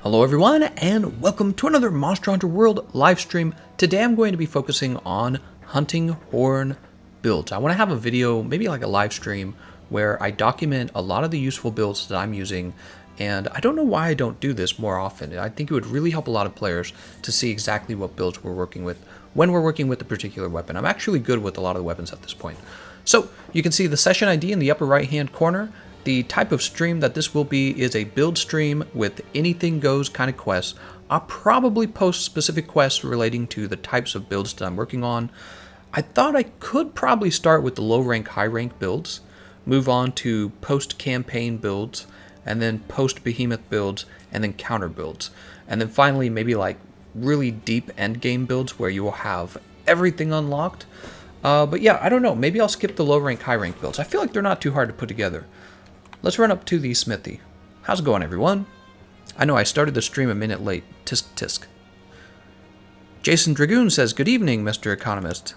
Hello everyone, and welcome to another Monster Hunter World live stream. Today I'm going to be focusing on hunting horn builds. I want to have a video, maybe like a live stream, where I document a lot of the useful builds that I'm using, and I don't know why I don't do this more often. I think it would really help a lot of players to see exactly what builds we're working with when we're working with a particular weapon. I'm actually good with a lot of the weapons at this point. So you can see the session ID in the upper right hand corner. The type of stream that this will be is a build stream with anything goes kind of quests. I'll probably post specific quests relating to the types of builds that I'm working on. I thought I could probably start with the low rank, high rank builds, move on to post campaign builds, and then post Behemoth builds, and then counter builds. And then finally maybe like really deep end game builds where you will have everything unlocked. But yeah, I don't know. Maybe I'll skip the low rank, high rank builds. I feel like they're not too hard to put together. Let's run up to the smithy. How's it going, everyone? I know I started the stream a minute late. Tisk tisk. Jason Dragoon says, good evening, Mr. Economist.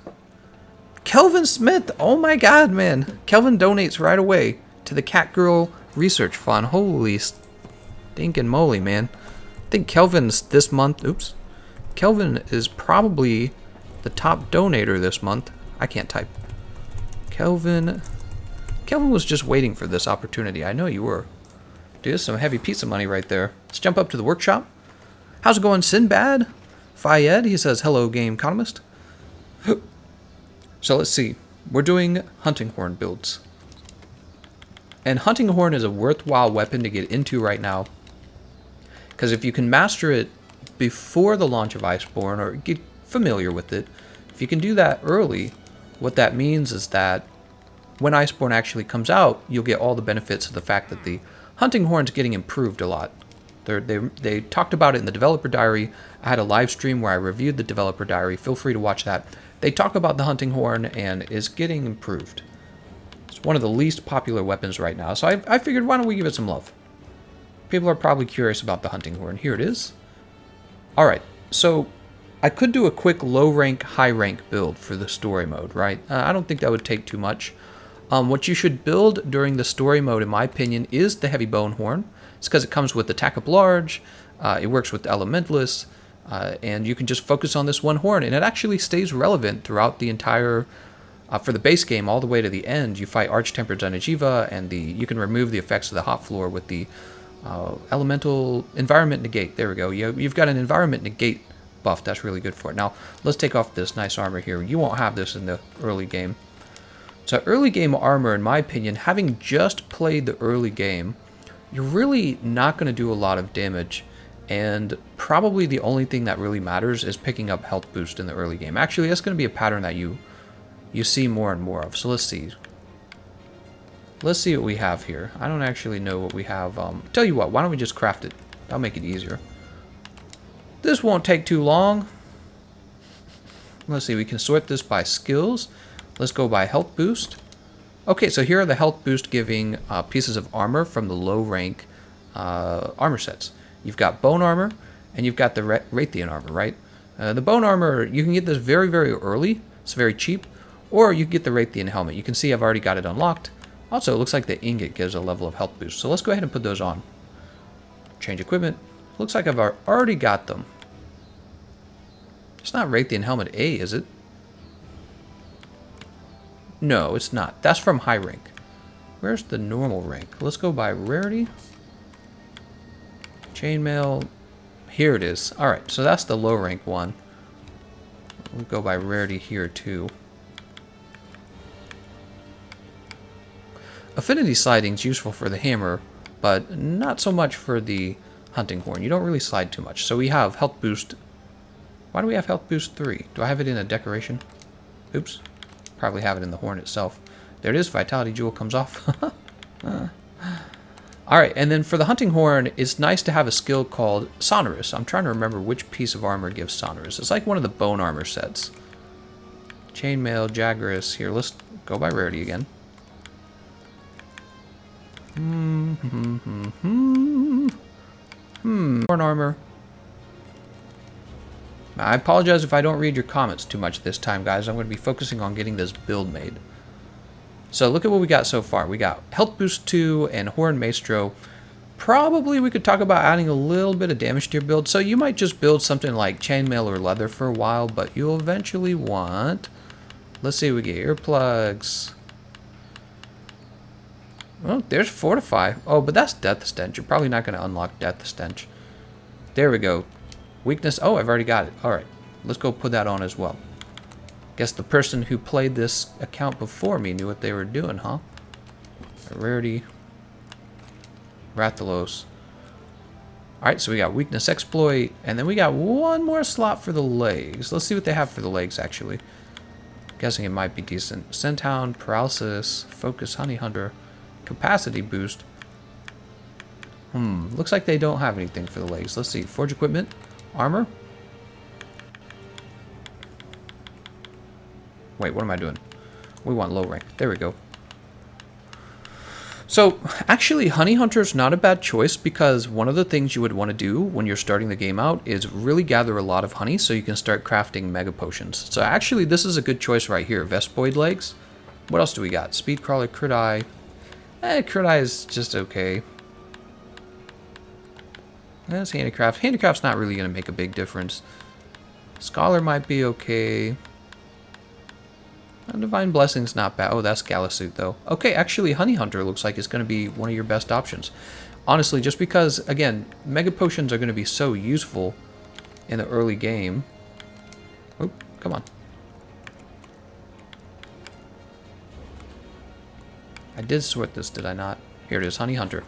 Kelvin Smith! Oh my god, man. Kelvin donates right away to the Catgirl Research Fund. Holy stinking moly, man. I think Kelvin's this month. Oops. Kelvin is probably the top donator this month. I can't type. Kelvin was just waiting for this opportunity. I know you were. Dude, this is some heavy pizza money right there. Let's jump up to the workshop. How's it going, Sinbad? Fayed, he says, hello, Gameconomist. So let's see. We're doing hunting horn builds. And hunting horn is a worthwhile weapon to get into right now. Because if you can master it before the launch of Iceborne, or get familiar with it, if you can do that early, what that means is that when Iceborne actually comes out, you'll get all the benefits of the fact that the hunting horn's getting improved a lot. They talked about it in the developer diary. I had a live stream where I reviewed the developer diary. Feel free to watch that. They talk about the hunting horn and is getting improved. It's one of the least popular weapons right now, so I figured, why don't we give it some love? People are probably curious about the hunting horn. Here it is. Alright, so I could do a quick low rank, high rank build for the story mode, right? I don't think that would take too much. What you should build during the story mode, in my opinion, is the heavy bone horn. It's because it comes with attack up large, it works with elementalists, and you can just focus on this one horn, and it actually stays relevant throughout the entire, for the base game all the way to the end. You fight Arch-Tempered Xenojiiva, and you can remove the effects of the hot floor with the elemental environment negate. There we go. You've got an environment negate buff. That's really good for it. Now, let's take off this nice armor here. You won't have this in the early game. So early game armor, in my opinion, having just played the early game, you're really not going to do a lot of damage, and probably the only thing that really matters is picking up health boost in the early game. Actually, that's going to be a pattern that you see more and more of. So let's see. Let's see what we have here. I don't actually know what we have. Tell you what, why don't we just craft it? That'll make it easier. This won't take too long. Let's see, we can sort this by skills. Let's go by health boost. Okay, so here are the health boost giving pieces of armor from the low rank armor sets. You've got bone armor, and you've got the Raytheon armor, right? The bone armor, you can get this very, very early. It's very cheap. Or you can get the Raytheon helmet. You can see I've already got it unlocked. Also, it looks like the ingot gives a level of health boost. So let's go ahead and put those on. Change equipment. Looks like I've already got them. It's not Raytheon helmet A, is it? No, it's not. That's from high rank. Where's the normal rank? Let's go by rarity. Chainmail. Here it is. Alright, so that's the low rank one. We'll go by rarity here too. Affinity sliding is useful for the hammer, but not so much for the hunting horn. You don't really slide too much. So we have health boost. Why do we have health boost 3? Do I have it in a decoration? Oops. Probably have it in the horn itself. There it is. Vitality Jewel comes off. Alright, and then for the hunting horn, it's nice to have a skill called Sonorous. I'm trying to remember which piece of armor gives Sonorous. It's like one of the bone armor sets. Chainmail, Jagras. Here, let's go by rarity again. Horn armor. I apologize if I don't read your comments too much this time, guys. I'm going to be focusing on getting this build made. So look at what we got so far. We got Health Boost 2 and Horn Maestro. Probably we could talk about adding a little bit of damage to your build. So you might just build something like chainmail or leather for a while, but you'll eventually want... Let's see, we get earplugs. Oh, there's Fortify. Oh, but that's Death Stench. You're probably not going to unlock Death Stench. There we go. Weakness. Oh, I've already got it. All right. Let's go put that on as well. Guess the person who played this account before me knew what they were doing, huh? Rarity. Rathalos. Alright, so we got Weakness Exploit, and then we got one more slot for the legs. Let's see what they have for the legs, actually. Guessing it might be decent. Scenthound, Paralysis, Focus, Honey Hunter, Capacity Boost. Looks like they don't have anything for the legs. Let's see. Forge Equipment, Armor. Wait, what am I doing? We want low rank. There we go. So, actually, Honey Hunter is not a bad choice because one of the things you would want to do when you're starting the game out is really gather a lot of honey so you can start crafting mega potions. So actually, this is a good choice right here. Vespoid legs. What else do we got? Speed Crawler, Crit Eye. Crit Eye is just okay. That's Handicraft. Handicraft's not really going to make a big difference. Scholar might be okay. Divine Blessing's not bad. Oh, that's Galasuit, though. Okay, actually, Honey Hunter looks like it's going to be one of your best options. Honestly, just because, again, Mega Potions are going to be so useful in the early game. Oop, come on. I did sort this, did I not? Here it is, Honey Hunter.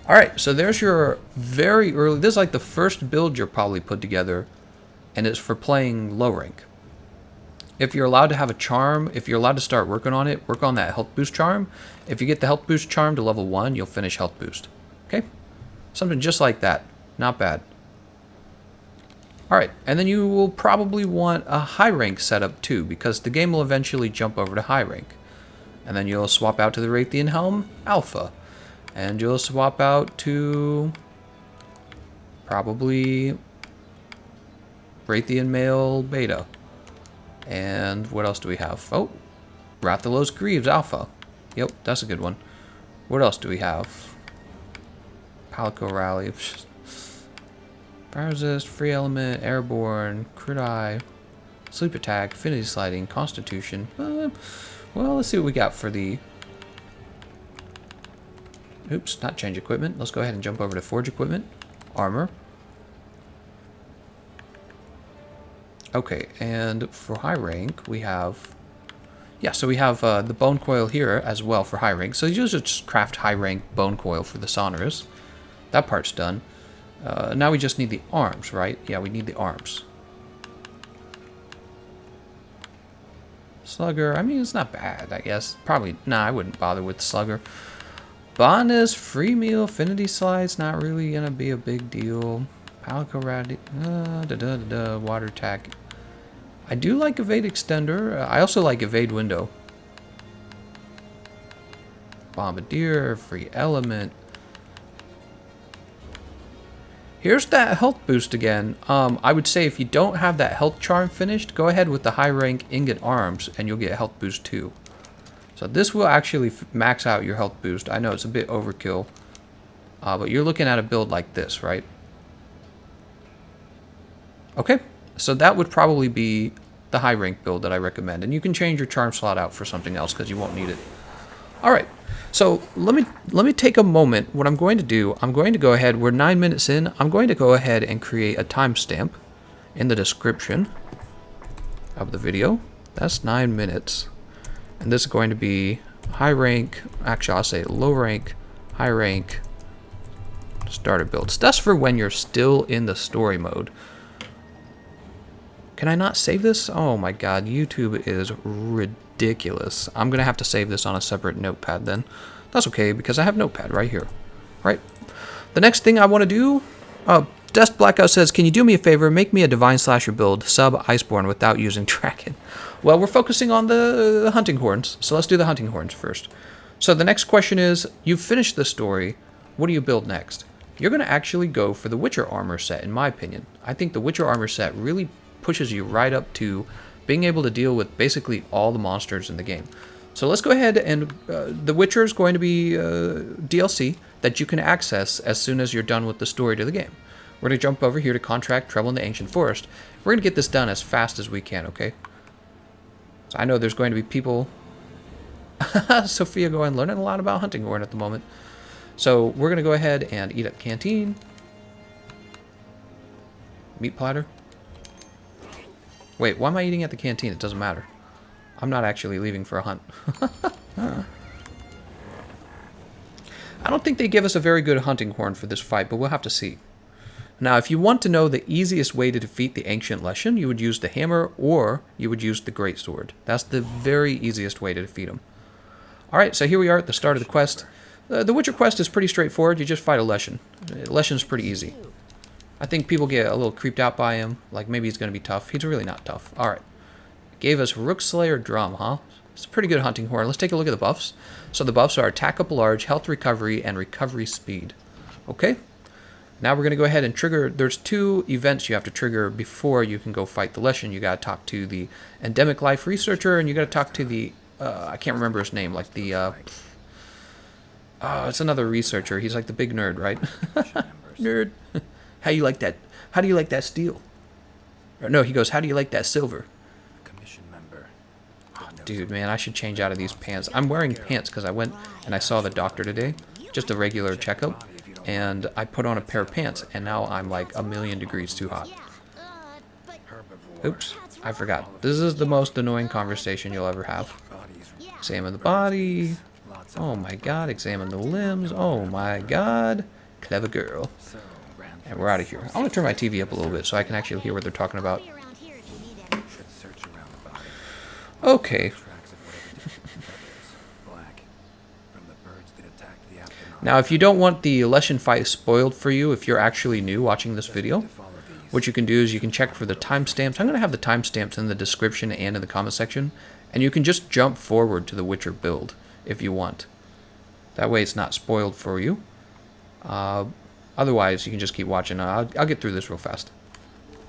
Alright, so there's your very early... This is like the first build you'll probably put together, and it's for playing low rank. If you're allowed to have a charm, if you're allowed to start working on it, work on that health boost charm. If you get the health boost charm to level 1, you'll finish health boost. Okay? Something just like that. Not bad. Alright, and then you will probably want a high rank setup too, because the game will eventually jump over to high rank. And then you'll swap out to the Raytheon Helm, Alpha. And you'll swap out to probably Raytheon Mail, Beta. And what else do we have? Oh, Rathalos Greaves Alpha. Yep, that's a good one. What else do we have? Palico Rally. Fire Resist, Free Element, Airborne, Crit Eye, Sleep Attack, Affinity Sliding, Constitution. Well, let's see what we got for the... Oops, not change equipment. Let's go ahead and jump over to Forge Equipment. Armor. Okay, and for high rank, we have... Yeah, so we have the Bone Coil here as well for high rank. So you just craft high rank Bone Coil for the Sonorous. That part's done. Now we just need the arms, right? Yeah, we need the arms. Slugger, I mean, it's not bad, I guess. Probably, nah, I wouldn't bother with Slugger. Bonus, Free Meal, Affinity Slides, not really gonna be a big deal. Palico Rally, Water Attack. I do like Evade Extender. I also like Evade Window. Bombardier, Free Element. Here's that health boost again. I would say if you don't have that health charm finished, go ahead with the high rank Ingot Arms and you'll get health boost too. So this will actually max out your health boost. I know it's a bit overkill, but you're looking at a build like this, right? Okay, so that would probably be the high rank build that I recommend. And you can change your charm slot out for something else because you won't need it. All right, so let me take a moment. What I'm going to do, I'm going to go ahead, we're 9 minutes in. I'm going to go ahead and create a timestamp in the description of the video. That's 9 minutes. And this is going to be high rank, actually I'll say low rank, high rank, starter builds. That's for when you're still in the story mode. Can I not save this? Oh my god, YouTube is ridiculous. I'm going to have to save this on a separate notepad then. That's okay, because I have notepad right here. Right. The next thing I want to do... Dust Blackout says, can you do me a favor? Make me a Divine Slasher build, sub Iceborne without using Draken. Well, we're focusing on the hunting horns, so let's do the hunting horns first. So the next question is, you've finished the story, what do you build next? You're going to actually go for the Witcher armor set, in my opinion. I think the Witcher armor set really pushes you right up to being able to deal with basically all the monsters in the game. So let's go ahead and The Witcher is going to be DLC that you can access as soon as you're done with the story to the game. We're going to jump over here to Contract Trouble in the Ancient Forest. We're going to get this done as fast as we can, okay? So I know there's going to be people... Sophia going learning a lot about hunting horn at the moment. So we're going to go ahead and eat at the canteen. Meat platter. Wait, why am I eating at the canteen? It doesn't matter. I'm not actually leaving for a hunt. I don't think they give us a very good hunting horn for this fight, but we'll have to see. Now, if you want to know the easiest way to defeat the ancient Leshen, you would use the hammer or you would use the greatsword. That's the very easiest way to defeat them. Alright, so here we are at the start of the quest. The Witcher quest is pretty straightforward. You just fight a Leshen. Leshen's pretty easy. I think people get a little creeped out by him. Like, maybe he's going to be tough. He's really not tough. Alright. Gave us Rookslayer Drum, huh? It's a pretty good hunting horn. Let's take a look at the buffs. So the buffs are Attack Up Large, Health Recovery, and Recovery Speed. Okay. Now we're going to go ahead and trigger... There's 2 events you have to trigger before you can go fight the Leshen. You got to talk to the Endemic Life Researcher, and you got to talk to the... I can't remember his name. Like the... it's another researcher. He's like the big nerd, right? Nerd. How you like that? How do you like that steel? Or no, he goes, how do you like that silver? Oh, dude, man, I should change out of these pants. I'm wearing pants because I went and I saw the doctor today. Just a regular checkup. And I put on a pair of pants, and now I'm like a million degrees too hot. Oops, I forgot. This is the most annoying conversation you'll ever have. Examine the body. Oh my god, examine the limbs. Oh my god. Clever girl. And we're out of here. I want to turn my TV up a little bit so I can actually hear what they're talking about. Okay. Now, if you don't want the Leshen fight spoiled for you, if you're actually new watching this video, what you can do is you can check for the timestamps. I'm going to have the timestamps in the description and in the comment section, and you can just jump forward to the Witcher build if you want. That way it's not spoiled for you. Otherwise, you can just keep watching. I'll get through this real fast.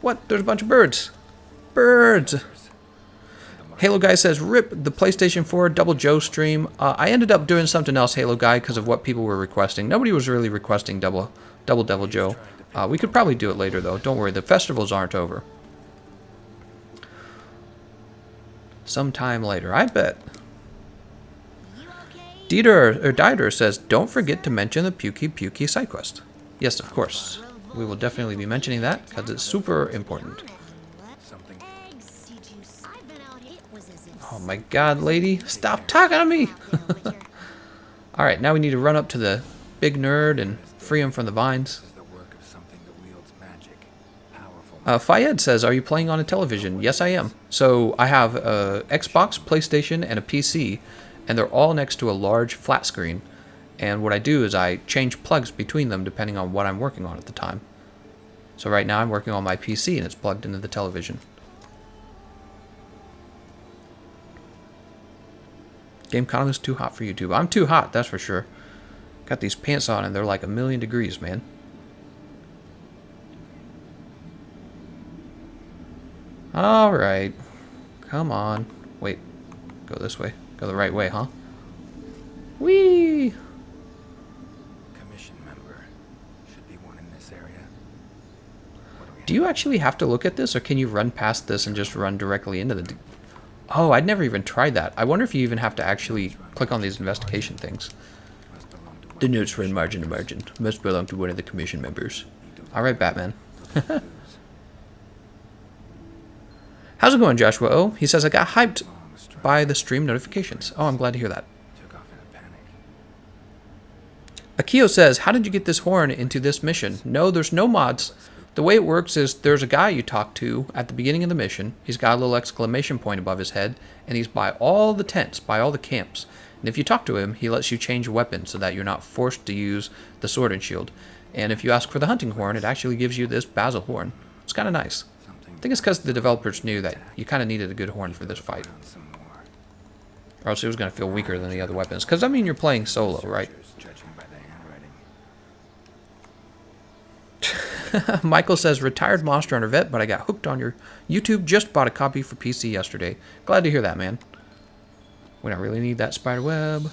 What? There's a bunch of birds. Birds! Halo Guy says, RIP the PlayStation 4 Double Joe stream. I ended up doing something else, Halo Guy, because of what people were requesting. Nobody was really requesting Double Devil Joe. We could probably do it later, though. Don't worry, the festivals aren't over. Sometime later, I bet. Dieter says, don't forget to mention the Pukey side quest. Yes, of course. We will definitely be mentioning that, because it's super important. Oh my god, lady. Stop talking to me! Alright, now we need to run up to the big nerd and free him from the vines. Fayed says, are you playing on a television? Yes, I am. So, I have a Xbox, PlayStation, and a PC, and they're all next to a large flat screen. And what I do is I change plugs between them depending on what I'm working on at the time. So right now I'm working on my PC and it's plugged into the television. Gameconomist too hot for YouTube. I'm too hot, that's for sure. Got these pants on and they're like a million degrees, man. Alright. Come on. Wait. Go this way. Go the right way, huh? Whee! Commission member. Should be one in this area. Do you actually have to look at this, or can you run past this and just run directly into the... Oh, I'd never even tried that. I wonder if you even have to actually click on these investigation things. The notes ran margin to margin. Must belong to one of the commission members. Alright, Batman. How's it going, Joshua O? He says, I got hyped by the stream notifications. Oh, I'm glad to hear that. Akio says, how did you get this horn into this mission? No, there's no mods. The way it works is there's a guy you talk to at the beginning of the mission. He's got a little exclamation point above his head, and he's by all the tents, by all the camps. And if you talk to him, he lets you change weapons so that you're not forced to use the sword and shield. And if you ask for the hunting horn, it actually gives you this basil horn. It's kind of nice. I think it's because the developers knew that you kind of needed a good horn for this fight. Or else it was going to feel weaker than the other weapons. Because, I mean, you're playing solo, right? Michael says, retired Monster Hunter vet, but I got hooked on your YouTube. Just bought a copy for PC yesterday. Glad to hear that, man. We don't really need that spider web.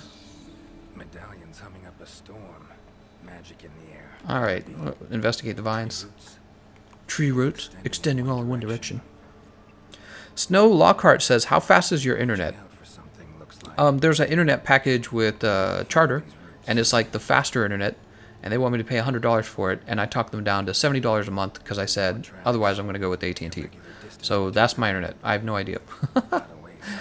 Medallions humming up a storm. Magic in the air. Alright, investigate the vines. Tree roots, extending all in one direction. Snow Lockhart says, how fast is your internet? There's an internet package with Charter, and it's like the faster internet, and they want me to pay $100 for it, and I talked them down to $70 a month because I said, otherwise I'm going to go with AT&T. So that's my internet. I have no idea.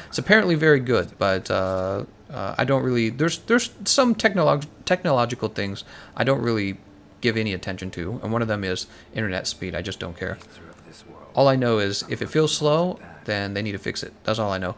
It's apparently very good, but I don't really... There's some technological things I don't really give any attention to, and one of them is internet speed. I just don't care. All I know is if it feels slow, then they need to fix it. That's all I know.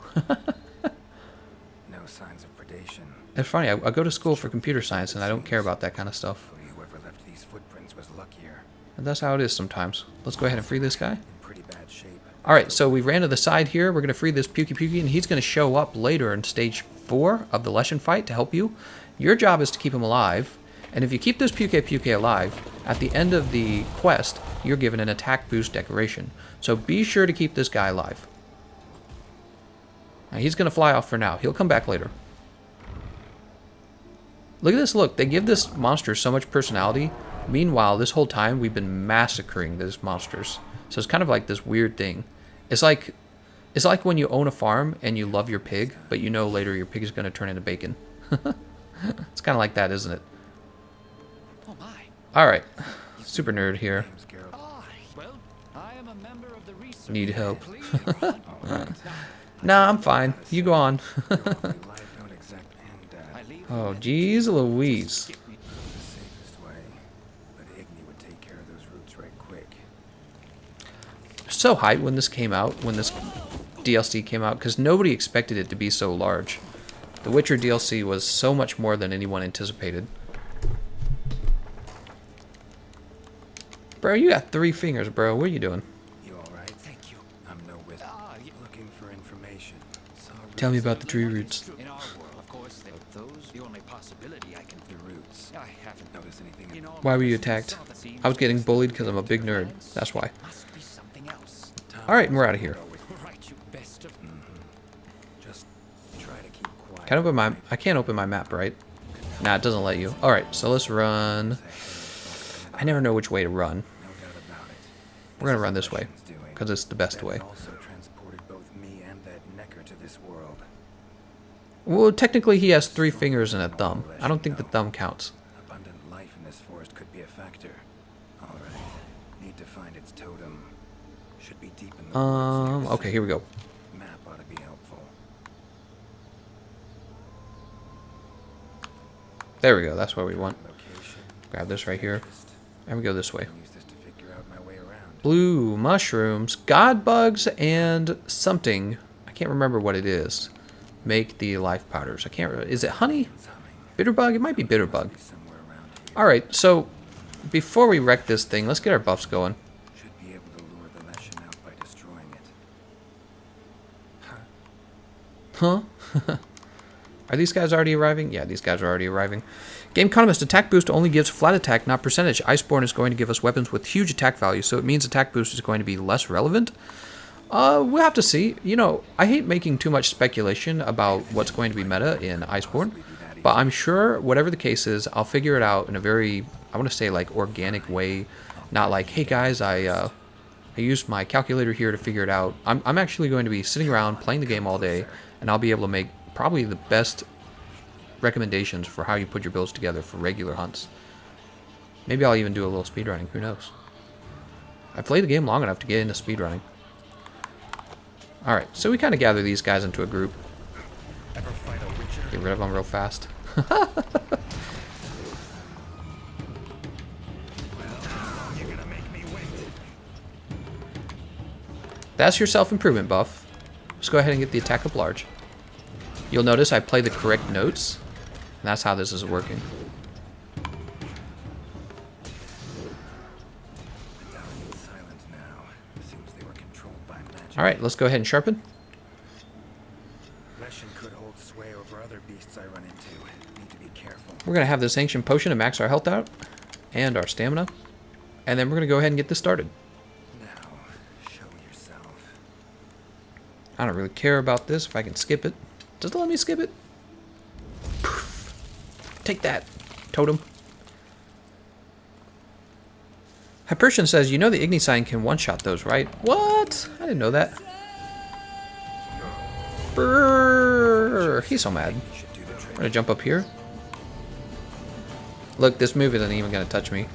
No signs of predation. It's funny, I go to school for computer science, and I don't care about that kind of stuff. Whoever left these footprints was luckier. And that's how it is sometimes. Let's go ahead and free this guy. In pretty bad shape. Alright, so we ran to the side here. We're going to free this Pukey, and he's going to show up later in stage 4 of the Leshen fight to help you. Your job is to keep him alive, and if you keep this Pukey alive, at the end of the quest, you're given an attack boost decoration. So be sure to keep this guy alive. Now, he's going to fly off for now. He'll come back later. Look at this, look. They give this monster so much personality. Meanwhile, this whole time, we've been massacring these monsters. So it's kind of like this weird thing. It's like when you own a farm and you love your pig, but you know later your pig is going to turn into bacon. It's kind of like that, isn't it? Alright. Super nerd here. Need help. Nah, I'm fine. You go on. Oh, geez Louise. So hyped when this came out, when this DLC came out, because nobody expected it to be so large. The Witcher DLC was so much more than anyone anticipated. Bro, you got 3 fingers, bro. What are you doing? You alright? Thank you. I'm no wizard. Looking for information. Tell me about the tree roots. In our world, of course, those the only possibility I can the roots. I haven't noticed anything. Why were you attacked? I was getting bullied because I'm a big nerd. That's why. Alright, and we're out of here. Just try to keep quiet. I can't open my map, right? Nah, it doesn't let you. Alright, so let's run. I never know which way to run. We're gonna run this way, because it's the best way. Well, technically he has 3 fingers and a thumb. I don't think the thumb counts. Abundant life in this forest could be a factor. All right. Need to find its totem. Should be deep in the woods. Okay, here we go. Map ought to be helpful. There we go. That's what we want. Grab this right here. And we go this way. Use this to figure out my way around. Blue mushrooms, god bugs, and something. I can't remember what it is. Make the life powders. I can't remember. Is it honey? Bitterbug? It might be bitterbug. Alright, so before we wreck this thing, let's get our buffs going. Should be able to lure the Leshen out by destroying it. Huh? Are these guys already arriving? Yeah, these guys are already arriving. Gameconomist attack boost only gives flat attack, not percentage. Iceborne is going to give us weapons with huge attack value, so it means attack boost is going to be less relevant. We'll have to see. You know, I hate making too much speculation about what's going to be meta in Iceborne, but I'm sure whatever the case is, I'll figure it out in a very, I want to say, like, organic way. Not like, hey guys, I used my calculator here to figure it out. I'm actually going to be sitting around playing the game all day, and I'll be able to make probably the best recommendations for how you put your builds together for regular hunts. Maybe I'll even do a little speedrunning, who knows. I've played the game long enough to get into speedrunning. Alright, so we kind of gather these guys into a group. Get rid of them real fast. That's your self-improvement buff. Let's go ahead and get the attack up large. You'll notice I play the correct notes, and that's how this is working. Alright, let's go ahead and sharpen. Leshen could hold sway over other beasts I run into. Need to be careful. We're going to have this ancient potion to max our health out, and our stamina. And then we're going to go ahead and get this started. Now, show yourself. I don't really care about this if I can skip it. Does it let me skip it? Take that, totem. Hypertian says, you know the Igni sign can one-shot those, right? What? I didn't know that. Brrr. He's so mad. I'm gonna jump up here. Look, this move isn't even gonna touch me.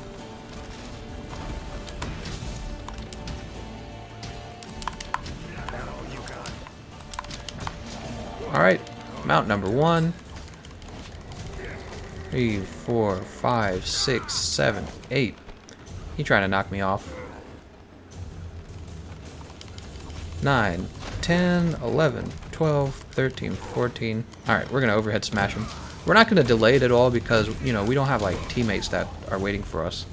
Alright, mount number 1. 3, 4, 5, 6, 7, 8. He trying to knock me off. 9, 10, 11, 12, 13, 14. Alright, we're going to overhead smash him. We're not going to delay it at all because, you know, we don't have, like, teammates that are waiting for us.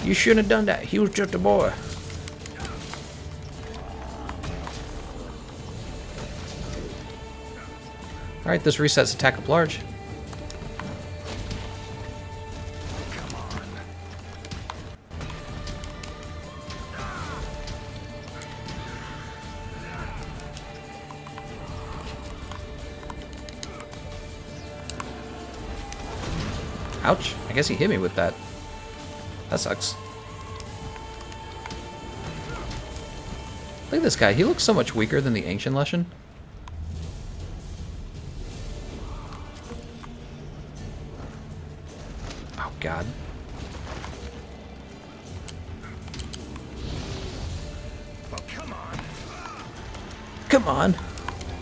You shouldn't have done that. He was just a boy. Alright, this resets attack up large. Ouch. I guess he hit me with that. That sucks. Look at this guy. He looks so much weaker than the ancient Leshen. Oh, God. Oh, come on. Come on.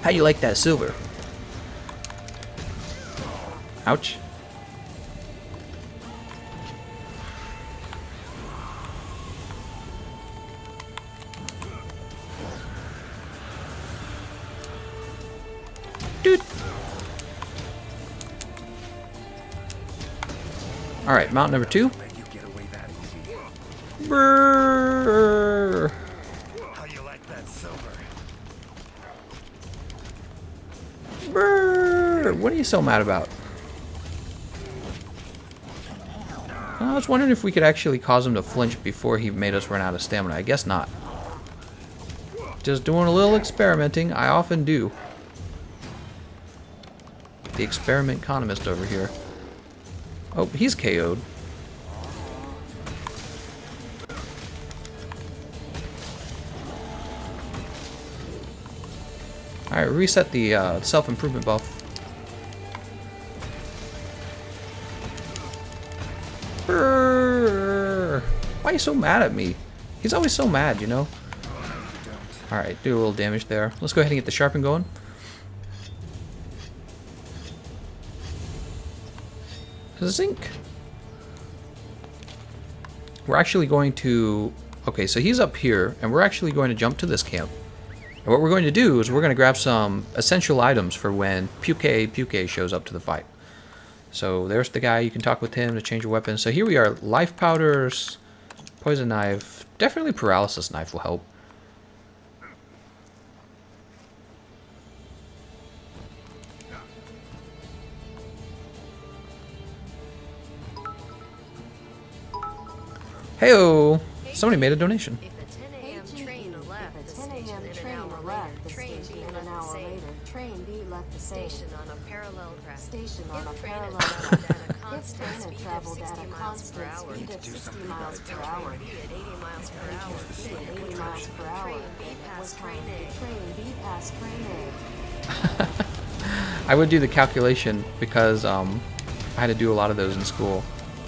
How you like that silver? Ouch. Dude. Alright, mount number 2. Let you get away that easy. Brrr. How you like that silver? Brrr. What are you so mad about? I was wondering if we could actually cause him to flinch before he made us run out of stamina. I guess not. Just doing a little experimenting. I often do. The Experiment-Economist over here. Oh, he's KO'd. Alright, reset the self-improvement buff. Brrr. Why are you so mad at me? He's always so mad, you know? Alright, do a little damage there. Let's go ahead and get the sharpen going. Zinc. We're actually going to... Okay, so he's up here, and we're actually going to jump to this camp. And what we're going to do is we're going to grab some essential items for when YQaJPTCREMPH shows up to the fight. So there's the guy. You can talk with him to change your weapon. So here we are. Life powders, poison knife. Definitely paralysis knife will help. Heyo! Somebody made a donation. If a 10 a.m. train left the station in an hour later, train B left the station on a parallel track. Station on a parallel track. If train had traveled at a constant speed of 60 miles per hour, at 80 miles per hour, 80 miles per hour, was train B past train A. I would do the calculation because I had to do a lot of those in school.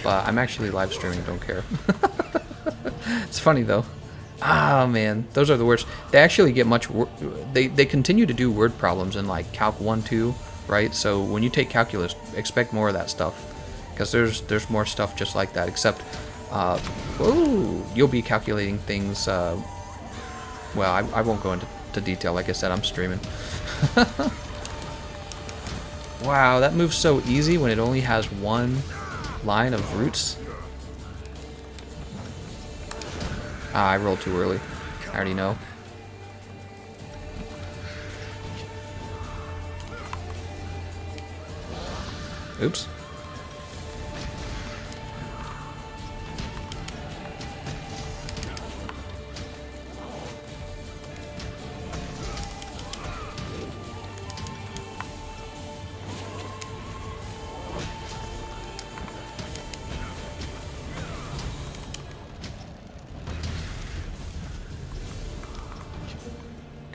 But I'm actually live streaming, don't care. It's funny though. Ah, man, those are the worst. They actually get much they continue to do word problems in like Calc 1, 2, right? So when you take calculus, expect more of that stuff. Because there's more stuff just like that, except you'll be calculating things well, I won't go into detail. Like I said, I'm streaming. Wow, that moves so easy when it only has one line of roots. Ah, I rolled too early. I already know. Oops.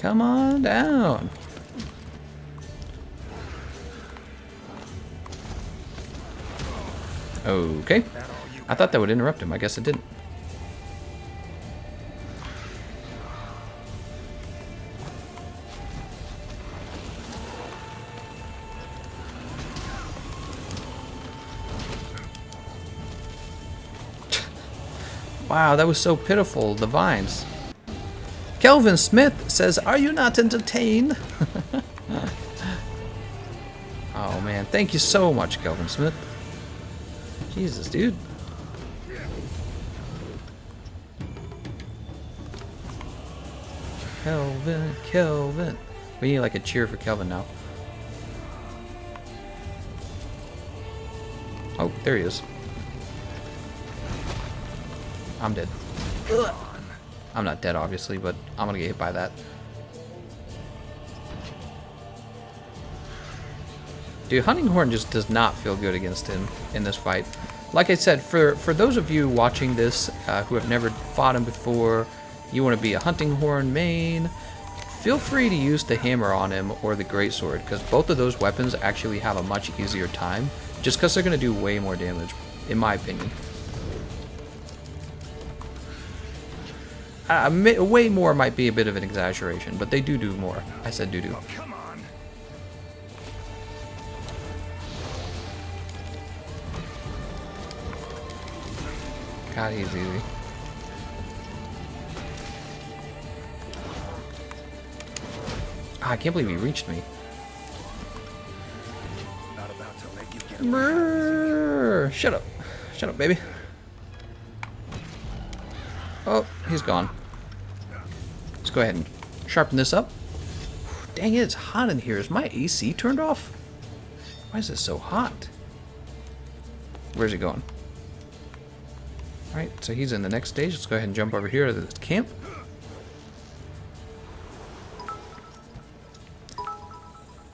Come on down. Okay. I thought that would interrupt him. I guess it didn't. Wow, that was so pitiful. The vines. Kelvin Smith says, "Are you not entertained?" Oh man, thank you so much, Kelvin Smith. Jesus, dude. Kelvin. We need like a cheer for Kelvin now. Oh, there he is. I'm dead. Ugh. I'm not dead, obviously, but I'm gonna get hit by that. Dude, Hunting Horn just does not feel good against him in this fight. Like I said, for those of you watching this who have never fought him before, you want to be a Hunting Horn main, feel free to use the hammer on him or the greatsword, because both of those weapons actually have a much easier time, just because they're going to do way more damage, in my opinion. Way more might be a bit of an exaggeration, but they do more. I said do. Oh, come on. God, he's easy. I can't believe he reached me. Not about to let you get Brrr. Shut up. Shut up, baby. Oh, he's gone. Let's go ahead and sharpen this up. Dang it, it's hot in here. Is my AC turned off? Why is this so hot? Where's he going? Alright, so he's in the next stage. Let's go ahead and jump over here to this camp.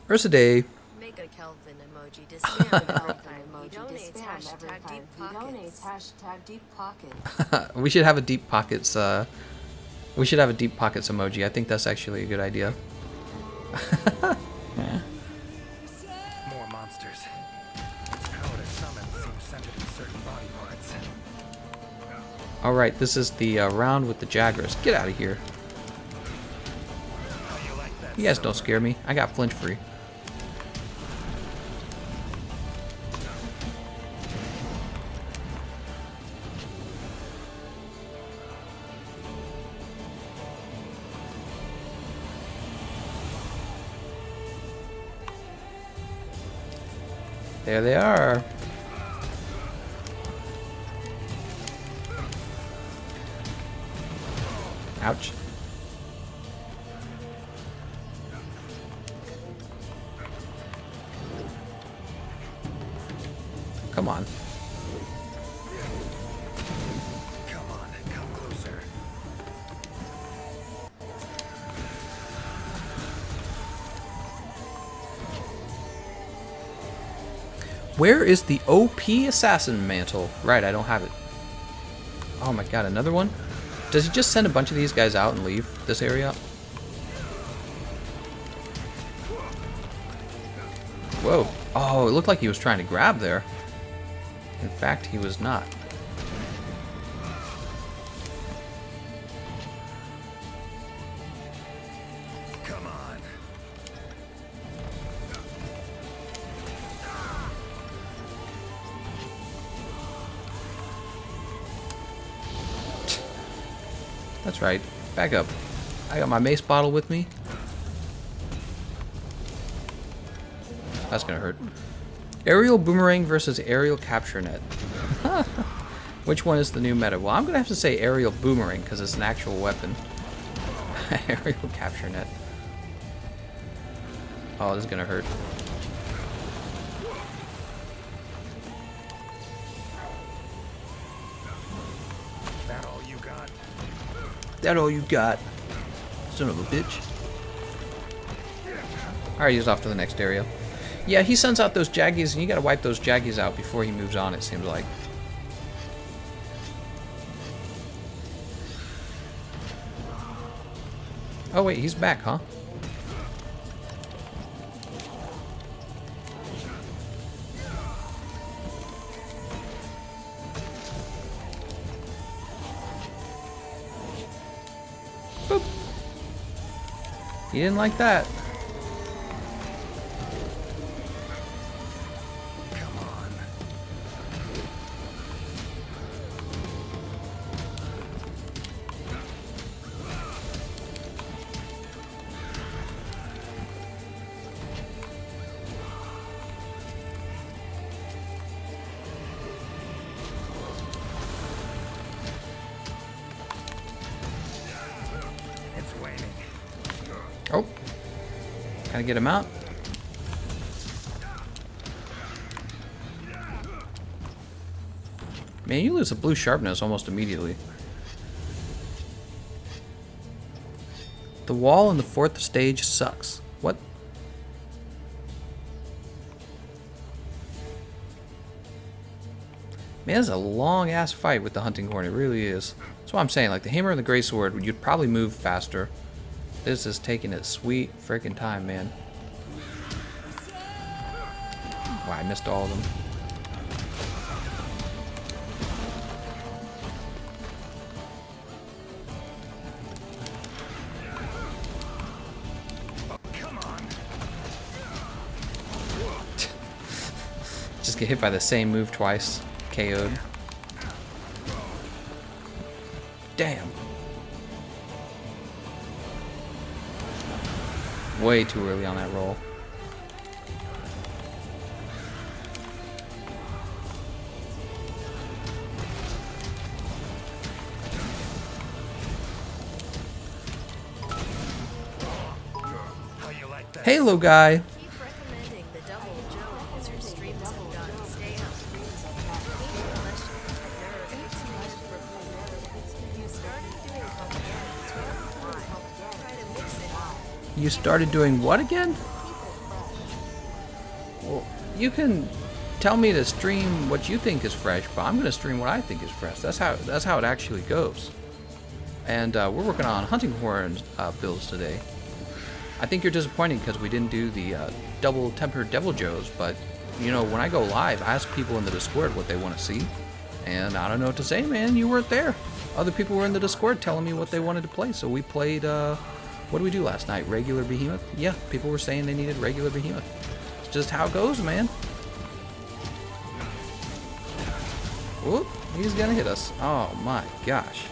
Ursa Day. Make a Kelvin emoji to spam every time he donates hashtag deep pockets. We should have a deep pockets. We should have a deep pockets emoji. I think that's actually a good idea. more monsters. Its power to summon seems centered in certain body parts. All right, this is the round with the Jaggers. Get out of here. How you like that? You guys don't scare me. I got flinch free. There they are. Ouch. Come on. Come on, come closer. Where is the OP assassin mantle? Right, I don't have it. Oh my god, another one? Does he just send a bunch of these guys out and leave this area? Whoa. Oh, it looked like he was trying to grab there. In fact, he was not. Come on. That's right. Back up. I got my mace bottle with me. That's gonna hurt. Aerial boomerang versus aerial capture net. Which one is the new meta? Well, I'm gonna have to say aerial boomerang because it's an actual weapon. Aerial capture net. Oh, this is gonna hurt. That all you got? That all you got? Son of a bitch. Alright, he's off to the next area. Yeah, he sends out those Jaggies, and you gotta wipe those Jaggies out before he moves on, it seems like. Oh wait, he's back, huh? Boop. He didn't like that. Come on. It's waning. Oh. Gotta get him out. Man, you lose a blue sharpness almost immediately. The wall in the 4th stage sucks. What? Man, this is a long ass fight with the hunting horn. It really is. That's what I'm saying. Like the hammer and the greatsword, you'd probably move faster. This is taking its sweet freaking time, man. Wow, I missed all of them. Come on. Just get hit by the same move twice. KO'd. Damn. Way too early on that roll. How you like that? Halo guy. Keep recommending the Double Joe as your streams have gotten stay up. You started doing try to mix it up. You started doing what again? Well, you can tell me to stream what you think is fresh, but I'm gonna stream what I think is fresh. That's how it actually goes. And we're working on hunting horn builds today. I think you're disappointed because we didn't do the double tempered devil joes, but you know, when I go live, I ask people in the Discord what they want to see, and I don't know what to say, man. You weren't there. Other people were in the Discord telling me what they wanted to play, so we played. What did we do last night? Regular Behemoth? Yeah, people were saying they needed regular Behemoth. It's just how it goes, man. Whoop, he's gonna hit us. Oh my gosh.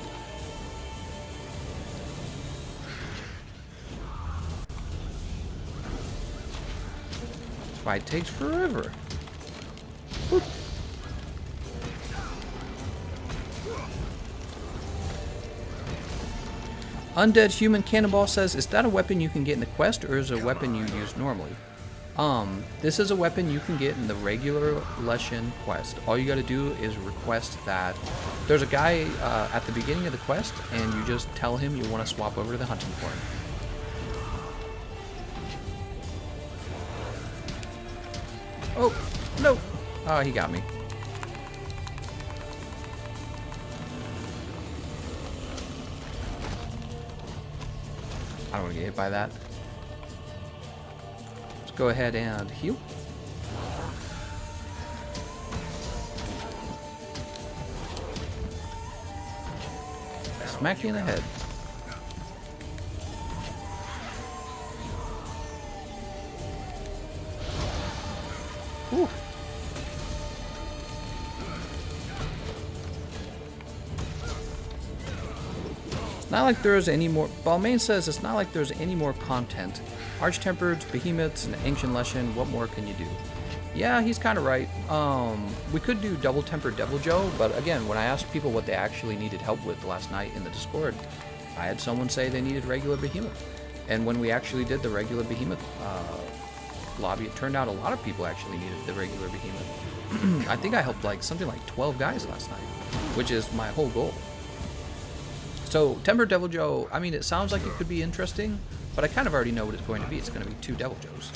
This fight takes forever. Whoop. Undead Human Cannonball says, is that a weapon you can get in the quest, or is it a weapon you use normally? This is a weapon you can get in the regular Leshen quest. All you gotta do is request that. There's a guy at the beginning of the quest, and you just tell him you want to swap over to the hunting horn. Oh, no! Oh, he got me. I don't want to get hit by that. Let's go ahead and heal. Smack you in the head. Whew. It's not like there's any more. Balmain says it's not like there's any more content. Arch-Tempered, Behemoths, and Ancient Leshen, what more can you do? Yeah, he's kind of right. We could do Double Tempered Devil Joe, but again, when I asked people what they actually needed help with last night in the Discord, I had someone say they needed regular Behemoth. And when we actually did the regular Behemoth lobby, it turned out a lot of people actually needed the regular Behemoth. I think I helped like something like 12 guys last night, which is my whole goal. So, Tempered Devil Joe, I mean, it sounds like it could be interesting, but I kind of already know what it's going to be. It's going to be 2 Devil Joes.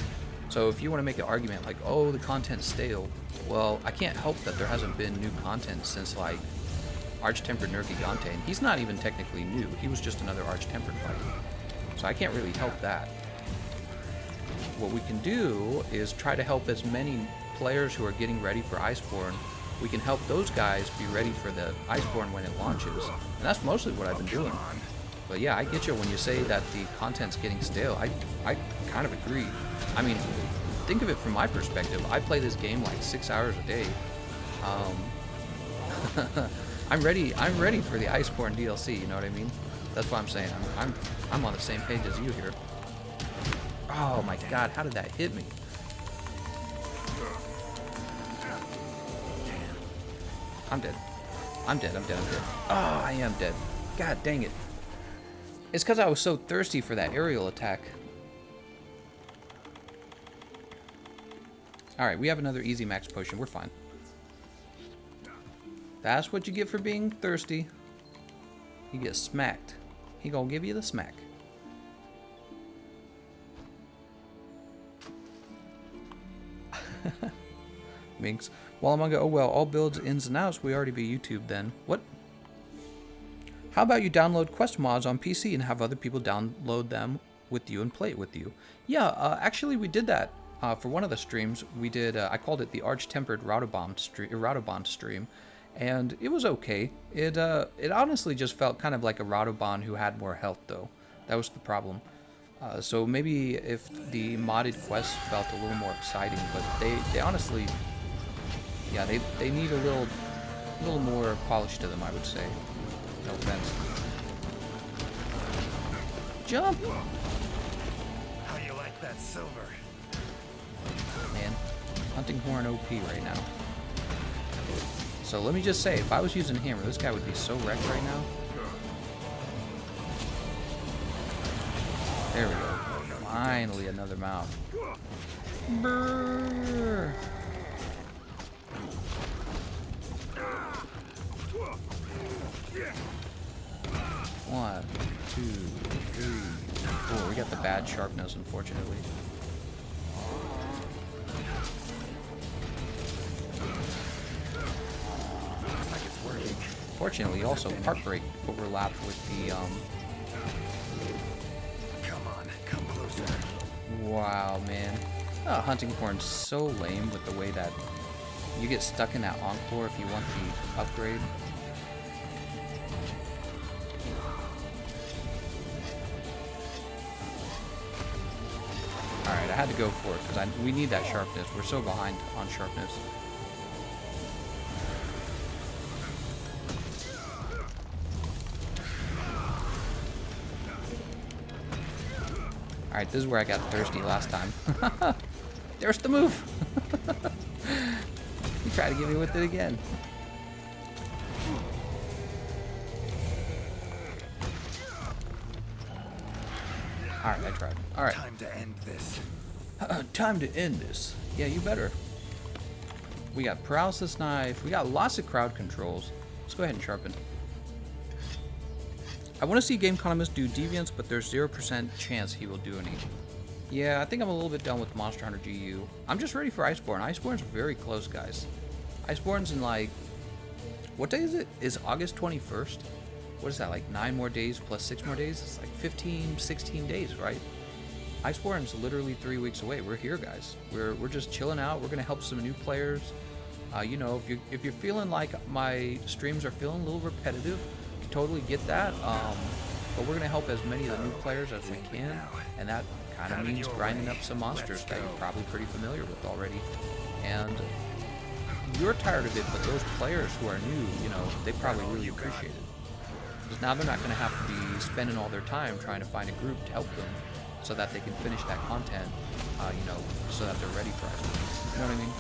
So if you want to make an argument like, oh, the content's stale, well, I can't help that there hasn't been new content since, like, Arch-Tempered Nergigante, and he's not even technically new. He was just another Arch-Tempered fight. so I can't really help that. What we can do is try to help as many players who are getting ready for Iceborne. We can help those guys be ready for the Iceborne when it launches. And that's mostly what I've been doing. But yeah, I get you when you say that the content's getting stale. I kind of agree. I mean, think of it from my perspective. I play this game like 6 hours a day. I'm ready for the Iceborne DLC, you know what I mean? That's what I'm saying. I'm on the same page as you here. Oh my god, how did that hit me? I'm dead. I'm dead. Oh, I am dead. God dang it. It's because I was so thirsty for that aerial attack. Alright, we have another easy max potion. We're fine. That's what you get for being thirsty. You get smacked. He gonna give you the smack. Minx. While I'm on go, oh well, all builds, ins and outs, we already be YouTube then. What? How about you download quest mods on PC and have other people download them with you and play it with you? Yeah, actually we did that. For one of the streams, we did, I called it the Arch-Tempered Rautobond stream, and it was okay. It honestly just felt kind of like a Rautobond who had more health though. That was the problem. So maybe if the modded quests felt a little more exciting, but they honestly, yeah, they need a little more polish to them, I would say. No offense. Jump! How you like that silver? Man, hunting horn OP right now. So let me just say, if I was using hammer, this guy would be so wrecked right now. There we go. Finally, another mouth. Brrr. 1, 2, 3, 4. We got the bad sharpness, unfortunately. Looks like it's working. Fortunately, also Heartbreak overlapped with the Come on, come closer. Wow, man. Hunting horn's so lame with the way that you get stuck in that encore if you want the upgrade. Alright, I had to go for it because we need that sharpness. We're so behind on sharpness. Alright, this is where I got thirsty last time. There's the move! He tried to get me with it again. Alright, I tried. Alright. Time to end this. Time to end this. Yeah, you better. We got paralysis knife. We got lots of crowd controls. Let's go ahead and sharpen. I want to see GameConomist do Deviants, but there's 0% chance he will do any. Yeah, I think I'm a little bit done with Monster Hunter GU. I'm just ready for Iceborne. Iceborne's very close, guys. Iceborne's in like... What day is it? Is August 21st? What is that, like 9 more days plus 6 more days? It's like 15, 16 days, right? Iceborne's literally 3 weeks away. We're here, guys. We're just chilling out. We're going to help some new players. You know, if you're feeling like my streams are feeling a little repetitive, totally get that, but we're going to help as many of the new players as we can, and that kind of means grinding up some monsters that you're probably pretty familiar with already. And you're tired of it, but those players who are new, you know, they probably really appreciate it. Because now they're not going to have to be spending all their time trying to find a group to help them so that they can finish that content, you know, so that they're ready for it. You know what I mean?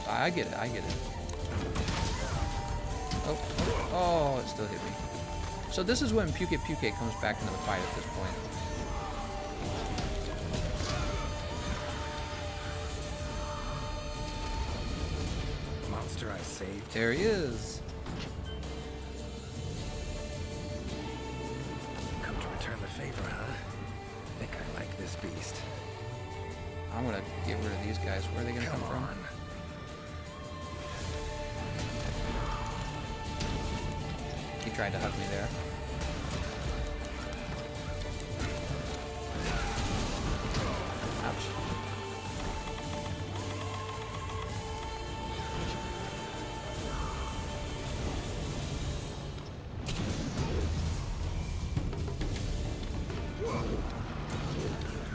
So I get it, I get it. Oh, it still hit me. So this is when YQaJPTCREMPH comes back into the fight at this point. Monster I saved. There he is. Come to return the favor, huh? Think I like this beast. I'm gonna get rid of these guys. Where are they gonna come from? He tried to hug me there.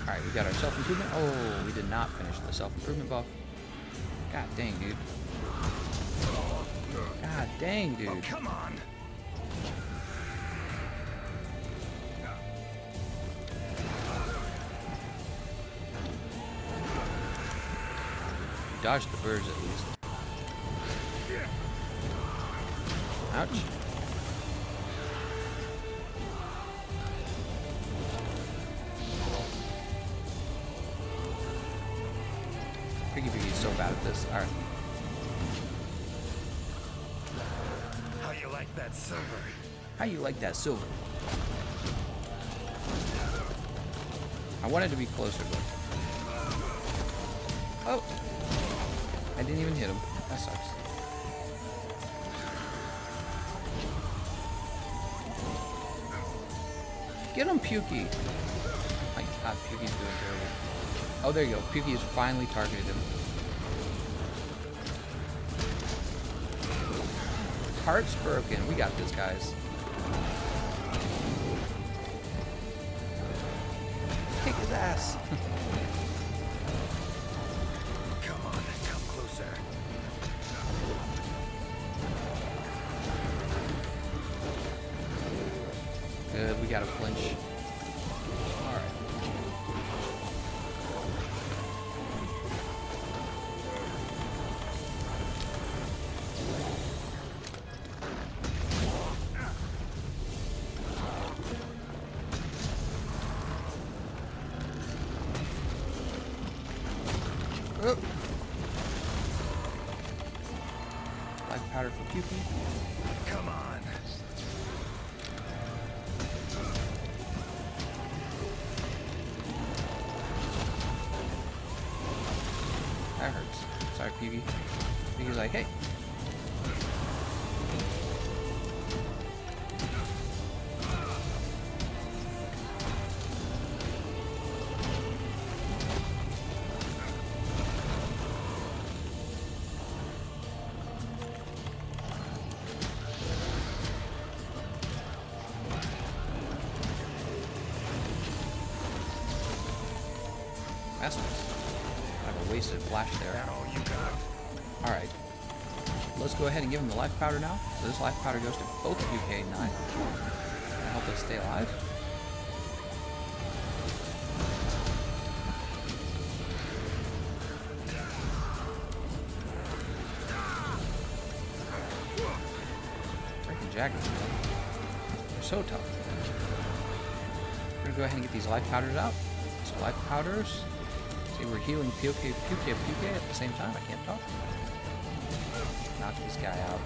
Alright, we got our self-improvement. Oh, we did not finish the self-improvement buff. God dang, dude. God dang, dude. Oh, come on. Dodged the birds at least. Ouch. Piggy Piggy's so bad at this. Alright. How you like that silver? How you like that silver? I wanted to be closer, but... Oh! I didn't even hit him. That sucks. Get him, Pukey! My god, Pukey's doing terrible. Oh, there you go. Pukey has finally targeted him. Heart's broken. We got this, guys. Kick his ass. Come on, come closer. Good, we got a flinch. Alright. Life powder for Pukey. Come on. That hurts. Sorry, Pukey. Pukey's like, hey. That's nice. I have a wasted flash there. That all you got? Alright. Let's go ahead and give him the life powder now. So this life powder goes to both UK9. To help us stay alive. Freaking jaggers, man. They're so tough. We're gonna go ahead and get these life powders out. So life powders. See, we're healing Puke at the same time. I can't talk. Knock this guy out.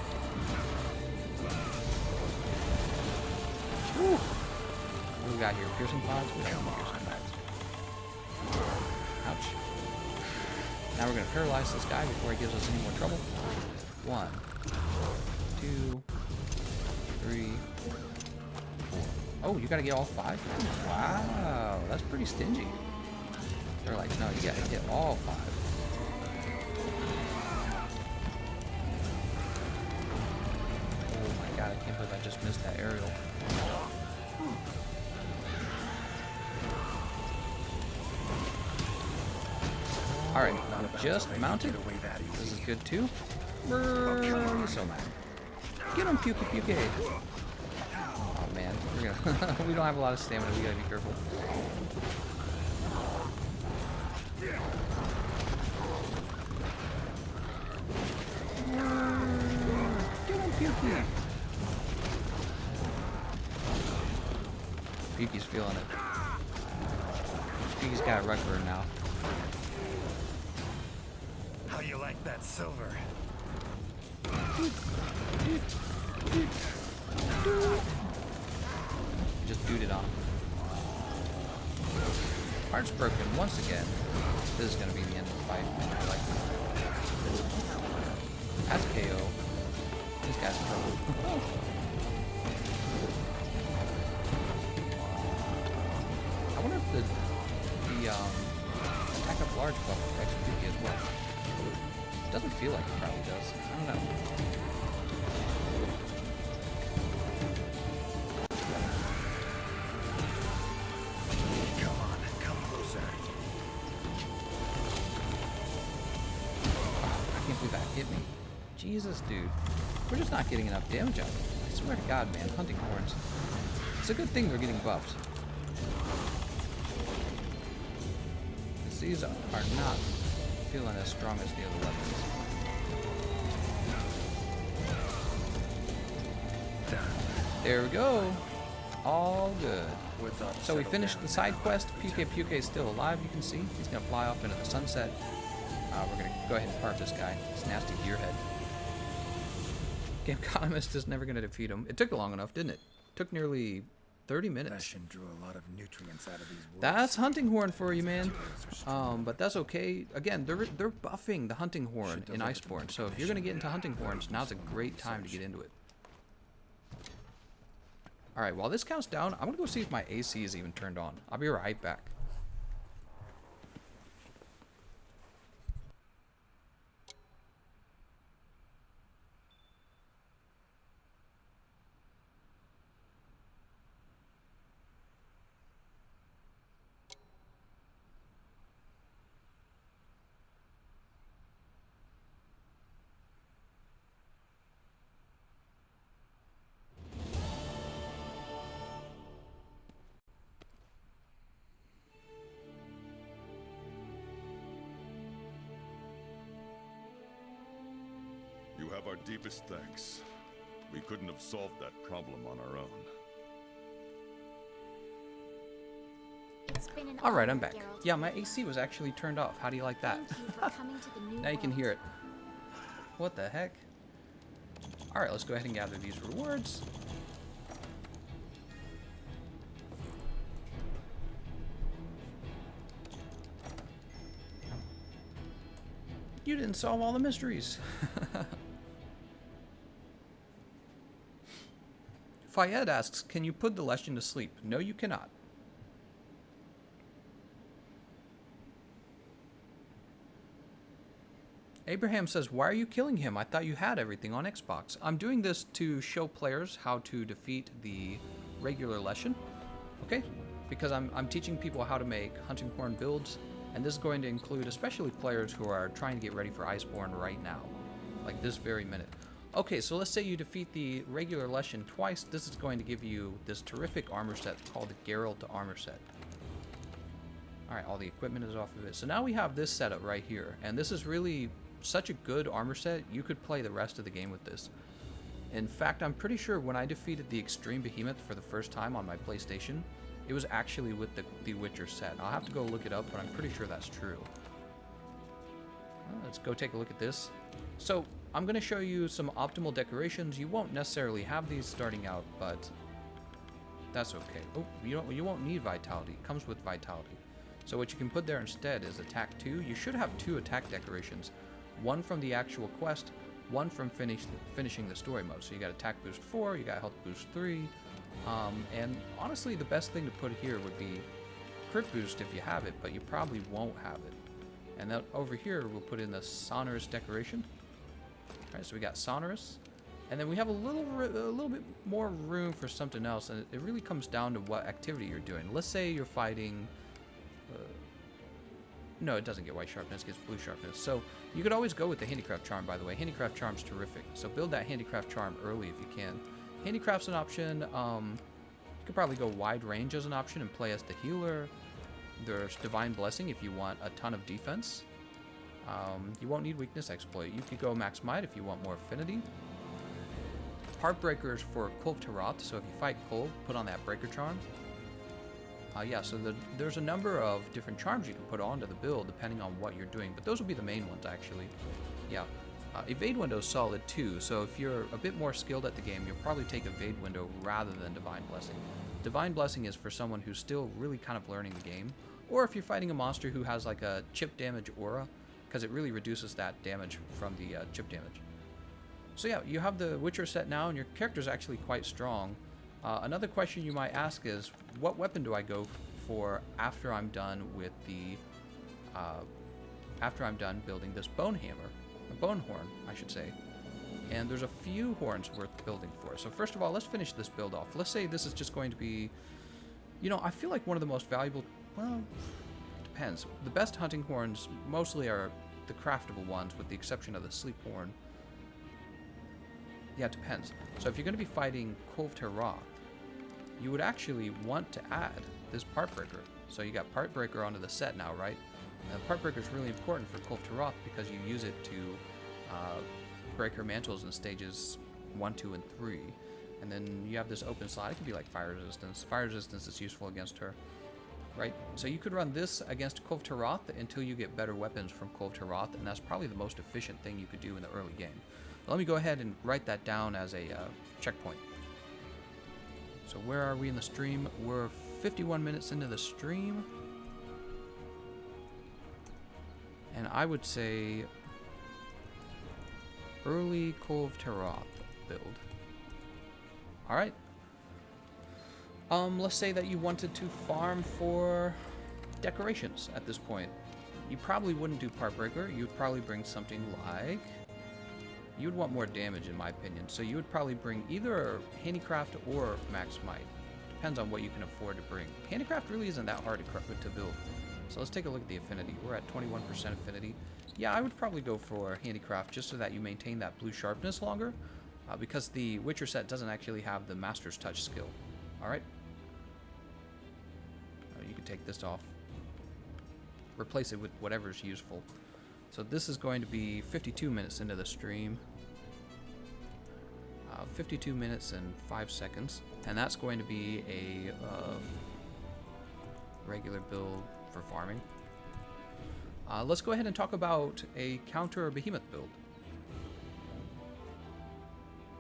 Woo! What do we got here? Piercing pods? We don't have piercing pods. Ouch. Now we're going to paralyze this guy before he gives us any more trouble. 1, 2, 3, 4. Oh, you got to get all 5? Wow, that's pretty stingy. They're like, no, you gotta hit all 5. Oh my god, I can't believe I just missed that aerial. Alright, just mounted. This is good too. He's so mad. Get him, Puke. Oh man, we're gonna we don't have a lot of stamina, we gotta be careful. Get him, Pukey! Pukey's feeling it. Pukey's got a rug burn now. How you like that silver? Just duded on him. Heart's broken once again. This is gonna be the end of the fight. Like, that's KO. This guy's in trouble. I wonder if the attack up large buff affects Pukey as well. It doesn't feel like it probably does. I don't know. Come on, come closer. Jesus, dude. We're just not getting enough damage out of it. I swear to God, man. Hunting horns. It's a good thing they're getting buffed. These are not feeling as strong as the other weapons. There we go. All good. So we finished the side quest. YQaJPTCREMPH is still alive, you can see. He's going to fly off into the sunset. We're going to go ahead and park this guy. This nasty gearhead. Gameconomist is never going to defeat him. It took long enough, didn't it? Took nearly 30 minutes. Leshen drew a lot of nutrients out of these woods. That's hunting horn for you, man. But that's okay. Again, they're buffing the hunting horn in Iceborne. So if you're going to get into hunting horns, now's a great time to get into it. Alright, while this counts down, I'm going to go see if my AC is even turned on. I'll be right back. You have our deepest thanks. We couldn't have solved that problem on our own. Alright, I'm back. Yeah, my AC was actually turned off. How do you like that? Now you can hear it. What the heck? Alright, let's go ahead and gather these rewards. You didn't solve all the mysteries. Fayed asks, can you put the Leshen to sleep? No, you cannot. Abraham says, why are you killing him? I thought you had everything on Xbox. I'm doing this to show players how to defeat the regular Leshen. Okay? Because I'm teaching people how to make hunting horn builds, and this is going to include especially players who are trying to get ready for Iceborne right now. Like this very minute. Okay, so let's say you defeat the regular Leshen twice. This is going to give you this terrific armor set called the Geralt armor set. Alright, all the equipment is off of it. So now we have this setup right here. And this is really such a good armor set, you could play the rest of the game with this. In fact, I'm pretty sure when I defeated the Extreme Behemoth for the first time on my PlayStation, it was actually with the Witcher set. I'll have to go look it up, but I'm pretty sure that's true. Well, let's go take a look at this. So, I'm going to show you some optimal decorations. You won't necessarily have these starting out, but that's okay. Oh, you won't need Vitality. It comes with Vitality. So what you can put there instead is Attack 2. You should have 2 attack decorations. One from the actual quest, one from finishing the story mode. So you got Attack Boost 4, you got Health Boost 3, and honestly the best thing to put here would be Crit Boost if you have it, but you probably won't have it. And then over here we'll put in the Sonorous decoration. Alright, so we got Sonorous, and then we have a little bit more room for something else, and it really comes down to what activity you're doing. Let's say you're fighting... no, it doesn't get white sharpness, it gets blue sharpness. So you could always go with the Handicraft Charm, by the way. Handicraft Charm's terrific. So build that Handicraft Charm early if you can. Handicraft's an option. You could probably go Wide Range as an option and play as the healer. There's Divine Blessing if you want a ton of defense. You won't need Weakness Exploit. You could go Max Might if you want more affinity. Heartbreakers for Kulve Taroth. So if you fight Kulve, put on that Breaker Charm. Yeah, so there's a number of different charms you can put onto the build depending on what you're doing, but those will be the main ones actually. Yeah, Evade Window is solid too, so if you're a bit more skilled at the game, you'll probably take Evade Window rather than Divine Blessing. Divine Blessing is for someone who's still really kind of learning the game, or if you're fighting a monster who has like a chip damage aura, because it really reduces that damage from the chip damage. So yeah, you have the Witcher set now, and your character's actually quite strong. Another question you might ask is, what weapon do I go for after I'm done with the, after I'm done building this bone hammer, or bone horn, I should say. And there's a few horns worth building for. So first of all, let's finish this build off. Let's say this is just going to be, you know, I feel like one of the most valuable, well, it depends. The best hunting horns mostly are the craftable ones, with the exception of the sleep horn. Yeah, it depends. So if you're going to be fighting Kulve Taroth, you would actually want to add this Part Breaker. So you got Part Breaker onto the set now, right? And Part Breaker is really important for Kulve Taroth because you use it to break her mantles in stages 1, 2, and 3. And then you have this open slot. It could be like fire resistance. Fire resistance is useful against her, right? So you could run this against Kulve Taroth until you get better weapons from Kulve Taroth, and that's probably the most efficient thing you could do in the early game. Let me go ahead and write that down as a checkpoint. So where are we in the stream? We're 51 minutes into the stream. And I would say early Kulve Taroth build. Alright. Let's say that you wanted to farm for decorations at this point. You probably wouldn't do Part Breaker. You'd probably bring something like... You'd want more damage, in my opinion. So you would probably bring either Handicraft or Max Might. Depends on what you can afford to bring. Handicraft really isn't that hard to build. So let's take a look at the affinity. We're at 21% affinity. Yeah, I would probably go for Handicraft just so that you maintain that blue sharpness longer. Because the Witcher set doesn't actually have the Master's Touch skill. Alright? You can take this off. Replace it with whatever's useful. So this is going to be 52 minutes into the stream. 52 minutes and 5 seconds. And that's going to be a regular build for farming. Let's go ahead and talk about a counter Behemoth build.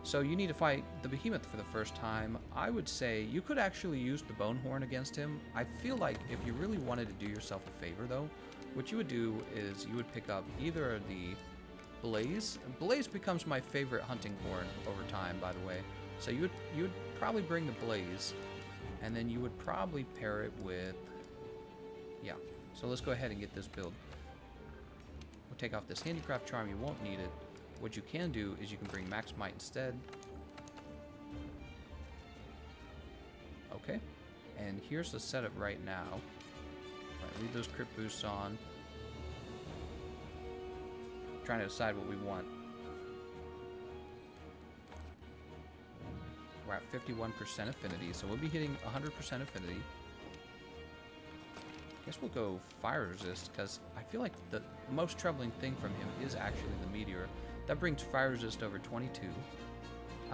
So you need to fight the Behemoth for the first time. I would say you could actually use the Bonehorn against him. I feel like if you really wanted to do yourself a favor though, what you would do is you would pick up either the Blaze. Blaze becomes my favorite hunting horn over time, by the way. So you would probably bring the Blaze, and then you would probably pair it with... Yeah, so let's go ahead and get this build. We'll take off this Handicraft Charm, you won't need it. What you can do is you can bring Max Might instead. Okay, and here's the setup right now. All right, leave those crit boosts on. Trying to decide what we want. We're at 51% affinity, so we'll be hitting 100% affinity. Guess we'll go fire resist, because I feel like the most troubling thing from him is actually the meteor. That brings fire resist over 22.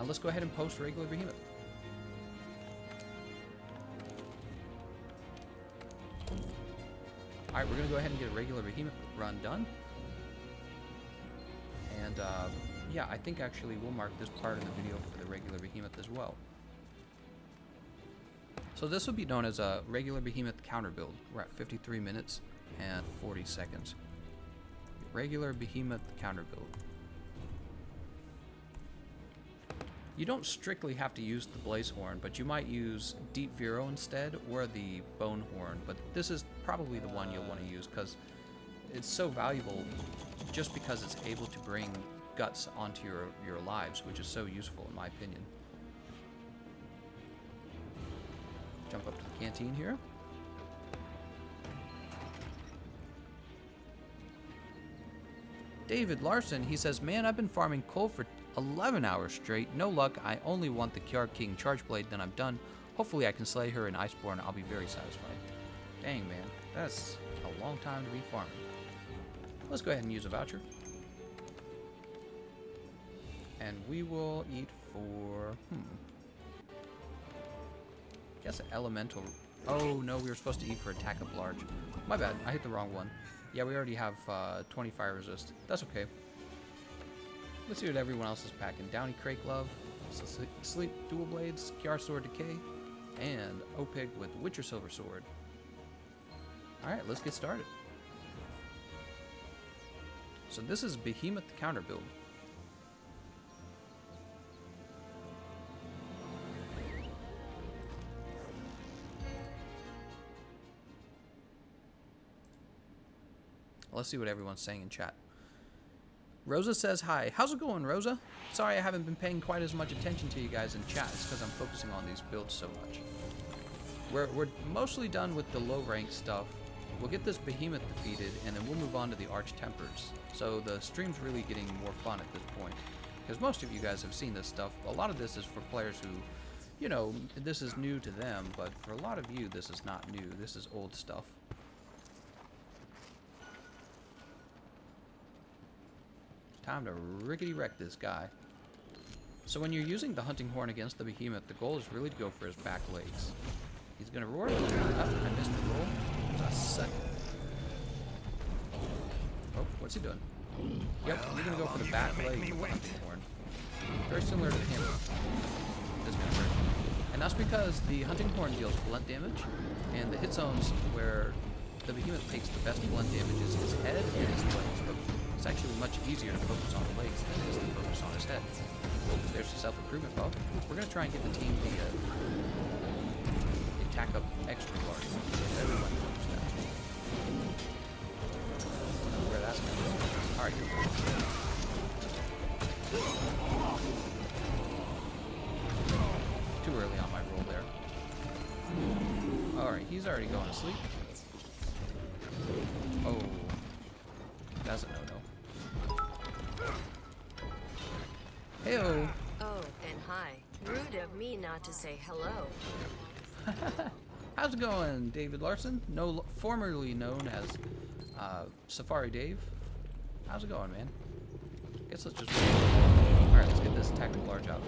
Let's go ahead and post regular Behemoth. Alright, we're going to go ahead and get a regular Behemoth run done. And, yeah, I think actually we'll mark this part of the video for the regular Behemoth as well. So this would be known as a regular Behemoth counter build. We're at 53 minutes and 40 seconds. Regular Behemoth counter build. You don't strictly have to use the Blaze Horn, but you might use Deep Vero instead, or the Bone Horn, but this is probably the one you'll want to use because it's so valuable just because it's able to bring guts onto your lives, which is so useful in my opinion. Jump up to the canteen here. David Larson, he says, man, I've been farming coal for 11 hours straight. No luck. I only want the Kiar King Charge Blade, then I'm done. Hopefully I can slay her in Iceborne. I'll be very satisfied. Dang, man. That's a long time to be farming. Let's go ahead and use a voucher. And we will eat for... guess an elemental... Oh, no, we were supposed to eat for attack up large. My bad. I hit the wrong one. Yeah, we already have 20 fire resist. That's okay. Let's see what everyone else is packing. Downy Crate Glove, Sleep Dual Blades, Kiar Sword Decay, and Opig with Witcher Silver Sword. Alright, let's get started. So this is Behemoth counter build. Let's see what everyone's saying in chat. Rosa says hi. How's it going, Rosa? Sorry I haven't been paying quite as much attention to you guys in chat. It's because I'm focusing on these builds so much. We're mostly done with the low rank stuff. We'll get this Behemoth defeated, and then we'll move on to the Arch Tempers. So the stream's really getting more fun at this point. because most of you guys have seen this stuff. A lot of this is for players who, you know, this is new to them, but for a lot of you, this is not new. This is old stuff. Time to rickety-wreck this guy. So when you're using the hunting horn against the behemoth, the goal is really to go for his back legs. He's gonna roar. Oh, I missed the roll. It was a second. Oh, what's he doing? Yep, you're gonna go for the back leg with the hunting horn. Very similar to the hammer. This is gonna hurt. And that's because the hunting horn deals blunt damage, and the hit zones where the behemoth takes the best blunt damage is his head and his legs. But it's actually much easier to focus on the legs than it is to focus on his head. Oh, there's the self-improvement buff. We're gonna try and get the team the attack up extra large. Everyone knows that. I don't know where that's gonna go. Alright, here we go. Too early on my roll there. Alright, he's already going to sleep. Oh. That's a no-no. Heyo! Oh, and hi. Rude of me not to say hello. How's it going, David Larson? Formerly known as Safari Dave. How's it going, man? Guess let's just... Alright, let's get this tactical large out.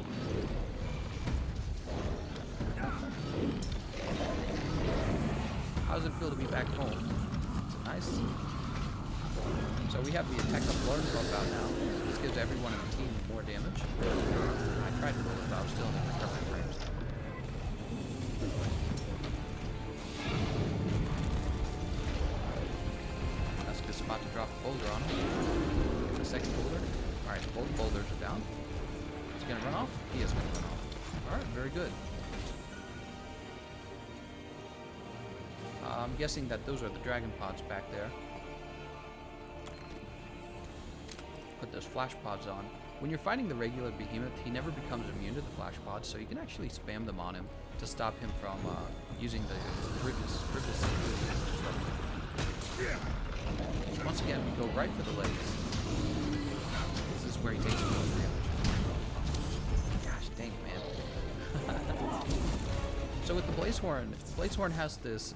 How does it feel to be back home? Is it nice? So we have the attack up large buff out now. This gives everyone in the team more damage. I tried to roll it, but I was still in the recovery frames. That's a good spot to drop a boulder on him. Get the second boulder. Alright, both boulders are down. Is he going to run off? He is going to run off. Alright, very good. I'm guessing that those are the dragon pods back there. Put those flash pods on. When you're fighting the regular behemoth, he never becomes immune to the flash pods, so you can actually spam them on him to stop him from using the ribs. Once again, we go right for the legs. This is where he takes the most damage. Gosh dang it, man. So with the Blazehorn has this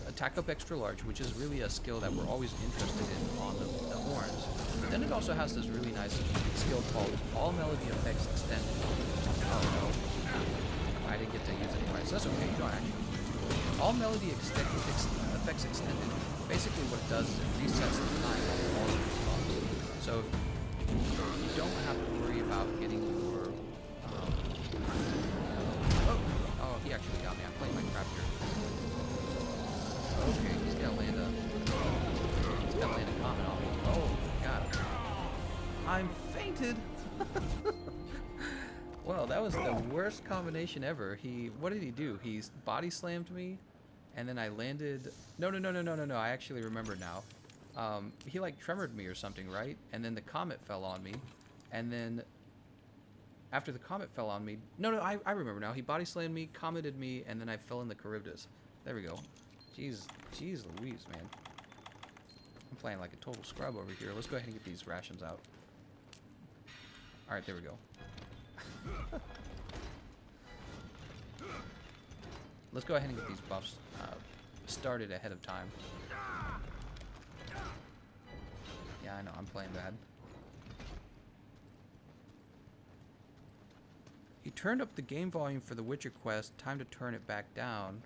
attack up extra large, which is really a skill that we're always interested in on the horns. But then it also has this really nice skill called All Melody Effects Extended. Oh no. I didn't get to use it anyway, so that's okay, you don't actually. All Melody Effects Extended, basically what it does is it resets the time of all of these buffs. So you don't have to worry about getting your... Oh, he actually got me. I'm playing my crap here. Okay, he's gonna land a comment on me. Oh, got him. I'm fainted! Well, that was the worst combination ever. What did he do? He body slammed me, and then I landed... No, I actually remember now. He like tremored me or something, right? And then the comet fell on me, and then... After the comet fell on me... No, I remember now. He body slammed me, cometed me, and then I fell in the Charybdis. There we go. Jeez Louise, man. I'm playing like a total scrub over here. Let's go ahead and get these rations out. Alright, there we go. Let's go ahead and get these buffs started ahead of time. Yeah, I know, I'm playing bad. He turned up the game volume for the Witcher quest. Time to turn it back down.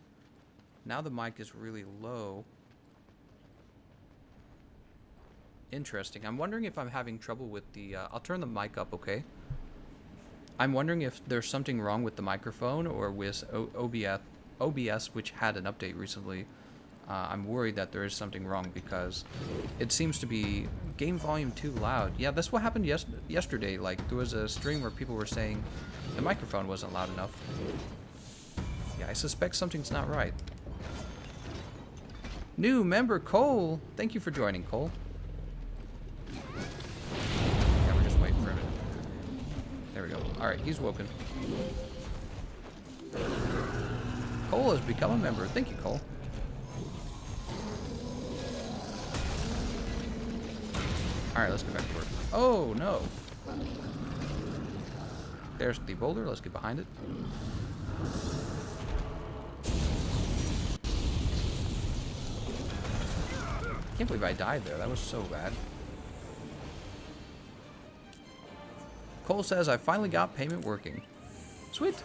Now the mic is really low. Interesting. I'm wondering if I'm having trouble with the... I'll turn the mic up, okay? I'm wondering if there's something wrong with the microphone or with OBS, which had an update recently. I'm worried that there is something wrong because it seems to be game volume too loud. Yeah, that's what happened yesterday. Like, there was a stream where people were saying the microphone wasn't loud enough. Yeah, I suspect something's not right. New member Cole! Thank you for joining, Cole. Yeah, we're just waiting for him. There we go. Alright, he's woken. Cole has become a member. Thank you, Cole. Alright, let's go back to work. Oh, no. There's the boulder. Let's get behind it. Can't believe I died there. That was so bad. Cole says, I finally got payment working. Sweet.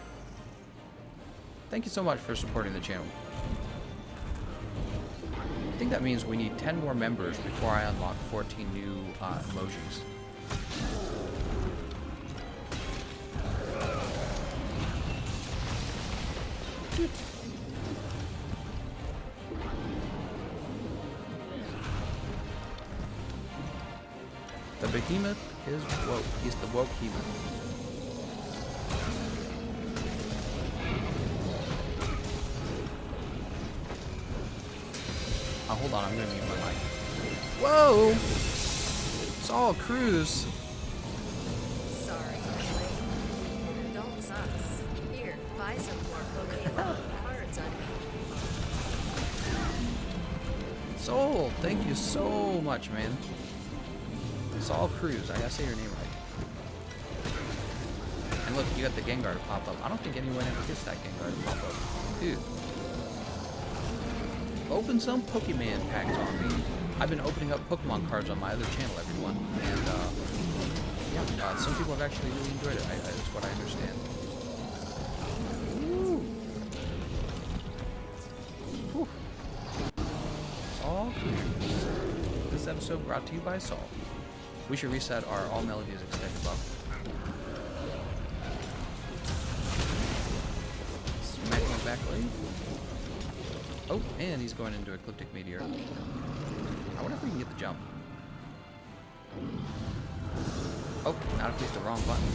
Thank you so much for supporting the channel. I think that means we need 10 more members before I unlock 14 new emojis. The Behemoth is woke. He's the woke hemoth. Oh, hold on, I'm gonna mute my mic. Whoa! Saul Cruz. Sorry, late. Adult sucks. Here, buy some more Pokemon cards on me. Soul, thank you so much, man. Saul Cruz, I gotta say your name right. And look, you got the Gengar to pop up. I don't think anyone ever gets that Gengar to pop up. Dude. Open some Pokemon packs on me. I've been opening up Pokemon cards on my other channel, everyone. And, yeah, some people have actually really enjoyed it. That's what I understand. Woo. Saul Cruz. This episode brought to you by Saul. We should reset our All Melodies extended buff. Smacking him back leg. Oh, and he's going into Ecliptic Meteor. I wonder if we can get the jump. Oh, not if we hit the wrong button.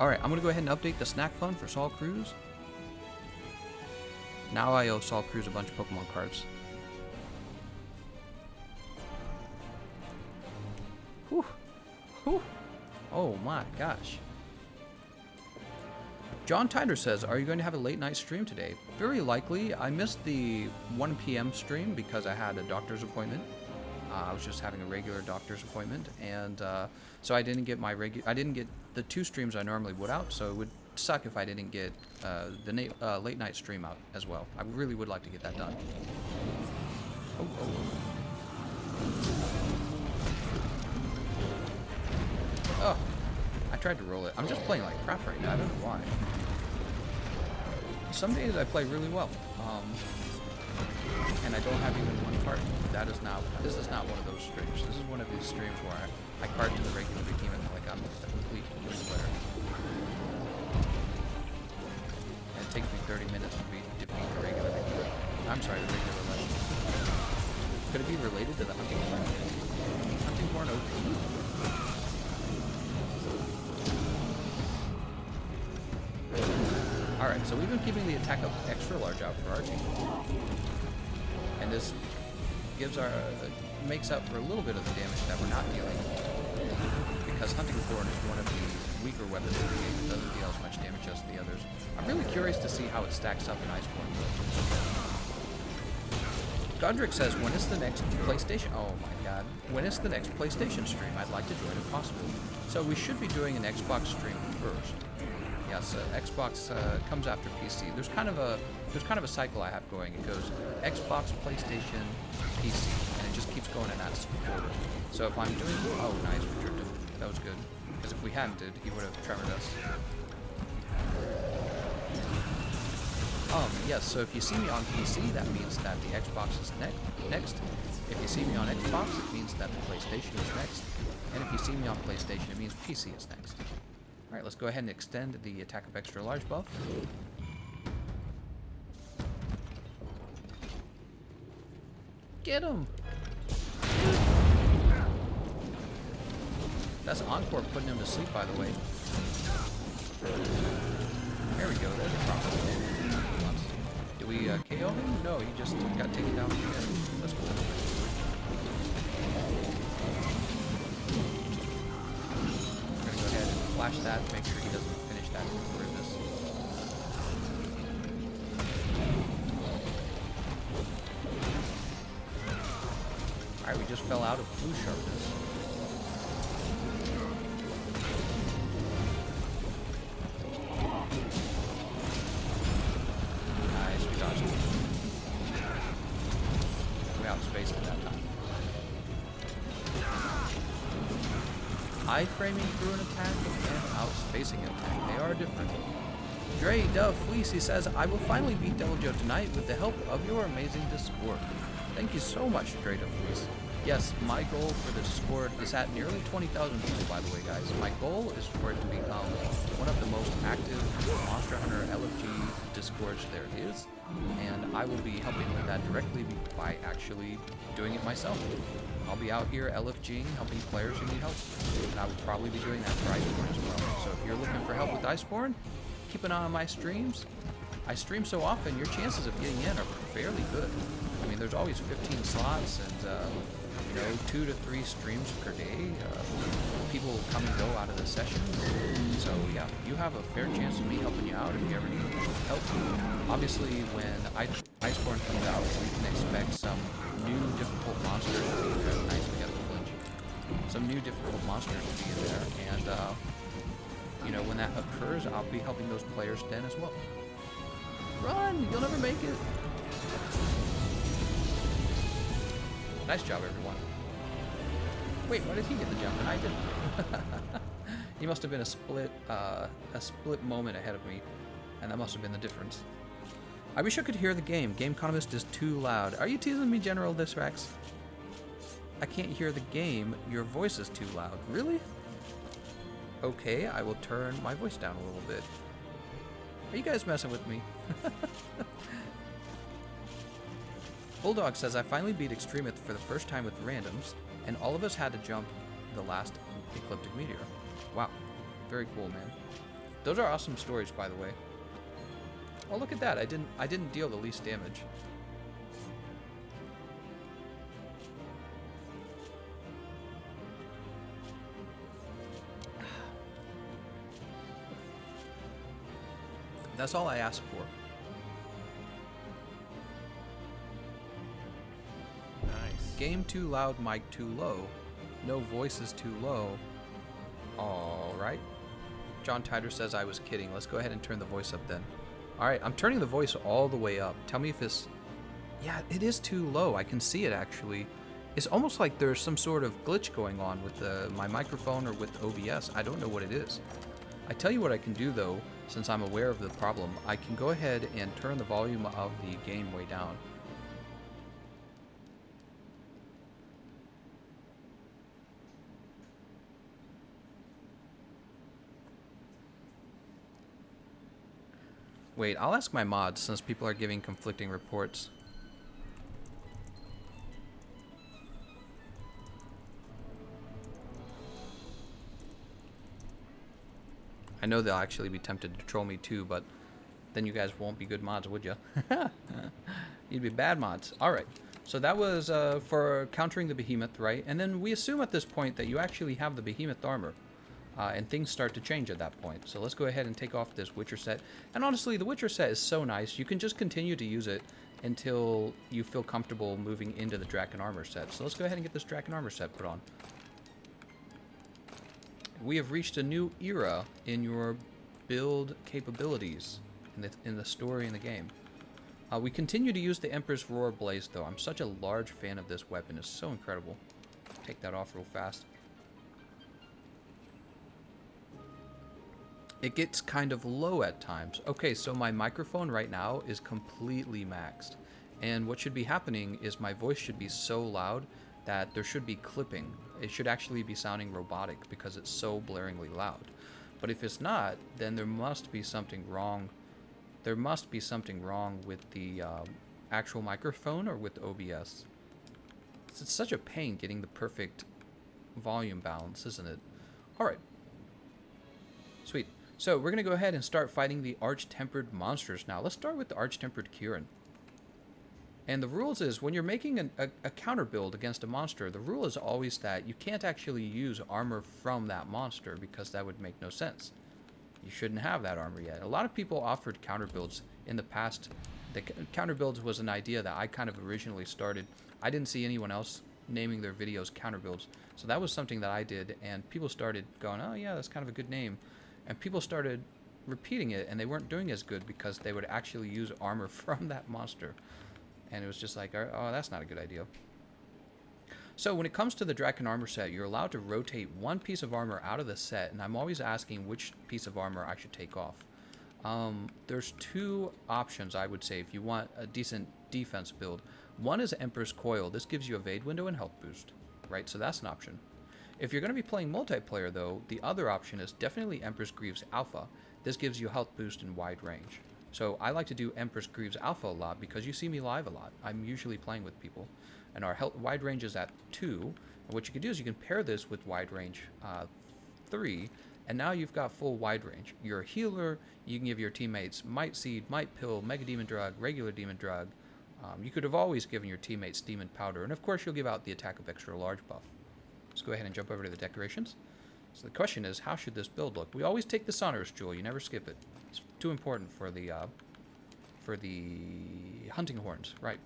Alright, I'm going to go ahead and update the snack fund for Saul Cruz. Now I owe Saul Cruz a bunch of Pokemon cards. Whew. Whew. Oh my gosh. John Tyder says, are you going to have a late night stream today? Very likely. I missed the 1 p.m. stream because I had a doctor's appointment. I was just having a regular doctor's appointment, and so I didn't get I didn't get the 2 streams I normally would out. So it would suck if I didn't get the late night stream out as well. I really would like to get that done. Oh, I tried to roll it. I'm just playing like crap right now. I don't know why. Some days I play really well, and I don't have even one card. This is not one of those streams. This is one of these streams where I card to the regular Behemoth like I'm a complete winner. And it takes me 30 minutes to defeat the regular Behemoth. I'm sorry, the regular Leshen. Could it be related to the Hunting Horn? Hunting Horn OP? Alright, so we've been keeping the attack up extra large out for our team. And this makes up for a little bit of the damage that we're not dealing. Because Hunting Horn is one of the weaker weapons in the game. It doesn't deal as much damage as the others. I'm really curious to see how it stacks up in Iceborne. Godric says, when is the next PlayStation... Oh my god. When is the next PlayStation stream? I'd like to join if possible. So we should be doing an Xbox stream first. Yes, Xbox comes after PC. There's kind of a cycle I have going. It goes Xbox, PlayStation, PC, and it just keeps going in that order. So if I'm doing... Oh, nice, we tripped him. That was good. Because if we hadn't did, he would have tremored us. Yes, so if you see me on PC, that means that the Xbox is next. If you see me on Xbox, it means that the PlayStation is next. And if you see me on PlayStation, it means PC is next. Alright, let's go ahead and extend the attack of extra large buff. Get him! That's Encore putting him to sleep, by the way. There we go, there's a problem. Did we KO him? No, he just got taken down again. That's cool. Flash that, make sure he doesn't finish that before this. Alright, we just fell out of blue sharpness. I-framing through an attack and outspacing an attack. They are different. Dre Dove Fleece, he says, I will finally beat Devil Joe tonight with the help of your amazing Discord. Thank you so much, Dre Dove Fleece. Yes, my goal for the Discord is at nearly 20,000 people, by the way, guys. My goal is for it to become one of the most active Monster Hunter LFG Discords there is, and I will be helping with that directly by actually doing it myself. I'll be out here LFGing, helping players who need help, and I will probably be doing that for Iceborne as well. So if you're looking for help with Iceborne, keep an eye on my streams. I stream so often, your chances of getting in are fairly good. I mean, there's always 15 slots and, you know, 2 to 3 streams per day. People come and go out of the sessions. So, yeah, you have a fair chance of me helping you out if you ever need help. Obviously, when Iceborne comes out, we can expect some new difficult monsters to be in there. Nice, we got the flinch. Some new difficult monsters to be in there. And, you know, when that occurs, I'll be helping those players then as well. Run! You'll never make it! Nice job, everyone. Wait, why did he get the jump and I didn't? He must have been a split moment ahead of me, and that must have been the difference. I wish I could hear the game. Gameconomist is too loud. Are you teasing me, General Disrax? I can't hear the game. Your voice is too loud. Really? Okay, I will turn my voice down a little bit. Are you guys messing with me? Bulldog says, I finally beat Extremith for the first time with randoms, and all of us had to jump the last Ecliptic Meteor. Wow. Very cool, man. Those are awesome stories, by the way. Oh, look at that. I didn't deal the least damage. That's all I asked for. Nice. Game too loud, mic too low. No voices too low. Alright. John Tider says I was kidding. Let's go ahead and turn the voice up then. Alright, I'm turning the voice all the way up. Tell me if it's... Yeah, it is too low. I can see it actually. It's almost like there's some sort of glitch going on with my microphone or with OBS. I don't know what it is. I tell you what I can do though, since I'm aware of the problem. I can go ahead and turn the volume of the game way down. Wait, I'll ask my mods since people are giving conflicting reports. I know they'll actually be tempted to troll me too, but then you guys won't be good mods, would you? You'd be bad mods. Alright, so that was for countering the Behemoth, right? And then we assume at this point that you actually have the Behemoth armor. And things start to change at that point. So let's go ahead and take off this Witcher set. And honestly, the Witcher set is so nice. You can just continue to use it until you feel comfortable moving into the Draken armor set. So let's go ahead and get this Draken armor set put on. We have reached a new era in your build capabilities in the story in the game. We continue to use the Emperor's Roar Blaze though. I'm such a large fan of this weapon. It's so incredible. Take that off real fast. It gets kind of low at times. Okay, so my microphone right now is completely maxed. And what should be happening is my voice should be so loud that there should be clipping. It should actually be sounding robotic because it's so blaringly loud. But if it's not, then there must be something wrong. There must be something wrong with the actual microphone or with OBS. It's such a pain getting the perfect volume balance, isn't it? Alright. Sweet. So we're going to go ahead and start fighting the Arch-Tempered monsters now. Let's start with the Arch-Tempered Kirin. And the rules is, when you're making a counter build against a monster, the rule is always that you can't actually use armor from that monster because that would make no sense. You shouldn't have that armor yet. A lot of people offered counter builds in the past. The counter builds was an idea that I kind of originally started. I didn't see anyone else naming their videos counter builds. So that was something that I did, and people started going, oh yeah, that's kind of a good name. And people started repeating it, and they weren't doing as good because they would actually use armor from that monster. And it was just like, oh, that's not a good idea. So when it comes to the Draken armor set, you're allowed to rotate one piece of armor out of the set, and I'm always asking which piece of armor I should take off. There's two options, I would say, if you want a decent defense build. One is Emperor's Coil. This gives you evade window and health boost, right? So that's an option. If you're going to be playing multiplayer, though, the other option is definitely Empress Greaves Alpha. This gives you health boost in wide range. So I like to do Empress Greaves Alpha a lot because you see me live a lot. I'm usually playing with people. And our wide range is at 2. And what you can do is you can pair this with wide range 3. And now you've got full wide range. You're a healer. You can give your teammates Might Seed, Might Pill, Mega Demon Drug, regular Demon Drug. You could have always given your teammates Demon Powder. And of course you'll give out the Attack of Extra Large buff. Let's go ahead and jump over to the decorations. So the question is, how should this build look? We always take the Sonorous Jewel. You never skip it. It's too important for the hunting horns. Right.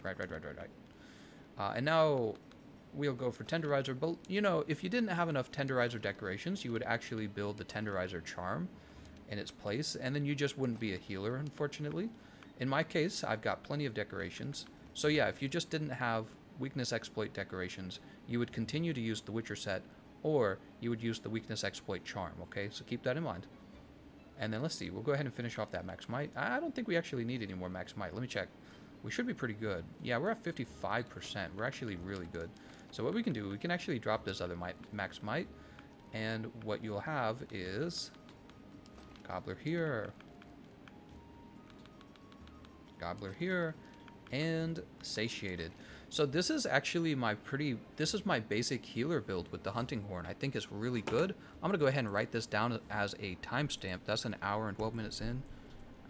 And now we'll go for Tenderizer. But, you know, if you didn't have enough Tenderizer decorations, you would actually build the Tenderizer Charm in its place, and then you just wouldn't be a healer, unfortunately. In my case, I've got plenty of decorations. So yeah, if you just didn't have Weakness Exploit decorations, you would continue to use the Witcher set, or you would use the Weakness Exploit Charm, okay? So keep that in mind. And then let's see, we'll go ahead and finish off that Max Might. I don't think we actually need any more Max Might. Let me check. We should be pretty good. Yeah, we're at 55%. We're actually really good. So what we can do, we can actually drop this other Max Might, and what you'll have is Gobbler here, and Satiated. So this is actually this is my basic healer build with the Hunting Horn. I think it's really good. I'm gonna go ahead and write this down as a timestamp. That's an hour and 12 minutes in.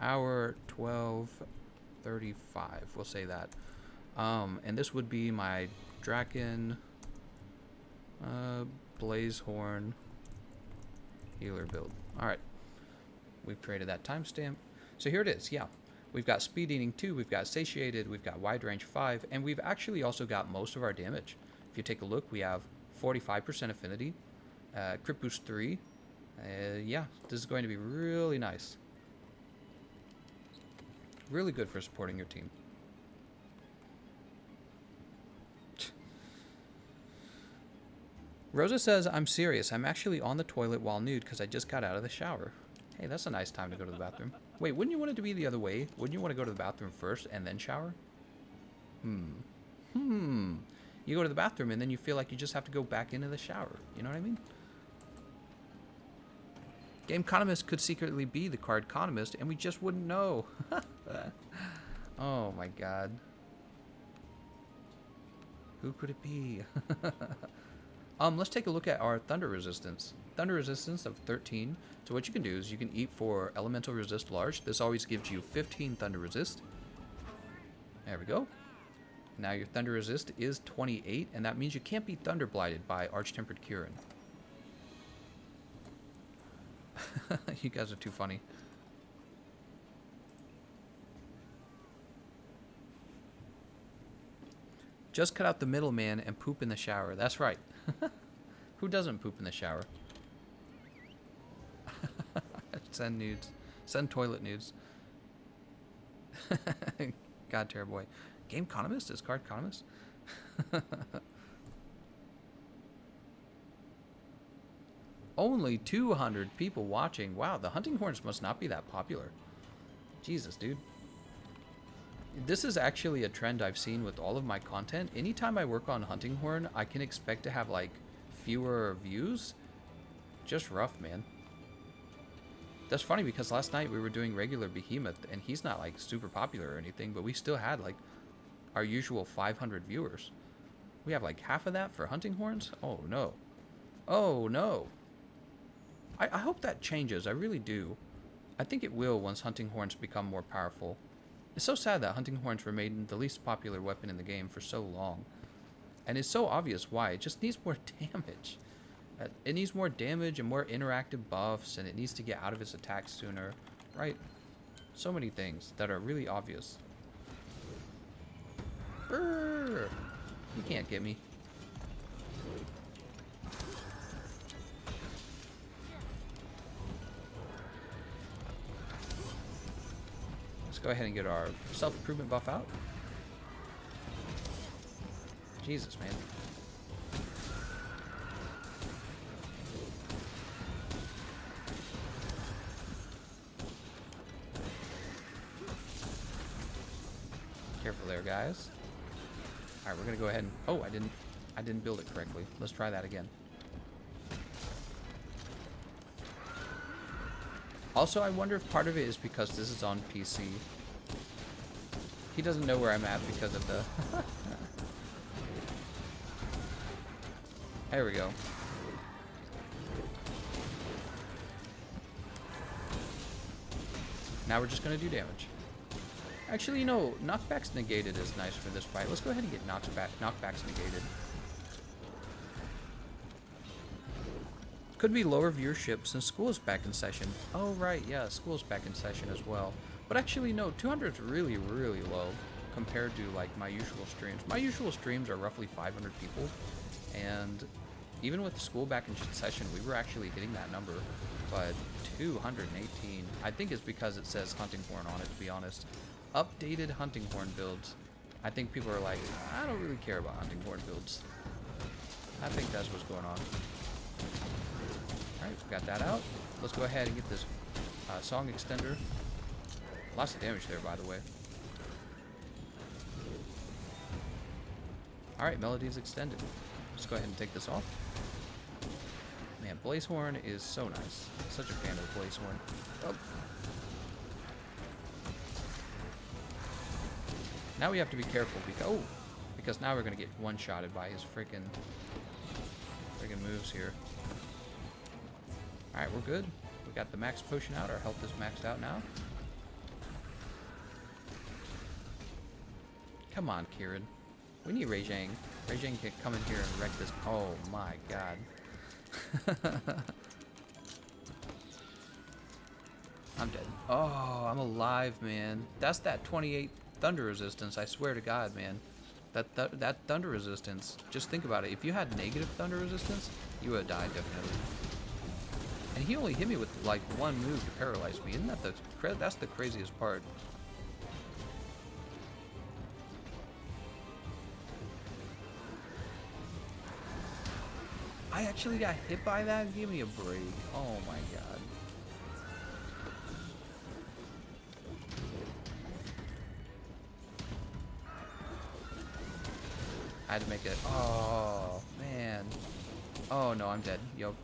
Hour 12:35. We'll say that. And this would be my Drachen Blaze Horn healer build. All right, we've created that timestamp. So here it is. Yeah. We've got Speed Eating 2, we've got Satiated, we've got Wide Range 5, and we've actually also got most of our damage. If you take a look, we have 45% affinity, Crit Boost 3. Yeah, this is going to be really nice. Really good for supporting your team. Rosa says, I'm serious. I'm actually on the toilet while nude because I just got out of the shower. Hey, that's a nice time to go to the bathroom. Wait, wouldn't you want it to be the other way? Wouldn't you want to go to the bathroom first and then shower? You go to the bathroom and then you feel like you just have to go back into the shower. You know what I mean? Gameconomist could secretly be the Cardconomist and we just wouldn't know. Oh my god. Who could it be? Let's take a look at our Thunder Resistance. Thunder Resistance of 13. So what you can do is you can eat for Elemental Resist Large. This always gives you 15 Thunder Resist. There we go. Now your Thunder Resist is 28, and that means you can't be Thunder Blighted by Arch-Tempered Kirin. You guys are too funny. Just cut out the middleman and poop in the shower. That's right. Who doesn't poop in the shower? Send nudes. Send toilet nudes. God, terrible boy. Gameconomist is Cardconomist. Only 200 people watching. Wow, the hunting horns must not be that popular. Jesus, dude. This is actually a trend I've seen with all of my content. Anytime I work on hunting horn, I can expect to have like fewer views. Just rough, man. That's funny because last night we were doing regular Behemoth and he's not like super popular or anything, but we still had like our usual 500 viewers. We have like half of that for hunting horns? Oh no. Oh no. I hope that changes. I really do. I think it will once hunting horns become more powerful. It's so sad that hunting horns remained the least popular weapon in the game for so long. And it's so obvious why. It just needs more damage. It needs more damage and more interactive buffs, and it needs to get out of its attack sooner. Right? So many things that are really obvious. Brrr! You can't get me. Go ahead and get our self-improvement buff out. Jesus, man. Careful there, guys. Alright, we're gonna go ahead and... Oh, I didn't build it correctly. Let's try that again. Also, I wonder if part of it is because this is on PC. He doesn't know where I'm at because of the... There we go. Now we're just going to do damage. Actually, you know, knockbacks negated is nice for this fight. Let's go ahead and get knockbacks negated. Could be lower viewership since school is back in session. Oh, right, yeah, school's back in session as well. But actually, no, 200 is really, really low compared to, like, my usual streams. My usual streams are roughly 500 people, and even with school back in session, we were actually hitting that number. But 218, I think it's because it says Hunting Horn on it, to be honest. Updated Hunting Horn builds. I think people are like, I don't really care about Hunting Horn builds. I think that's what's going on. Alright, we got that out. Let's go ahead and get this song extender. Lots of damage there, by the way. Alright, melody's extended. Let's go ahead and take this off. Man, Blazehorn is so nice. Such a fan of Blazehorn. Oh. Now we have to be careful because now we're gonna get one-shotted by his freaking moves here. Alright, we're good. We got the max potion out. Our health is maxed out now. Come on, Kirin. We need Rajang. Rajang can come in here and wreck this. Oh my god. I'm dead. Oh, I'm alive, man. That's that 28 thunder resistance. I swear to God, man. That thunder resistance. Just think about it. If you had negative thunder resistance, you would have died definitely. And he only hit me with like one move to paralyze me. Isn't that that's the craziest part? I actually got hit by that? Give me a break. Oh my god. I had to make it. Oh, man. Oh no, I'm dead. Yo.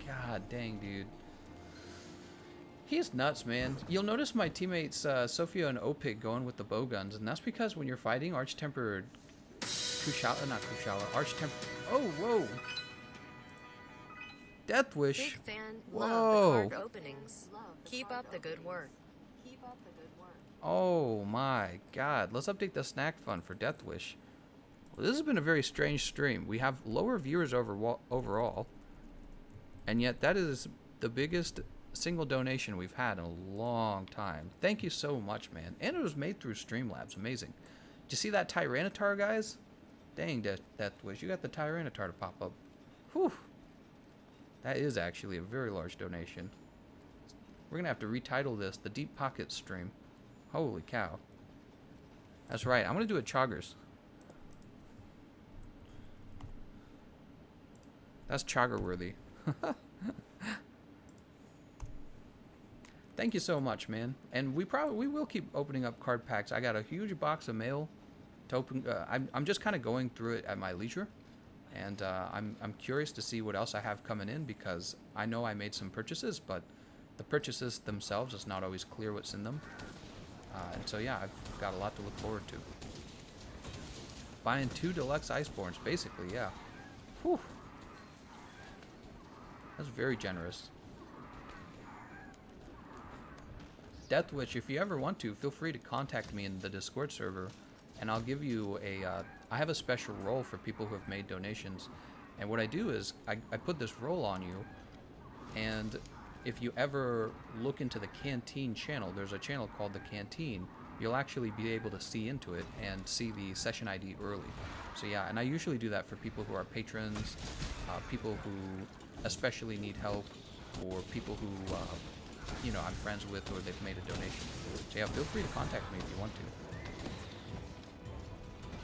God dang, dude. He's nuts, man. You'll notice my teammates, Sophia and Opig, going with the bowguns, and that's because when you're fighting Arch-Tempered Kushala, not Kushala, Arch-Tempered... Oh, whoa! Death Wish. Big fan. Whoa. Love the card openings. Keep up the good work. Oh my god. Let's update the snack fund for Death Wish. Well, this has been a very strange stream. We have lower viewers overall. And yet that is the biggest single donation we've had in a long time. Thank you so much, man. And it was made through Streamlabs. Amazing. Did you see that Tyranitar, guys? Dang, Death Wish. You got the Tyranitar to pop up. Whew. That is actually a very large donation. We're going to have to retitle this the Deep Pocket stream. Holy cow. That's right. I'm going to do a Choggers. That's Chogger worthy. Thank you so much, man. And we will keep opening up card packs. I got a huge box of mail to open. I'm just kind of going through it at my leisure, and I'm curious to see what else I have coming in, because I know I made some purchases, but the purchases themselves, it's not always clear what's in them. And so yeah, I've got a lot to look forward to. Buying 2 deluxe Icebornes, basically, yeah. Whew. That's very generous. Death Witch, if you ever want to, feel free to contact me in the Discord server, and I'll give you a... I have a special role for people who have made donations, and what I do is I put this role on you, and if you ever look into the Canteen channel, there's a channel called the Canteen, you'll actually be able to see into it and see the session ID early. So yeah, and I usually do that for people who are patrons, people who especially need help, or people who, you know, I'm friends with, or they've made a donation. So yeah, feel free to contact me if you want to.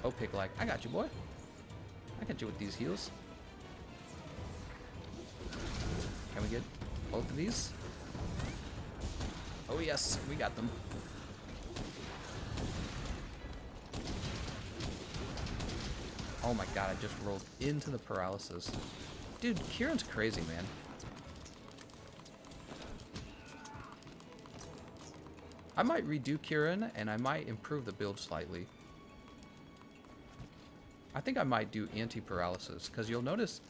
Oh, Pick, like, I got you, boy. I got you with these heals. Can we get both of these? Oh yes, we got them. Oh my god, I just rolled into the paralysis. Dude, Kirin's crazy, man. I might redo Kirin, and I might improve the build slightly. I think I might do anti-paralysis, because you'll notice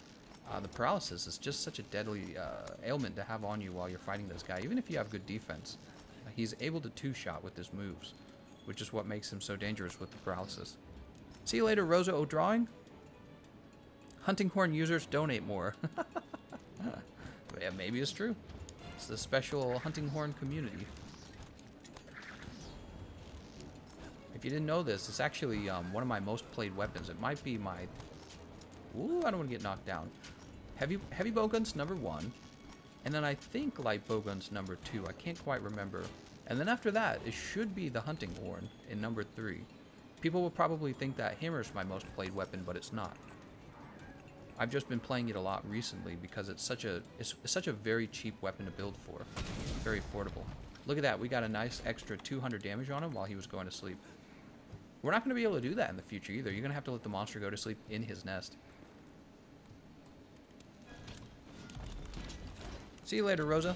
the paralysis is just such a deadly ailment to have on you while you're fighting this guy. Even if you have good defense, he's able to two-shot with his moves, which is what makes him so dangerous with the paralysis. See you later, Rosa O'Drawing. Hunting horn users donate more. Yeah, maybe it's true. It's the special hunting horn community. If you didn't know this, it's actually one of my most played weapons. It might be my... Ooh, I don't want to get knocked down. Heavy bowguns number 1. And then I think light bowguns number 2. I can't quite remember. And then after that, it should be the hunting horn in number 3. People will probably think that hammer is my most played weapon, but it's not. I've just been playing it a lot recently because it's such a very cheap weapon to build for. Very affordable. Look at that, we got a nice extra 200 damage on him while he was going to sleep. We're not going to be able to do that in the future either. You're going to have to let the monster go to sleep in his nest. See you later, Rosa.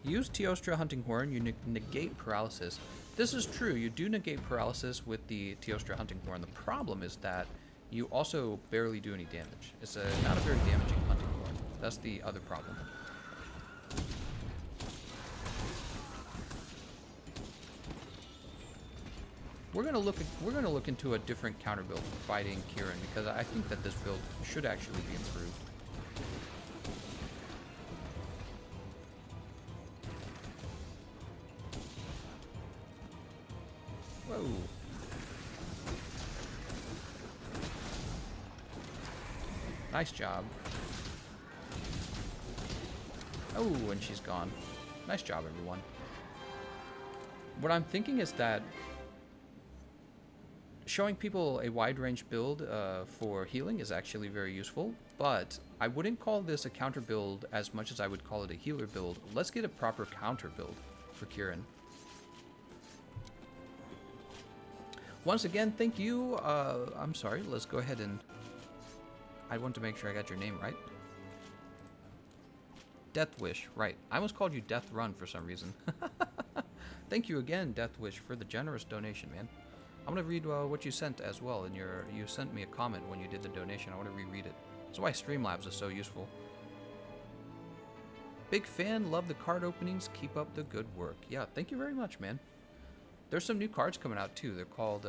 Use Teostra Hunting Horn, you negate paralysis. This is true, you do negate paralysis with the Teostra Hunting Horn. The problem is that you also barely do any damage. It's not a very damaging hunting horn. That's the other problem. We're gonna look into a different counter build for fighting Kirin because I think that this build should actually be improved. Whoa. Nice job. Oh, and she's gone. Nice job, everyone. What I'm thinking is that showing people a wide range build for healing is actually very useful, but I wouldn't call this a counter build as much as I would call it a healer build. Let's get a proper counter build for Kirin. Once again, thank you. I'm sorry, let's go ahead and... I want to make sure I got your name right. Death Wish, right. I almost called you Death Run for some reason. Thank you again, Death Wish, for the generous donation, man. I'm going to read what you sent as well. And you sent me a comment when you did the donation. I want to reread it. That's why Streamlabs is so useful. Big fan, love the card openings. Keep up the good work. Yeah, thank you very much, man. There's some new cards coming out, too. They're called...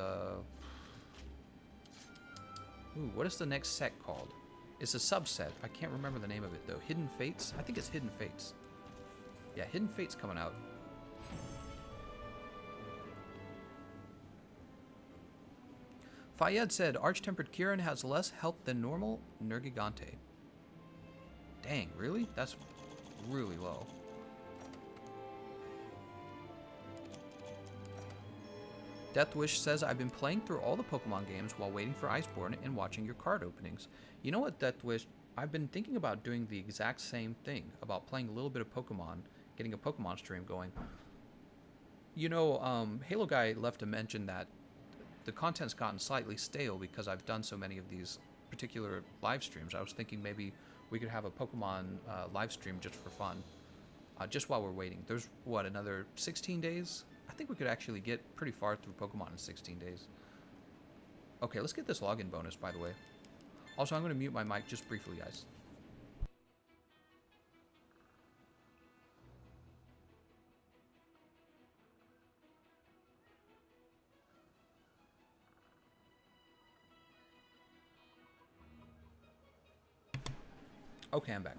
Ooh, what is the next set called? It's a subset. I can't remember the name of it, though. Hidden Fates? I think it's Hidden Fates. Yeah, Hidden Fates coming out. Fayed said, Arch-Tempered Kirin has less health than normal Nergigante. Dang, really? That's really low. Deathwish says, I've been playing through all the Pokemon games while waiting for Iceborne and watching your card openings. You know what, Deathwish? I've been thinking about doing the exact same thing, about playing a little bit of Pokemon, getting a Pokemon stream going. You know, Halo Guy left a mention that the content's gotten slightly stale because I've done so many of these particular live streams. I was thinking maybe we could have a Pokemon live stream just for fun, just while we're waiting. There's, what, another 16 days? I think we could actually get pretty far through Pokemon in 16 days. Okay, let's get this login bonus, by the way. Also, I'm going to mute my mic just briefly, guys. Okay, I'm back.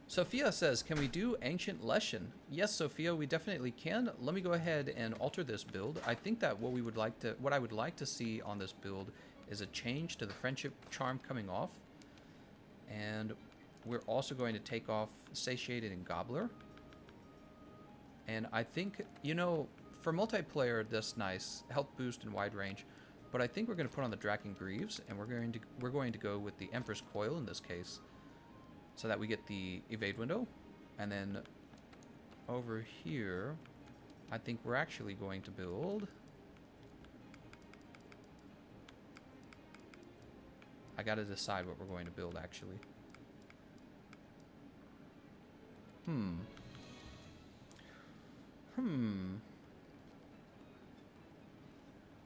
Sophia says, can we do Ancient Leshen? Yes, Sophia, we definitely can. Let me go ahead and alter this build. I think that what I would like to see on this build is a change to the Friendship Charm coming off. And we're also going to take off Satiated and Gobbler. And I think, you know, for multiplayer, that's nice. Health boost and wide range. But I think we're going to put on the Drachen Greaves, and we're going to go with the Empress Coil in this case, so that we get the evade window, and then over here, I think we're actually going to build... I gotta decide what we're going to build, actually.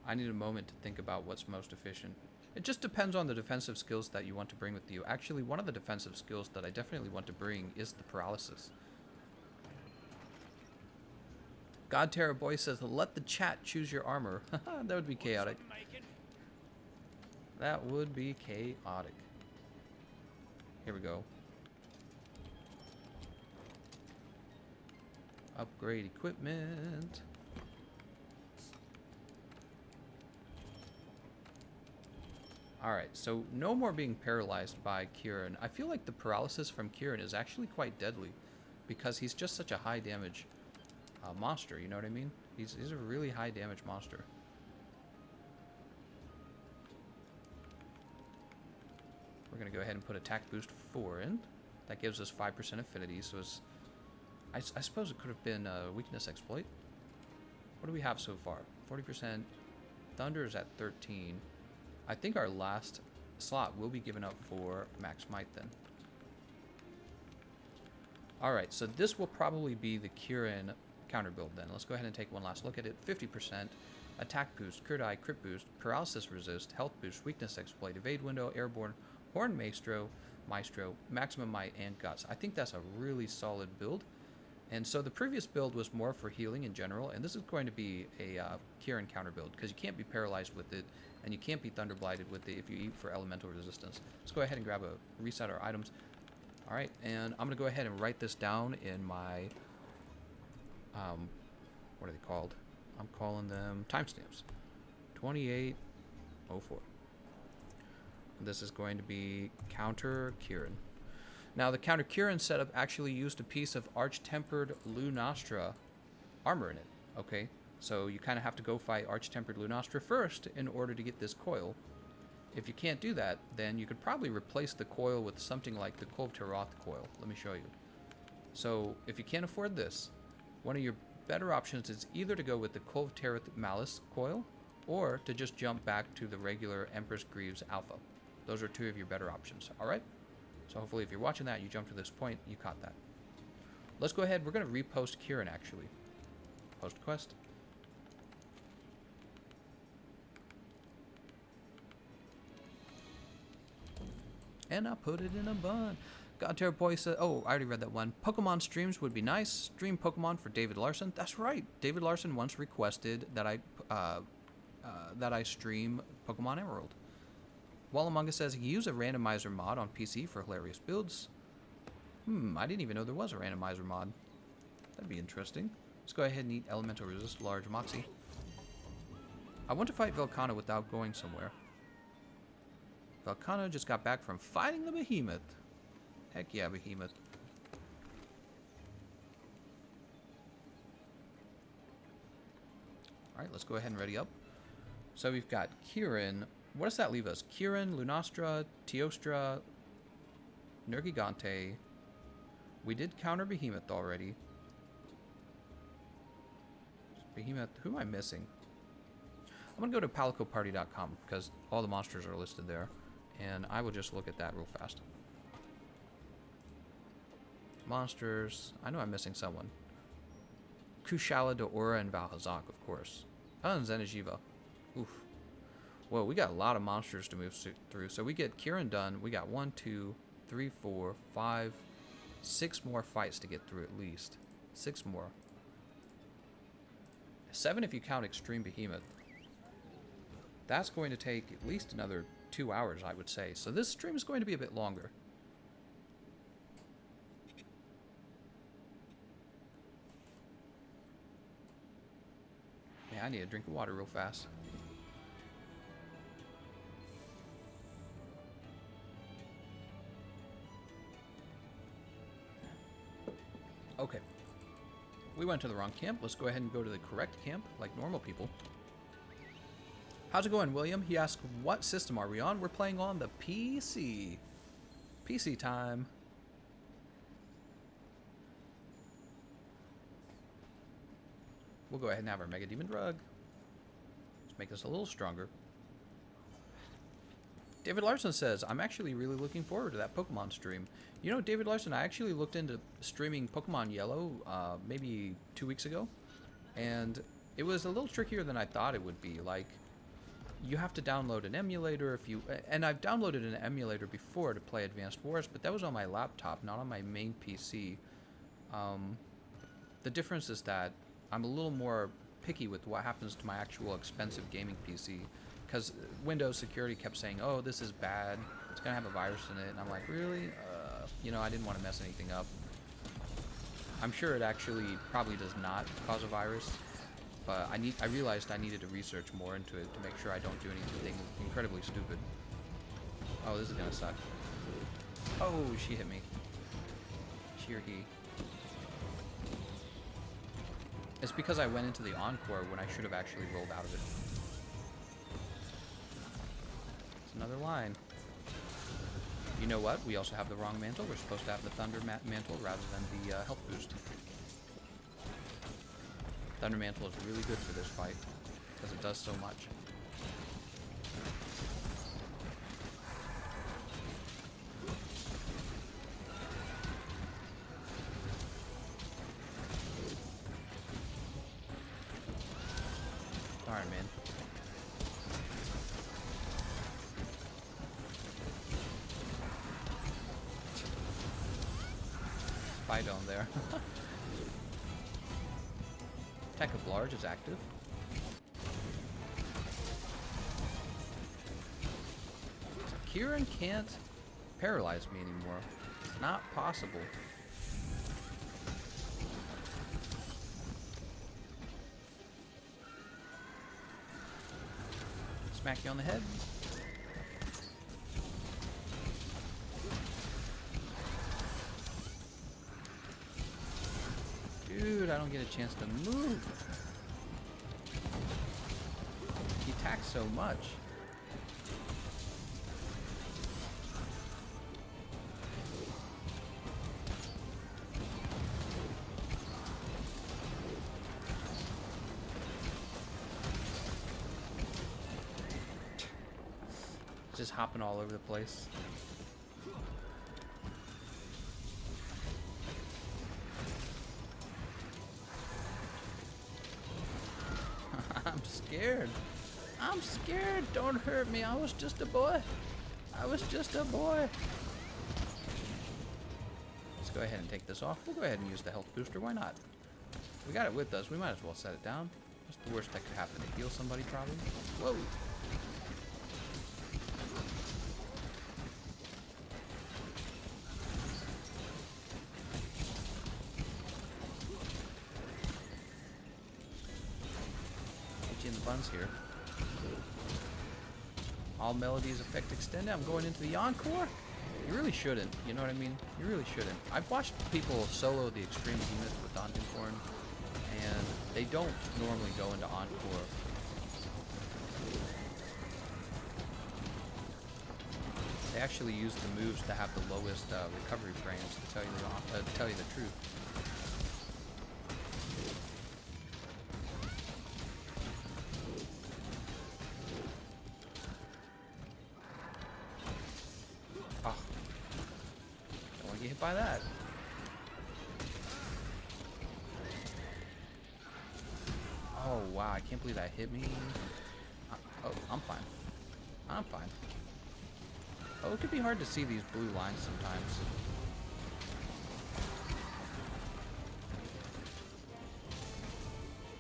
I need a moment to think about what's most efficient. It just depends on the defensive skills that you want to bring with you. Actually, one of the defensive skills that I definitely want to bring is the paralysis. God Terror Boy says, let the chat choose your armor. That would be chaotic. That would be chaotic. Here we go. Upgrade equipment. Alright, so no more being paralyzed by Kirin. I feel like the paralysis from Kirin is actually quite deadly because he's just such a high damage monster, you know what I mean? He's a really high damage monster. We're going to go ahead and put attack boost 4 in. That gives us 5% affinity, so it's... I suppose it could have been a weakness exploit. What do we have so far? 40%. Thunder is at 13. I think our last slot will be given up for max might then. Alright, so this will probably be the Kirin counter build then. Let's go ahead and take one last look at it. 50%. Attack boost, crit eye, crit boost, paralysis resist, health boost, weakness exploit, evade window, airborne, horn maestro, maximum might, and guts. I think that's a really solid build. And so the previous build was more for healing in general, and this is going to be a Kirin counter build, because you can't be paralyzed with it, and you can't be thunder blighted with it if you eat for elemental resistance. Let's go ahead and grab a reset our items. Alright, and I'm going to go ahead and write this down in my, what are they called? I'm calling them timestamps. 2804. This is going to be counter Kirin. Now, the counter Kirin setup actually used a piece of Arch-Tempered Lunastra armor in it, okay? So you kind of have to go fight Arch-Tempered Lunastra first in order to get this coil. If you can't do that, then you could probably replace the coil with something like the Kulve Taroth coil. Let me show you. So, if you can't afford this, one of your better options is either to go with the Kulve Taroth Malice coil, or to just jump back to the regular Empress Greaves Alpha. Those are two of your better options, alright? So hopefully if you're watching that, you jump to this point, you caught that. Let's go ahead, we're going to repost Kirin actually. Post quest. And I put it in a bun. God Terror Boy said, oh, I already read that one. Pokemon streams would be nice. Stream Pokemon for David Larson. That's right. David Larson once requested that I stream Pokemon Emerald. While Among Us says he used a randomizer mod on PC for hilarious builds. I didn't even know there was a randomizer mod. That'd be interesting. Let's go ahead and eat Elemental Resist Large Moxie. I want to fight Velkhana without going somewhere. Velkhana just got back from fighting the Behemoth. Heck yeah, Behemoth. Alright, let's go ahead and ready up. So we've got Kirin. What does that leave us? Kirin, Lunastra, Teostra, Nergigante. We did counter Behemoth already. Behemoth, who am I missing? I'm going to go to palicoparty.com because all the monsters are listed there. And I will just look at that real fast. Monsters. I know I'm missing someone. Kushala, Daora, and Vaal, of course. Oh, and Xenojiiva. Oof. Well, we got a lot of monsters to move through. So we get Kirin done. We got 1, 2, 3, 4, 5, 6 more fights to get through at least. 6 more. 7 if you count Extreme Behemoth. That's going to take at least another 2 hours, I would say. So this stream is going to be a bit longer. Yeah, I need a drink of water real fast. Okay. We went to the wrong camp. Let's go ahead and go to the correct camp, like normal people. How's it going, William? He asked, what system are we on? We're playing on the PC. PC time. we'll go ahead and have our Mega Demon Drug. Let's make this a little stronger. David Larson says, I'm actually really looking forward to that Pokemon stream. You know, David Larson, I actually looked into streaming Pokemon Yellow maybe 2 weeks ago. And it was a little trickier than I thought it would be. Like, you have to download an emulator if you... And I've downloaded an emulator before to play Advanced Wars, but that was on my laptop, not on my main PC. The difference is that I'm a little more picky with what happens to my actual expensive gaming PC. Because Windows security kept saying, oh, this is bad, it's going to have a virus in it. And I'm like, really? You know, I didn't want to mess anything up. I'm sure it actually probably does not cause a virus. But I realized I needed to research more into it to make sure I don't do anything incredibly stupid. Oh, this is going to suck. Oh, she hit me. She or he. It's because I went into the Encore when I should have actually rolled out of it. Another line. You know what? We also have the wrong mantle. We're supposed to have the Thunder Mantle rather than the health boost. Thunder Mantle is really good for this fight because it does so much. Darn, man. Spydome there. Attack of Large is active. So Kirin can't paralyze me anymore. It's not possible. Smack you on the head. Dude, I don't get a chance to move. He attacks so much. Just hopping all over the place. I'm scared. I'm scared. Don't hurt me. I was just a boy. I was just a boy. Let's go ahead and take this off. We'll go ahead and use the health booster. Why not? We got it with us. We might as well set it down. What's the worst that could happen? To heal somebody, probably. Whoa. In the buns here. All melodies affect extended. I'm going into the Encore. You really shouldn't. You know what I mean? You really shouldn't. I've watched people solo the Extreme Behemoth with Huntingthorn, and they don't normally go into Encore. They actually use the moves to have the lowest recovery frames. To tell you the truth. Oh. Don't want to get hit by that. Oh, wow. I can't believe that hit me. Oh, I'm fine. I'm fine. Oh, it could be hard to see these blue lines sometimes.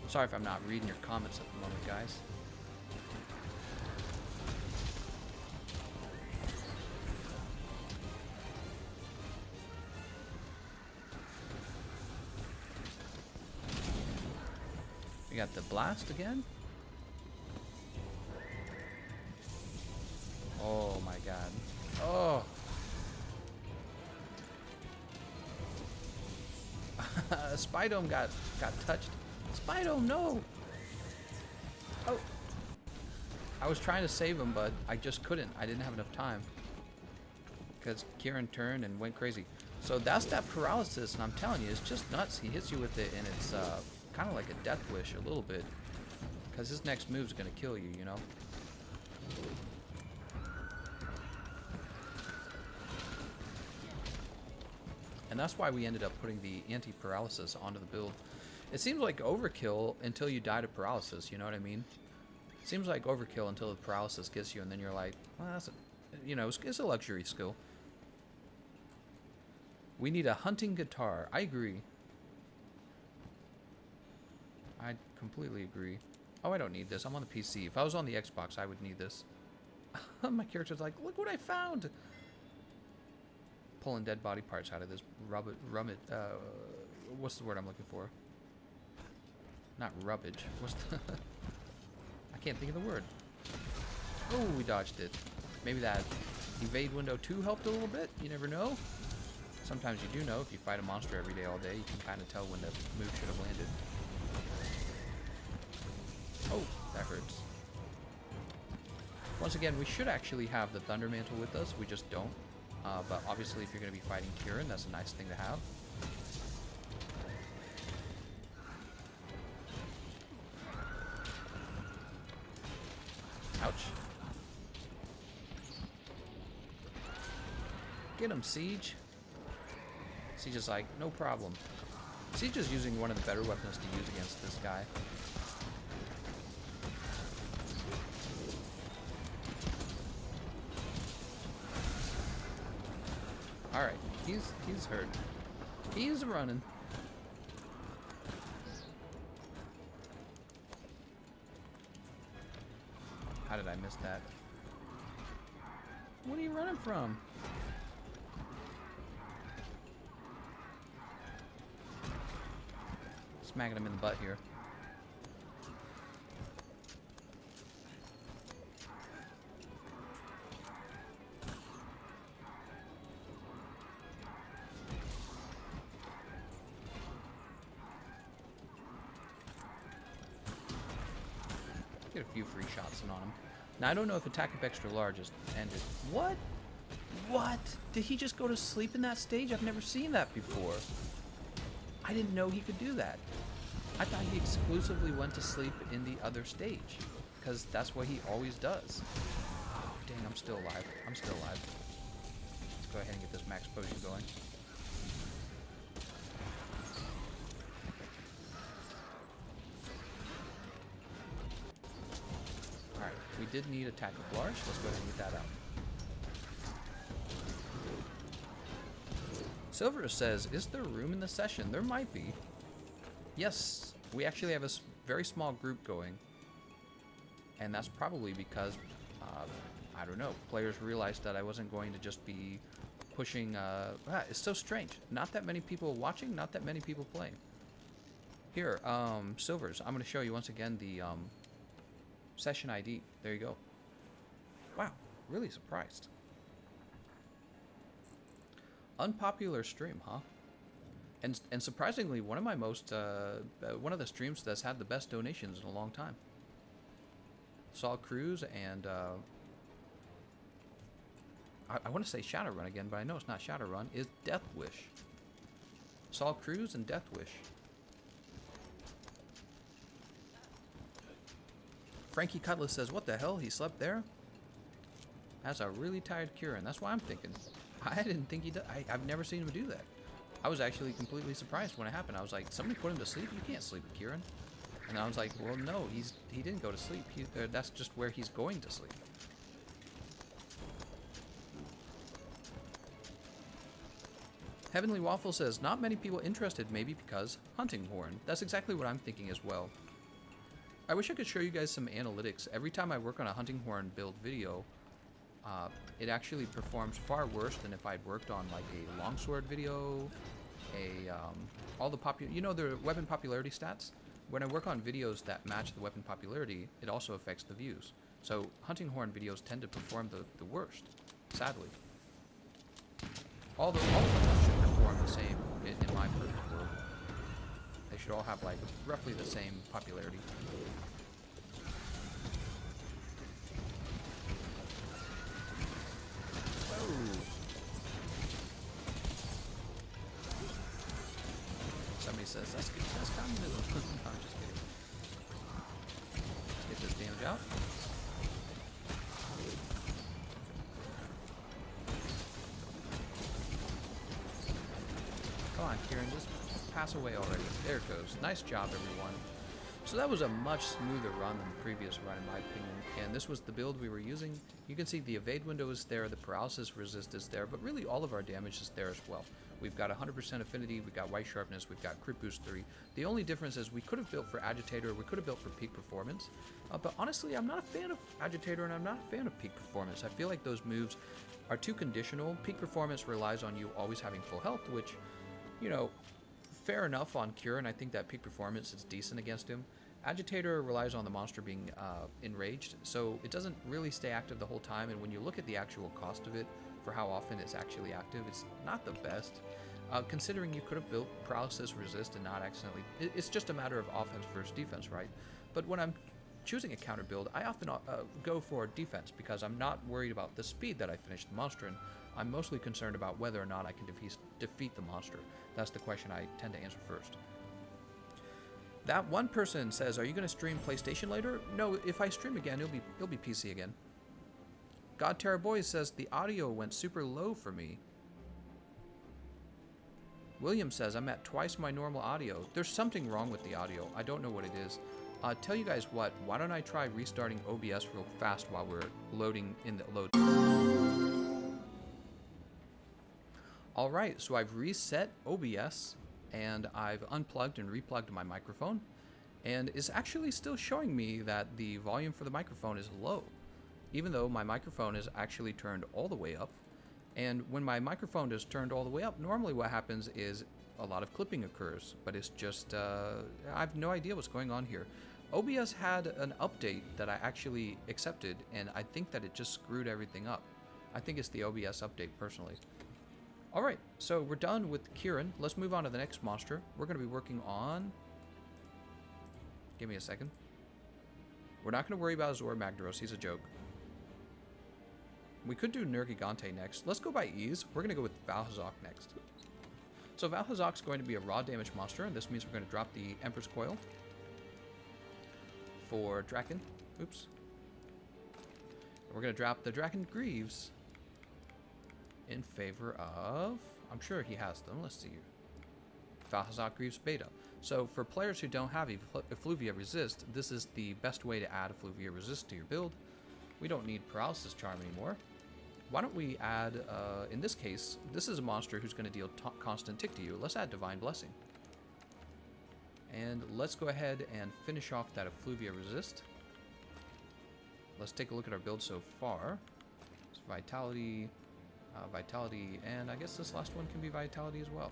Sorry if I'm not reading your comments at the moment, guys. We got the blast again. Oh my god. Oh. Spydome got touched. Spydome, no. Oh. I was trying to save him, but I just couldn't. I didn't have enough time. Because Kirin turned and went crazy. So that's that paralysis, and I'm telling you, it's just nuts. He hits you with it, and it's kind of like a death wish a little bit. Because his next move's going to kill you, you know? And that's why we ended up putting the anti-paralysis onto the build. It seems like overkill until you die to paralysis, you know what I mean? It seems like overkill until the paralysis gets you, and then you're like, well, that's a, you know, it's a luxury skill. We need a hunting guitar. I agree. I completely agree. Oh, I don't need this. I'm on the PC. If I was on the Xbox, I would need this. My character's like, look what I found! Pulling dead body parts out of this what's the word I'm looking for? Not rubbage. What's the... I can't think of the word. Oh, we dodged it. Maybe that evade window 2 helped a little bit. You never know. Sometimes you do know. If you fight a monster every day all day, you can kind of tell when the move should have landed. Oh, that hurts. Once again, we should actually have the Thunder Mantle with us. We just don't. But obviously, if you're going to be fighting Kirin, that's a nice thing to have. Ouch. Get him, Siege. Siege is like, no problem. Siege is using one of the better weapons to use against this guy. Alright, he's hurt. He's running. How did I miss that? What are you running from? Smacking him in the butt here. Get a few free shots in on him. Now, I don't know if Attack of Extra Large is ended. What? What? Did he just go to sleep in that stage? I've never seen that before. I didn't know he could do that. I thought he exclusively went to sleep in the other stage, because that's what he always does. Oh, dang, I'm still alive. I'm still alive. Let's go ahead and get this max potion going. Alright, we did need Attack of Large. Let's go ahead and get that out. Silver says, is there room in the session? There might be. Yes, we actually have a very small group going. And that's probably because, I don't know, players realized that I wasn't going to just be pushing... it's so strange. Not that many people watching, not that many people playing. Here, Silvers, I'm going to show you once again the session ID. There you go. Wow, really surprised. Unpopular stream, huh? And surprisingly, one of my most one of the streams that's had the best donations in a long time. Saw Cruz and I want to say Shadowrun again, but I know it's not Shadowrun. Is Death Wish. Saw Cruz and Death Wish. Frankie Cutlass says, "What the hell? He slept there?" That's a really tired Kirin. That's why I'm thinking. I didn't think he did. I've never seen him do that. I was actually completely surprised when it happened. I was like, somebody put him to sleep? You can't sleep with Kirin. And I was like, well, no, he didn't go to sleep. That's just where he's going to sleep. Heavenly Waffle says, not many people interested, maybe because Hunting Horn. That's exactly what I'm thinking as well. I wish I could show you guys some analytics. Every time I work on a Hunting Horn build video, it actually performs far worse than if I'd worked on like a longsword video, all the you know, the weapon popularity stats. When I work on videos that match the weapon popularity, it also affects the views. So Hunting Horn videos tend to perform the worst, sadly. All of them should perform the same in my perfect world. They should all have like roughly the same popularity. Somebody says, That's communism. No, I'm just kidding. Let's get this damage out. Come on, Kirin, just pass away already. There it goes. Nice job, everyone. So that was a much smoother run than the previous run, in my opinion, and this was the build we were using. You can see the evade window is there, the paralysis resist is there, but really all of our damage is there as well. We've got 100% affinity, we've got white sharpness, we've got crit boost 3. The only difference is we could have built for agitator, we could have built for peak performance, but honestly I'm not a fan of agitator and I'm not a fan of peak performance. I feel like those moves are too conditional. Peak performance relies on you always having full health, which, you know, fair enough on Kirin. I think that peak performance is decent against him. Agitator relies on the monster being enraged, so it doesn't really stay active the whole time, and when you look at the actual cost of it for how often it's actually active, it's not the best. Considering you could have built paralysis resist and not accidentally... It's just a matter of offense versus defense, right? But when I'm choosing a counter build, I often go for defense because I'm not worried about the speed that I finish the monster in. I'm mostly concerned about whether or not I can defeat the monster. That's the question I tend to answer first. That one person says, "Are you going to stream PlayStation later?" No, if I stream again, it'll be PC again. God Terra Boys says the audio went super low for me. William says I'm at twice my normal audio. There's something wrong with the audio. I don't know what it is. Tell you guys what, why don't I try restarting OBS real fast while we're loading in the load. Alright, so I've reset OBS and I've unplugged and replugged my microphone, and it's actually still showing me that the volume for the microphone is low, even though my microphone is actually turned all the way up. And when my microphone is turned all the way up, normally what happens is a lot of clipping occurs, but it's just, I have no idea what's going on here. OBS had an update that I actually accepted, and I think that it just screwed everything up. I think it's the OBS update, personally. Alright, so we're done with Kirin. Let's move on to the next monster. We're going to be working on... Give me a second. We're not going to worry about Zor Magdaros, he's a joke. We could do Nergigante next. Let's go by ease. We're going to go with Valhazak next. So Valhazak's going to be a raw damage monster, and this means we're going to drop the Emperor's Coil for Draken. Oops. We're going to drop the Draken Greaves in favor of... I'm sure he has them. Let's see. Valhazak Greaves Beta. So for players who don't have Effluvia Resist, this is the best way to add Effluvia Resist to your build. We don't need Paralysis Charm anymore. Why don't we add, in this case, this is a monster who's going to deal constant tick to you. Let's add Divine Blessing. And let's go ahead and finish off that Effluvia Resist. Let's take a look at our build so far. It's Vitality... Vitality, and I guess this last one can be Vitality as well.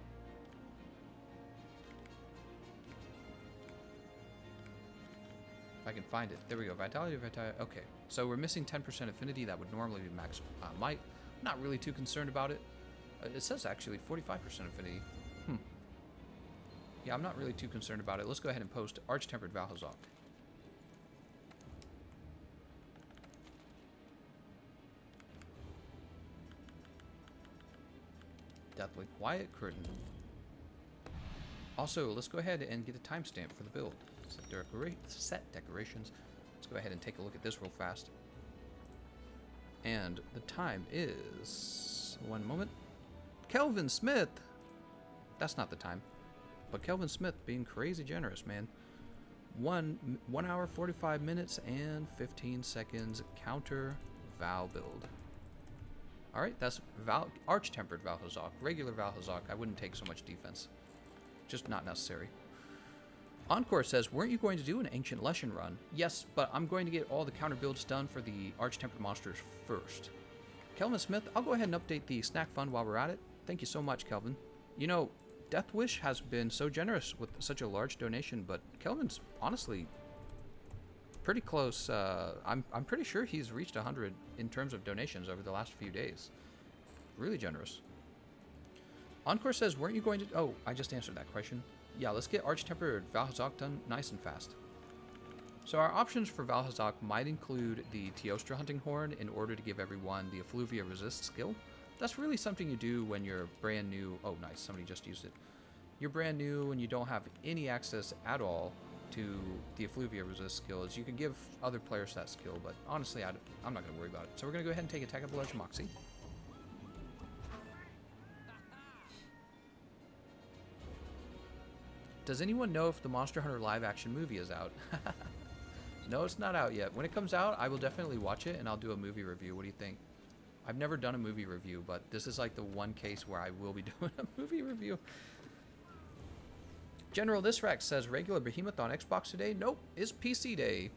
If I can find it. There we go. Vitality, Vitality. Okay. So we're missing 10% affinity. That would normally be max might. Not really too concerned about it. It says actually 45% affinity. Yeah, I'm not really too concerned about it. Let's go ahead and post Arch-Tempered Valhazak. Deathly Quiet Curtain. Also, let's go ahead and get a timestamp for the build. Set decorations. Let's go ahead and take a look at this real fast. And the time is... one moment. Kelvin Smith! That's not the time. But Kelvin Smith being crazy generous, man. 1 hour, 45 minutes, and 15 seconds counter Vaal build. Alright, that's Arch-Tempered Valhazak. Regular Valhazak, I wouldn't take so much defense. Just not necessary. Encore says, weren't you going to do an Ancient Leshen run? Yes, but I'm going to get all the counter builds done for the Arch-Tempered monsters first. Kelvin Smith, I'll go ahead and update the snack fund while we're at it. Thank you so much, Kelvin. You know, Death Wish has been so generous with such a large donation, but Kelvin's honestly pretty close. I'm pretty sure he's reached 100 in terms of donations over the last few days. Really generous. Encore says, weren't you going to... Oh, I just answered that question. Yeah, let's get Arch-Tempered Valhazak done nice and fast. So our options for Valhazak might include the Teostra Hunting Horn in order to give everyone the Effluvia Resist skill. That's really something you do when you're brand new... Oh, nice. Somebody just used it. you're brand new and you don't have any access at all to the Effluvia resist skills, you can give other players that skill, but honestly, I'm not going to worry about it. So we're going to go ahead and take Attack of the Large Moxie. Does anyone know if the Monster Hunter live action movie is out? No, it's not out yet. When it comes out, I will definitely watch it and I'll do a movie review. What do you think? I've never done a movie review, but this is like the one case where I will be doing a movie review. General This Rex says regular Behemoth on Xbox today? Nope, it's PC day.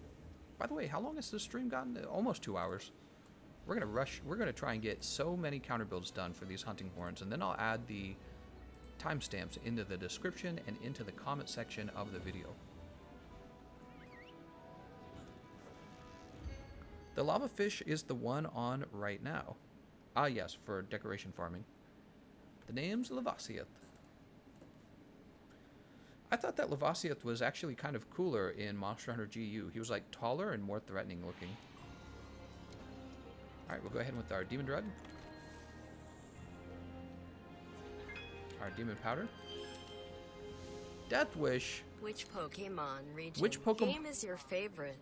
By the way, how long has this stream gotten? Almost 2 hours. We're gonna rush. We're gonna try and get so many counter builds done for these hunting horns, and then I'll add the timestamps into the description and into the comment section of the video. The lava fish is the one on right now. Ah yes, for decoration farming. The name's Lavasiath. I thought that Lavasiath was actually kind of cooler in Monster Hunter GU. He was like taller and more threatening looking. Alright, we'll go ahead with our Demon Drug. Our Demon Powder. Death Wish. Which Pokemon region Which Pokemon game is your favorite?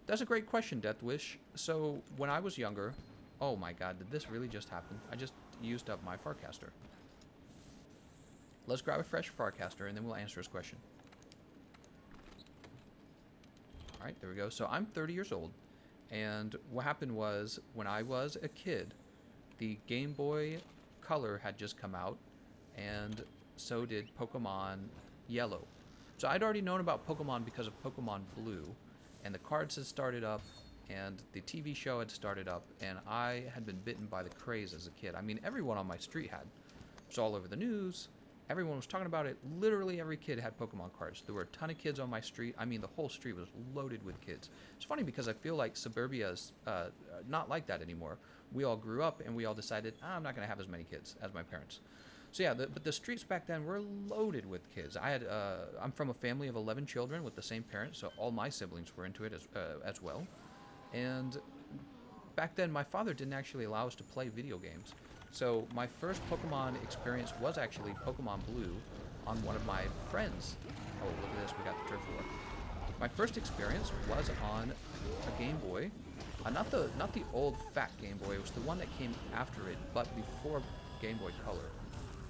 That's a great question, Death Wish. So, when I was younger... Oh my god, did this really just happen? I just used up my Farcaster. Let's grab a fresh Farcaster and then we'll answer his question. Alright, there we go. So I'm 30 years old. And what happened was, when I was a kid, the Game Boy Color had just come out. And so did Pokemon Yellow. So I'd already known about Pokemon because of Pokemon Blue. And the cards had started up. And the TV show had started up. And I had been bitten by the craze as a kid. I mean, everyone on my street had. It was all over the news. Everyone was talking about it. Literally every kid had Pokemon cards. There were a ton of kids on my street. I mean, the whole street was loaded with kids. It's funny because I feel like suburbia is not like that anymore. We all grew up and we all decided, I'm not going to have as many kids as my parents. So yeah, but the streets back then were loaded with kids. I'm from a family of 11 children with the same parents, so all my siblings were into it as well. And back then, my father didn't actually allow us to play video games. So my first Pokemon experience was actually Pokemon Blue on one of my friends. Oh, look at this, we got the turf war. My first experience was on a Game Boy. Not the old fat Game Boy, it was the one that came after it, but before Game Boy Color.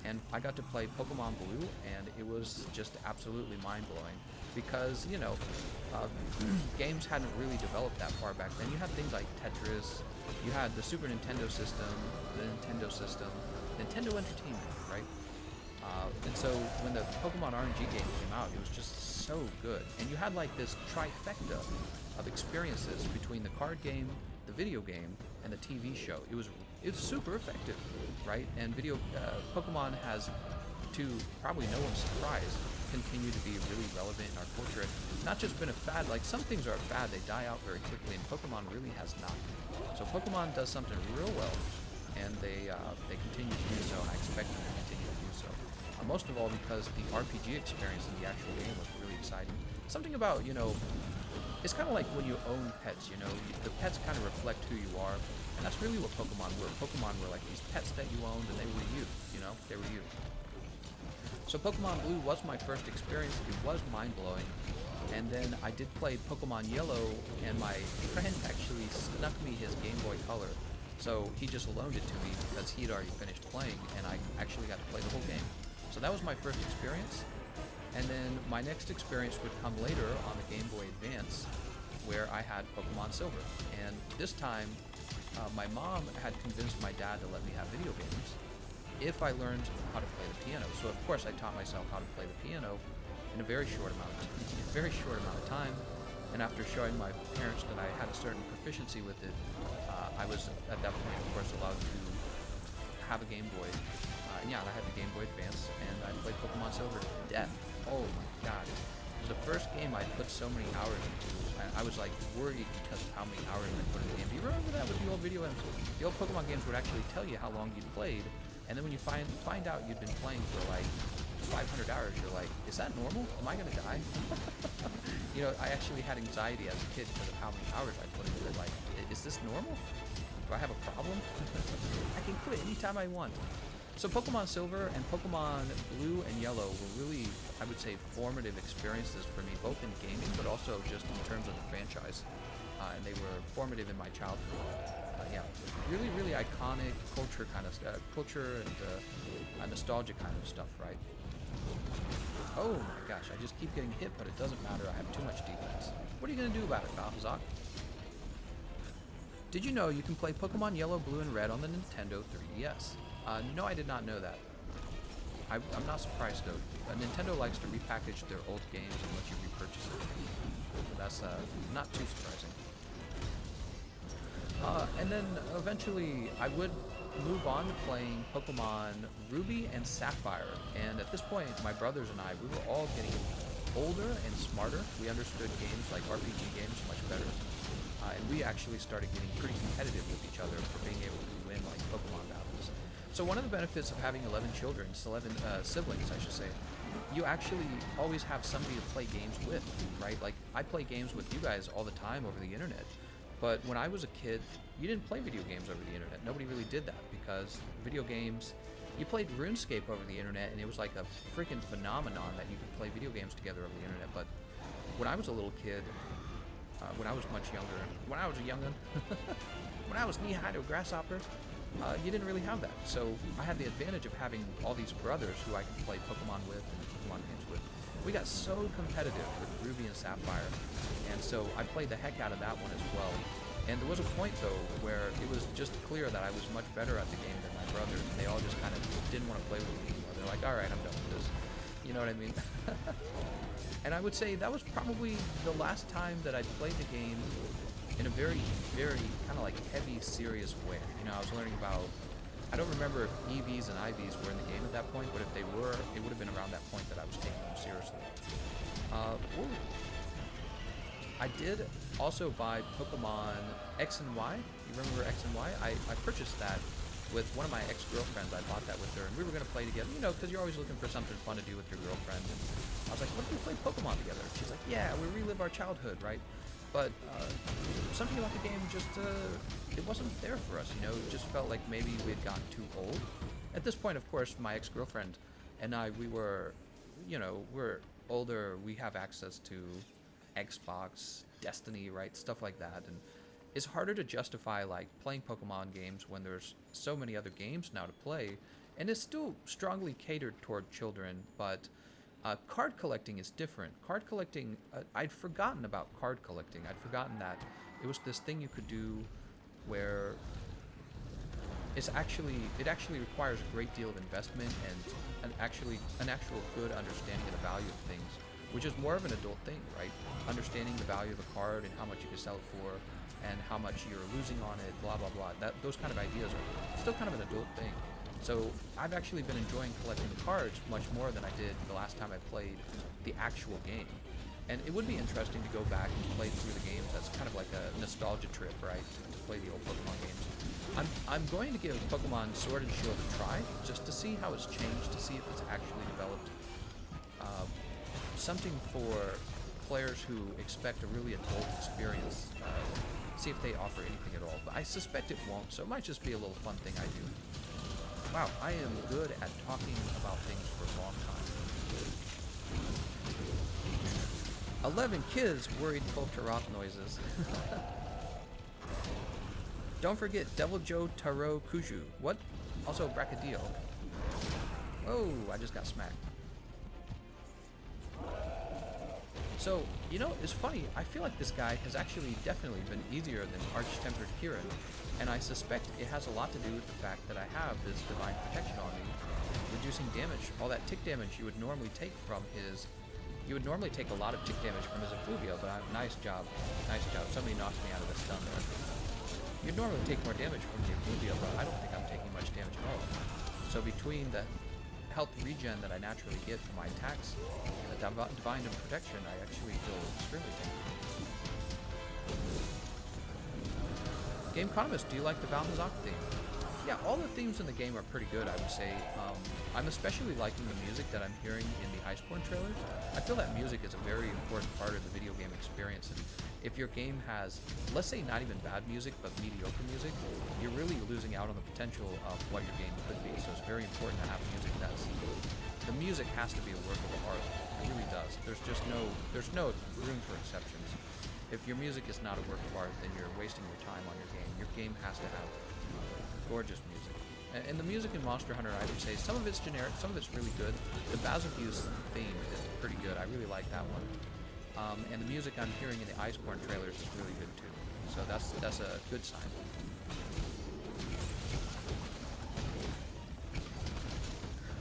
And I got to play Pokemon Blue, and it was just absolutely mind-blowing. Because, you know, games hadn't really developed that far back then. You had things like Tetris, you had the Super Nintendo system, Nintendo Entertainment, right? And so when the Pokemon RNG game came out, it was just so good. And you had like this trifecta of experiences between the card game, the video game, and the TV show. It's super effective, right? And Pokemon has, to probably no one's surprise, continue to be really relevant in our culture. It's not just been a fad. Like, some things are a fad, they die out very quickly, and Pokemon really has not. So Pokemon does something real well, and they continue to do so, and I expect them to continue to do so. Most of all because the RPG experience in the actual game was really exciting. Something about, you know, it's kind of like when you own pets, you know, the pets kind of reflect who you are, and that's really what Pokemon were. Pokemon were like these pets that you owned, and they were you know, they were you. So Pokemon Blue was my first experience. It was mind-blowing. And then I did play Pokemon Yellow, and my friend actually snuck me his Game Boy Color. So he just loaned it to me because he'd already finished playing, and I actually got to play the whole game. So that was my first experience. And then my next experience would come later on the Game Boy Advance, where I had Pokemon Silver. And this time, my mom had convinced my dad to let me have video games if I learned how to play the piano. So of course I taught myself how to play the piano in a very short amount of time. And after showing my parents that I had a certain proficiency with it, I was at that point, of course, allowed to have a Game Boy. And yeah, I had the Game Boy Advance, and I played Pokemon Silver to death. Oh my god. It was the first game I put so many hours into. I was like worried because of how many hours I put in the game. Do you remember that with the old video games? The old Pokemon games would actually tell you how long you'd played, and then when you find out you'd been playing for like 500 hours, you're like, is that normal? Am I gonna die? You know, I actually had anxiety as a kid because of how many hours I put into it. Like, is this normal? Do I have a problem? I can quit anytime I want. So Pokemon Silver and Pokemon Blue and Yellow were really, I would say, formative experiences for me, both in gaming, but also just in terms of the franchise. And they were formative in my childhood. Yeah, really, really iconic culture kind of culture and nostalgia kind of stuff, right? Oh my gosh, I just keep getting hit, but it doesn't matter. I have too much defense. What are you going to do about it, Balthazar? Did you know you can play Pokemon Yellow, Blue, and Red on the Nintendo 3DS? No, I did not know that. I'm not surprised, though. Nintendo likes to repackage their old games and let you repurchase it. So that's not too surprising. And then eventually I would move on to playing Pokemon Ruby and Sapphire. And at this point, my brothers and I, we were all getting older and smarter. We understood games like RPG games much better. And we actually started getting pretty competitive with each other for being able to win like Pokemon battles. So one of the benefits of having 11 children, 11 siblings, I should say, you actually always have somebody to play games with, right? Like, I play games with you guys all the time over the internet. But when I was a kid, you didn't play video games over the internet. Nobody really did that because video games, you played RuneScape over the internet and it was like a freaking phenomenon that you could play video games together over the internet. But when I was a little kid, when I was much younger, when I was a young'un, when I was knee-high to a grasshopper, you didn't really have that. So I had the advantage of having all these brothers who I could play Pokemon with and Pokemon games with. We got so competitive with Ruby and Sapphire, and so I played the heck out of that one as well. And there was a point, though, where it was just clear that I was much better at the game than my brothers, and they all just kind of didn't want to play with me anymore. They're like, alright, I'm done with this. You know what I mean? And I would say that was probably the last time that I played the game in a very, very kind of like heavy, serious way. You know, I was learning about, I don't remember if EVs and IVs were in the game at that point, but if they were, it would have been around that point that I was taking them seriously. I did also buy Pokemon X and Y. You remember X and Y? I purchased that with one of my ex-girlfriends. I bought that with her, and we were going to play together, you know, because you're always looking for something fun to do with your girlfriend. And I was like, what if we play Pokemon together? She's like, yeah, we relive our childhood, right? But something about the game just, it wasn't there for us, you know? It just felt like maybe we had gotten too old. At this point, of course, my ex-girlfriend and I, we were, you know, we're older, we have access to Xbox, Destiny, right? Stuff like that. And it's harder to justify, like, playing Pokemon games when there's so many other games now to play. And it's still strongly catered toward children, but card collecting is different. Card collecting, I'd forgotten about card collecting. I'd forgotten that it was this thing you could do where it actually requires a great deal of investment and an actual good understanding of the value of things, which is more of an adult thing, right? Understanding the value of a card and how much you can sell it for and how much you're losing on it, blah, blah, blah. Those kind of ideas are still kind of an adult thing. So I've actually been enjoying collecting the cards much more than I did the last time I played the actual game. And it would be interesting to go back and play through the games. That's kind of like a nostalgia trip, right? To play the old Pokemon games. I'm going to give Pokemon Sword and Shield a try, just to see how it's changed, to see if it's actually developed something for players who expect a really adult experience. See if they offer anything at all. But I suspect it won't, so it might just be a little fun thing I do. Wow, I am good at talking about things for a long time. 11 kids worried full Taroth noises. Don't forget Devil Joe Taro Kuju. What? Also Bracadillo. Oh, I just got smacked. So, you know, it's funny, I feel like this guy has actually definitely been easier than Arch-Tempered Kirin, and I suspect it has a lot to do with the fact that I have this Divine Protection on me, reducing damage, all that tick damage you would normally take from his... You would normally take a lot of tick damage from his Effluvia, but nice job, somebody knocked me out of the stun there. You'd normally take more damage from the Effluvia, but I don't think I'm taking much damage at all. So between the health regen that I naturally get from my attacks, the Divine Protection, I actually feel extremely thankful. Gameconomist, do you like the Balthazar theme? Yeah, all the themes in the game are pretty good, I would say. I'm especially liking the music that I'm hearing in the Iceborne trailers. I feel that music is a very important part of the video game experience, and if your game has, let's say not even bad music, but mediocre music, you're really losing out on the potential of what your game could be. So it's very important to have music that's... The music has to be a work of art. It really does. There's no room for exceptions. If your music is not a work of art, then you're wasting your time on your game. Your game has to have gorgeous music. And the music in Monster Hunter, I would say, some of it's generic, some of it's really good. The Bazofu's theme is pretty good. I really like that one. And the music I'm hearing in the Iceborne trailers is really good too. So that's a good sign.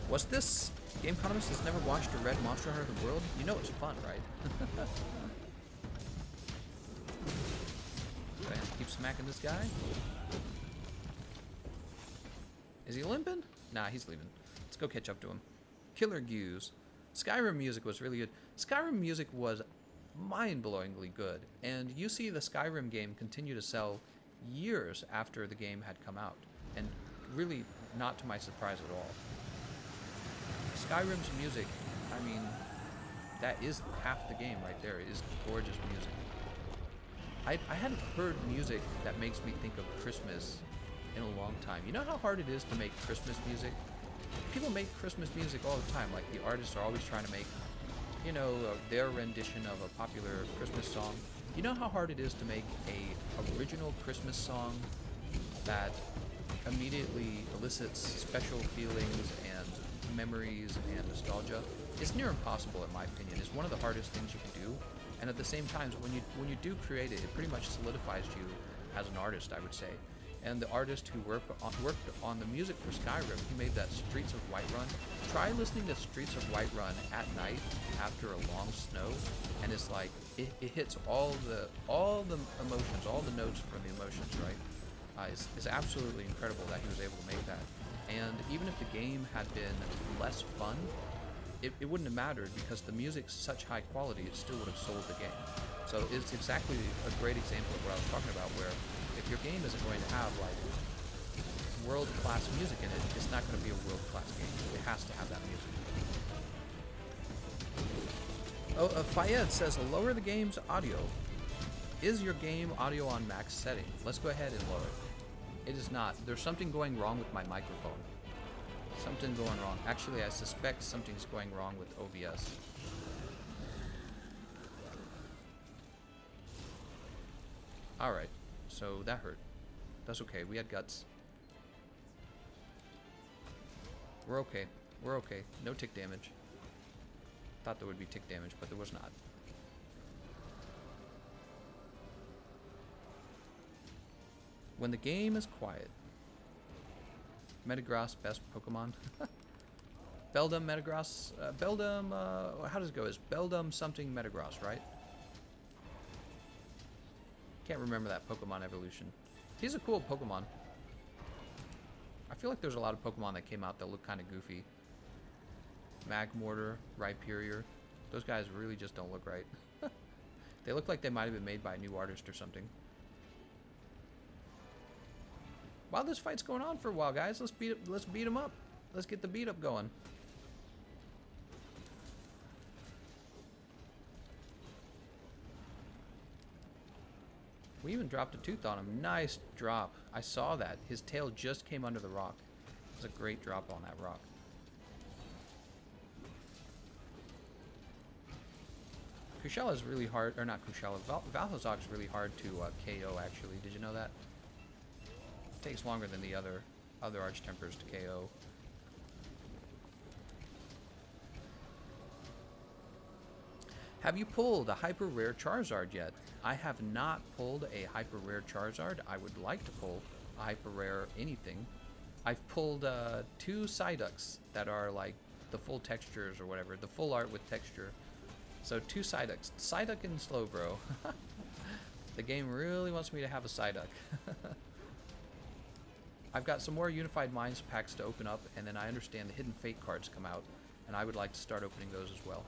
What's this? Gameconomist has never watched or read Monster Hunter the World? You know it's fun, right? Go ahead and keep smacking this guy. Is he limping? Nah, he's leaving. Let's go catch up to him. Killer Gews. Skyrim music was really good. Skyrim music was mind-blowingly good, and you see the Skyrim game continue to sell years after the game had come out, and really not to my surprise at all. Skyrim's music, I mean, that is half the game right there. It is gorgeous music. I hadn't heard music that makes me think of Christmas in a long time. You know how hard it is to make Christmas music? People make Christmas music all the time. Like, the artists are always trying to make, you know, their rendition of a popular Christmas song. You know how hard it is to make a original Christmas song that immediately elicits special feelings and memories and nostalgia? It's near impossible, in my opinion. It's one of the hardest things you can do, and at the same time, when you do create it, it pretty much solidifies you as an artist, I would say. And the artist who worked on the music for Skyrim, he made that Streets of Whiterun. Try listening to Streets of Whiterun at night after a long snow, and it's like it hits all the emotions, all the notes from the emotions, right? It's absolutely incredible that he was able to make that. And even if the game had been less fun, it wouldn't have mattered, because the music's such high quality, it still would have sold the game. So it's exactly a great example of what I was talking about, where if your game isn't going to have like world-class music in it, it's not going to be a world-class game. It has to have that music. Oh, Fayed says, lower the game's audio. Is your game audio on max setting? Let's go ahead and lower it. It is not. There's something going wrong with my microphone. Something going wrong. Actually, I suspect something's going wrong with OBS. Alright, so that hurt. That's okay, we had guts. We're okay. We're okay. No tick damage. Thought there would be tick damage, but there was not. When the game is quiet. Metagross, best Pokemon. Beldum, Metagross, Beldum, how does it go? Is Beldum something Metagross, right? Can't remember that Pokemon evolution. He's a cool Pokemon. I feel like there's a lot of Pokemon that came out that look kind of goofy. Magmortar, Rhyperior. Those guys really just don't look right. They look like they might have been made by a new artist or something. While this fight's going on for a while, guys, let's beat them up. Let's get the beat up going. We even dropped a tooth on him. Nice drop. I saw that. His tail just came under the rock. It was a great drop on that rock. Kushala is really hard, or not Kushala, Valhazok is really hard to KO, actually. Did you know that? It takes longer than the other Archtempers to KO. Have you pulled a hyper rare Charizard yet? I have not pulled a hyper rare Charizard. I would like to pull a hyper rare anything. I've pulled 2 Psyducks that are like the full textures or whatever, the full art with texture. So 2 Psyducks. Psyduck and Slowbro. The game really wants me to have a Psyduck. I've got some more Unified Minds packs to open up, and then I understand the Hidden Fate cards come out, and I would like to start opening those as well.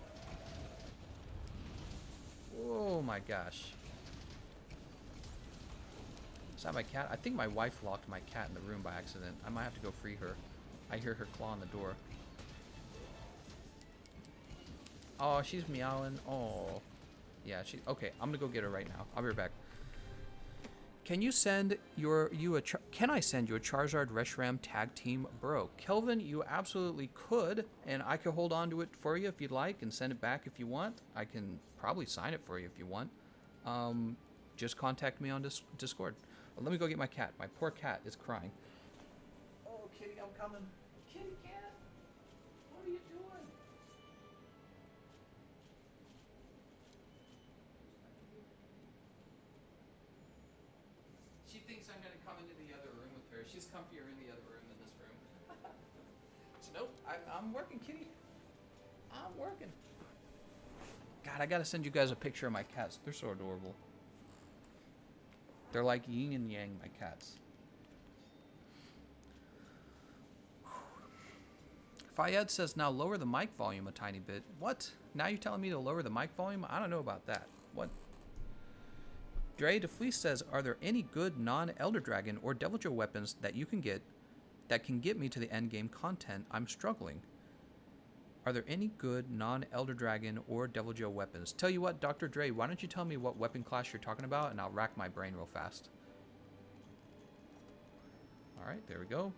Oh my gosh. Is that my cat? I think my wife locked my cat in the room by accident. I might have to go free her. I hear her claw on the door. Oh, she's meowing. Oh. Yeah, she... Okay, I'm gonna go get her right now. I'll be right back. Can I send you a Charizard Reshiram tag team bro? Kelvin, you absolutely could, and I could hold on to it for you if you'd like and send it back if you want. I can probably sign it for you if you want. Just contact me on Discord. Let me go get my cat. My poor cat is crying. Oh, kitty, I'm coming. Kitty cat, what are you doing? She thinks I'm going to come into the other room with her. She's comfier in the other room than this room. So, nope, I'm working, kitty. I'm working. God, I got to send you guys a picture of my cats. They're so adorable. They're like yin and yang, my cats. Fayed says, now lower the mic volume a tiny bit. What? Now you're telling me to lower the mic volume? I don't know about that. What? Dre DeFleece says, are there any good non-Elder Dragon or Devil Joe weapons that you can get that can get me to the end game content? I'm struggling. Are there any good non-Elder Dragon or Devil Joe weapons? Tell you what, Dr. Dre, why don't you tell me what weapon class you're talking about, and I'll rack my brain real fast. Alright, there we go.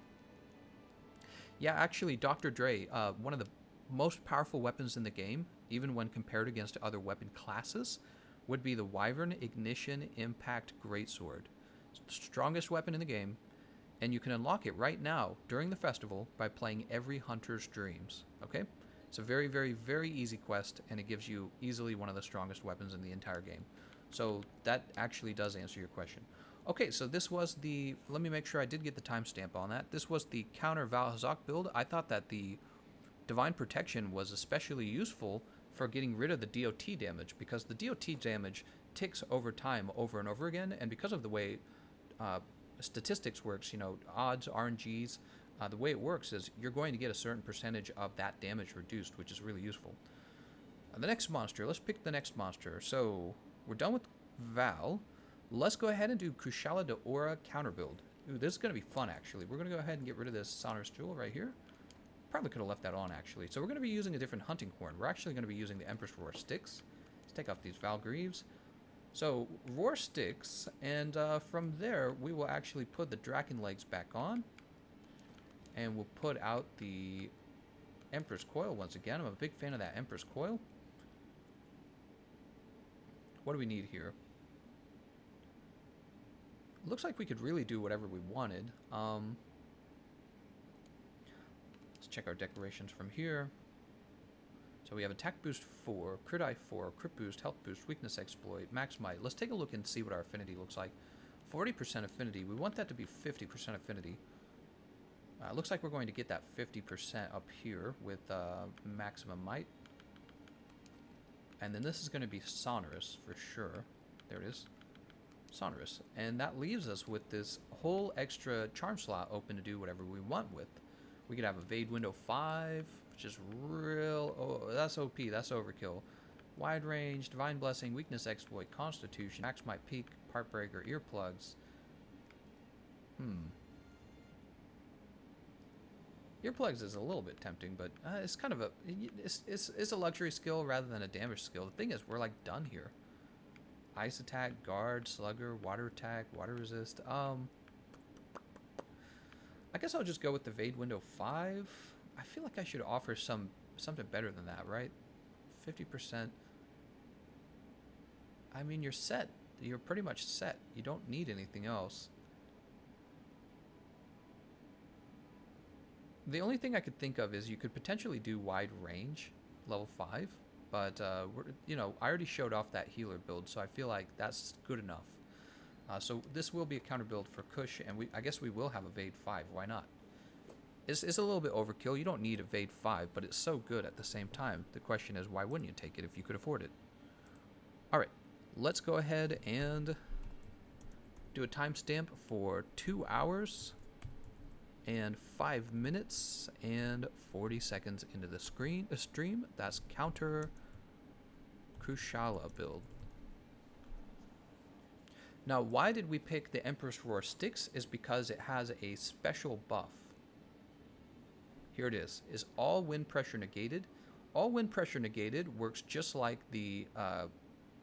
Yeah, actually, Dr. Dre, one of the most powerful weapons in the game, even when compared against other weapon classes, would be the Wyvern Ignition Impact Greatsword. It's the strongest weapon in the game, and you can unlock it right now during the festival by playing every Hunter's Dreams. Okay? It's a very, very, very easy quest, and it gives you easily one of the strongest weapons in the entire game. So that actually does answer your question. Okay, so this was the... Let me make sure I did get the timestamp on that. This was the counter Vaal Hazak build. I thought that the Divine Protection was especially useful for getting rid of the DOT damage, because the DOT damage ticks over time over and over again, and because of the way statistics works, you know, odds, RNGs, the way it works is you're going to get a certain percentage of that damage reduced, which is really useful. The next monster, let's pick the next monster. So we're done with Vaal. Let's go ahead and do Kushala de Aura counter build. Ooh, this is going to be fun, actually. We're going to go ahead and get rid of this Sonorous Jewel right here. Probably could have left that on, actually. So we're going to be using a different hunting horn. We're actually going to be using the Empress Roar Sticks. Let's take off these Vaal Greaves. So, Roar Sticks, and from there, we will actually put the Draken Legs back on. And we'll put out the Empress Coil once again. I'm a big fan of that Empress Coil. What do we need here? Looks like we could really do whatever we wanted. Let's check our decorations from here. So we have attack boost 4, crit eye 4, crit boost, health boost, weakness exploit, max might. Let's take a look and see what our affinity looks like. 40% affinity. We want that to be 50% affinity. Looks like we're going to get that 50% up here with maximum might. And then this is going to be sonorous for sure. There it is. Sonorous. And that leaves us with this whole extra charm slot open to do whatever we want with. We could have a Vade Window 5, which is real... Oh, that's OP. That's overkill. Wide Range, Divine Blessing, Weakness Exploit, Constitution, Max Might Peak, Part Breaker, Earplugs. Earplugs is a little bit tempting, but it's kind of a... It's a luxury skill rather than a damage skill. The thing is, we're like done here. Ice Attack, Guard, Slugger, Water Attack, Water Resist. I guess I'll just go with the Vade Window 5. I feel like I should offer something better than that, right? 50%. I mean, you're set. You're pretty much set. You don't need anything else. The only thing I could think of is you could potentially do Wide Range, level 5. But, you know, I already showed off that healer build, so I feel like that's good enough. So this will be a counter build for Kush, and I guess we will have a Vade 5. Why not? It's a little bit overkill. You don't need a Vade 5, but it's so good at the same time. The question is, why wouldn't you take it if you could afford it? Alright, let's go ahead and do a timestamp for 2 hours and 5 minutes and 40 seconds into the stream. That's counter Kushala build. Now, why did we pick the Emperor's Roar Sticks is because it has a special buff. Here it is all wind pressure negated. All wind pressure negated works just like the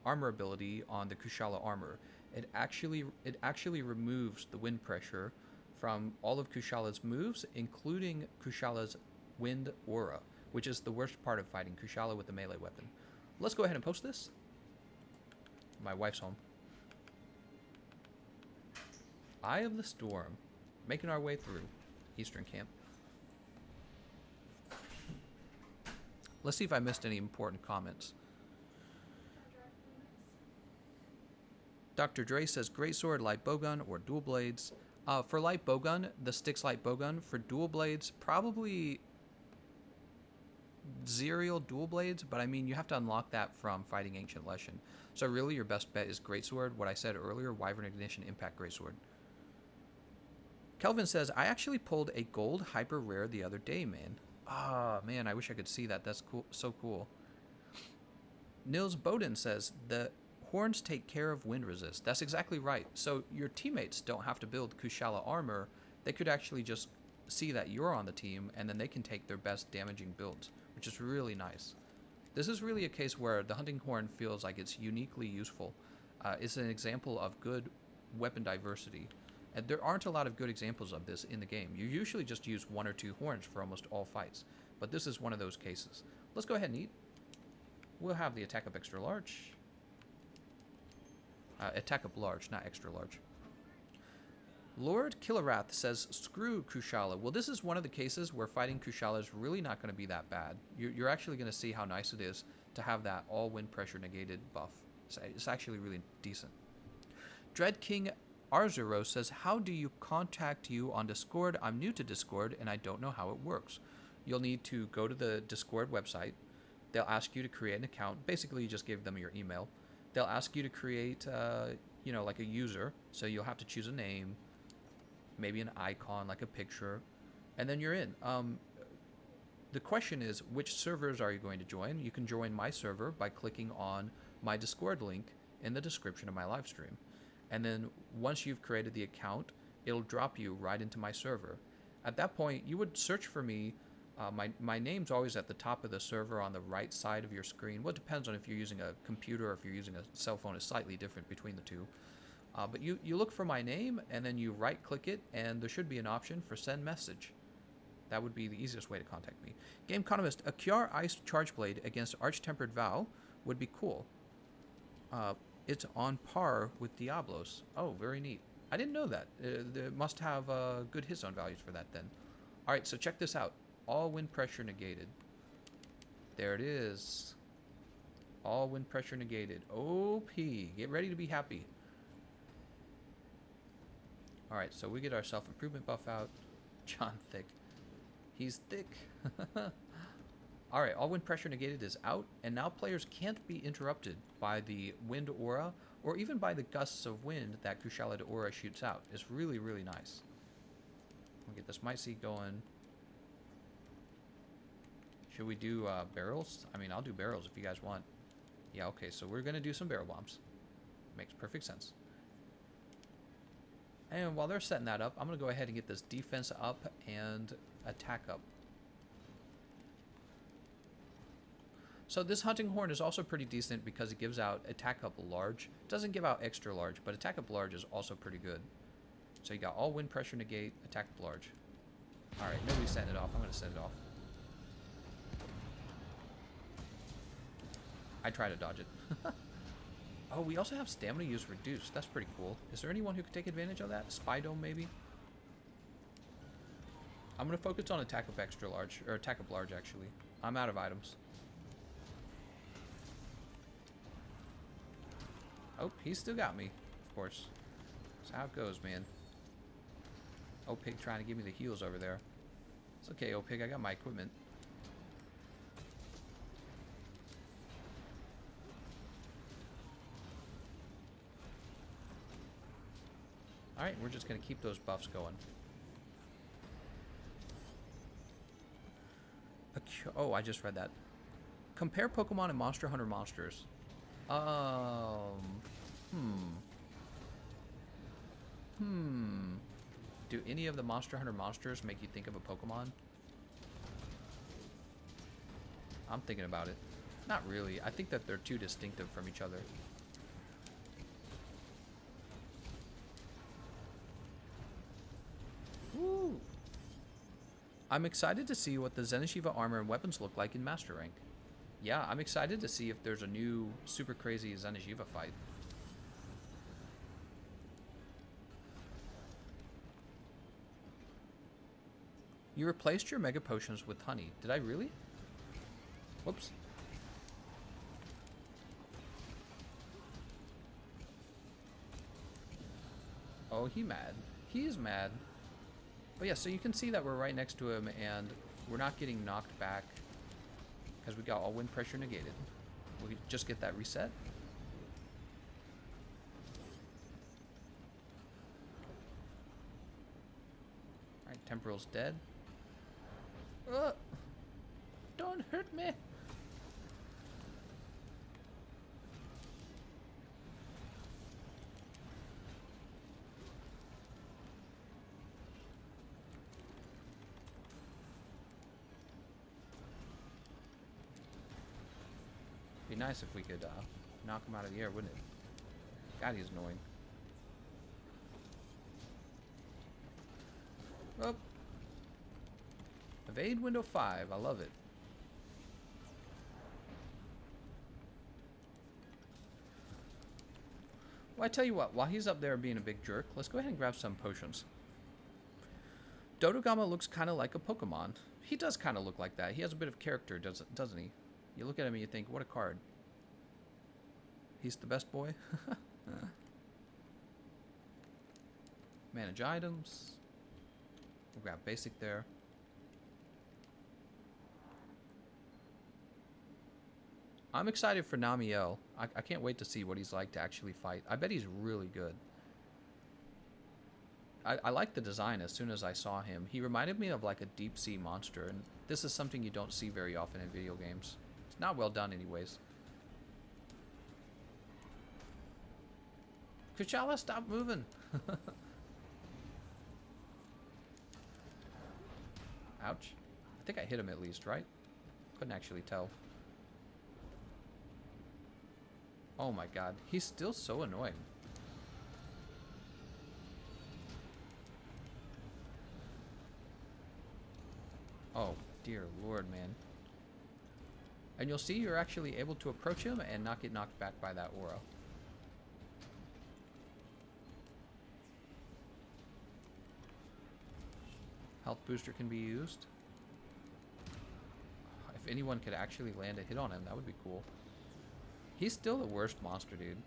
armor ability on the Kushala armor. It actually removes the wind pressure from all of Kushala's moves, including Kushala's wind aura, which is the worst part of fighting Kushala with the melee weapon. Let's go ahead and post this. My wife's home. Eye of the Storm, making our way through Eastern Camp. Let's see if I missed any important comments. Dr. Dre says greatsword, light bowgun, or dual blades. For light bowgun, the Styx light bowgun. For dual blades, probably Zerial dual blades, but I mean, you have to unlock that from fighting Ancient Leshen. So really, your best bet is greatsword. What I said earlier, Wyvern Ignition, Impact, greatsword. Kelvin says, I actually pulled a gold hyper rare the other day, man. Ah, man, I wish I could see that. That's cool. So cool. Nils Bowden says, the horns take care of wind resist. That's exactly right. So your teammates don't have to build Kushala armor. They could actually just see that you're on the team, and then they can take their best damaging builds, which is really nice. This is really a case where the hunting horn feels like it's uniquely useful. It's an example of good weapon diversity. And there aren't a lot of good examples of this in the game. You usually just use 1 or 2 horns for almost all fights. But this is one of those cases. Let's go ahead and eat. We'll have the attack up extra large. Attack up large, not extra large. Lord Kilarath says, screw Kushala. Well, this is one of the cases where fighting Kushala is really not going to be that bad. You're actually going to see how nice it is to have that all wind pressure negated buff. It's actually really decent. Dread King Arzuro says, how do you contact you on Discord? I'm new to Discord and I don't know how it works. You'll need to go to the Discord website. They'll ask you to create an account. Basically, you just give them your email. They'll ask you to create, like a user. So you'll have to choose a name, maybe an icon, like a picture, and then you're in. The question is, which servers are you going to join? You can join my server by clicking on my Discord link in the description of my live stream. And then once you've created the account, it'll drop you right into my server. At that point, you would search for me. My name's always at the top of the server on the right side of your screen. Well, it depends on if you're using a computer or if you're using a cell phone. It's slightly different between the two. But you look for my name, and then you right-click it, and there should be an option for send message. That would be the easiest way to contact me. Gameconomist, a QR Ice Charge Blade against Arch-Tempered Vaal would be cool. It's on par with Diablos. Oh, very neat. I didn't know that. They must have good hit zone values for that then. Alright, so check this out. All wind pressure negated. There it is. All wind pressure negated. OP. Get ready to be happy. Alright, so we get our self-improvement buff out. John Thick. He's thick. Alright, all wind pressure negated is out, and now players can't be interrupted by the wind aura, or even by the gusts of wind that Kushala aura shoots out. It's really, really nice. We'll get this Might Seed going. Should we do barrels? I mean, I'll do barrels if you guys want. Yeah, okay, so we're going to do some barrel bombs. Makes perfect sense. And while they're setting that up, I'm going to go ahead and get this defense up and attack up. So this hunting horn is also pretty decent because it gives out attack up large. It doesn't give out extra large, but attack up large is also pretty good. So you got all wind pressure negate, attack up large. Alright, nobody's setting it off. I'm going to set it off. I try to dodge it. Oh, we also have stamina use reduced. That's pretty cool. Is there anyone who could take advantage of that? Spy Dome, maybe? I'm going to focus on attack up extra large, or attack up large, actually. I'm out of items. Oh, he still got me, of course. That's how it goes, man. Oh, Pig trying to give me the heals over there. It's okay, oh, Pig, I got my equipment. Alright, we're just going to keep those buffs going. Oh, I just read that. Compare Pokemon and Monster Hunter monsters. Do any of the Monster Hunter monsters make you think of a Pokemon? I'm thinking about it. Not really. I think that they're too distinctive from each other. Woo! I'm excited to see what the Xenojiiva armor and weapons look like in Master Rank. Yeah, I'm excited to see if there's a new super crazy Xenojiiva fight. You replaced your Mega Potions with honey. Did I really? Whoops. Oh, he mad. He is mad. But yeah, so you can see that we're right next to him and we're not getting knocked back because we got all wind pressure negated. We just get that reset. Alright, Temporal's dead. Don't hurt me! Be nice if we could knock him out of the air, wouldn't it? God, he's annoying. Oh. Evade window 5. I love it. Well, I tell you what, while he's up there being a big jerk, let's go ahead and grab some potions. Dodogama looks kind of like a Pokemon. He does kind of look like that. He has a bit of character, doesn't he? You look at him and you think, what a card. He's the best boy. Manage items. We'll grab basic there. I'm excited for Namiel. I can't wait to see what he's like to actually fight. I bet he's really good. I like the design as soon as I saw him. He reminded me of like a deep sea monster, and this is something you don't see very often in video games. It's not well done anyways. Kushala, stop moving! Ouch. I think I hit him at least, right? Couldn't actually tell. Oh my god, he's still so annoying. Oh, dear lord, man. And you'll see you're actually able to approach him and not get knocked back by that aura. Health booster can be used. If anyone could actually land a hit on him, that would be cool. He's still the worst monster, dude.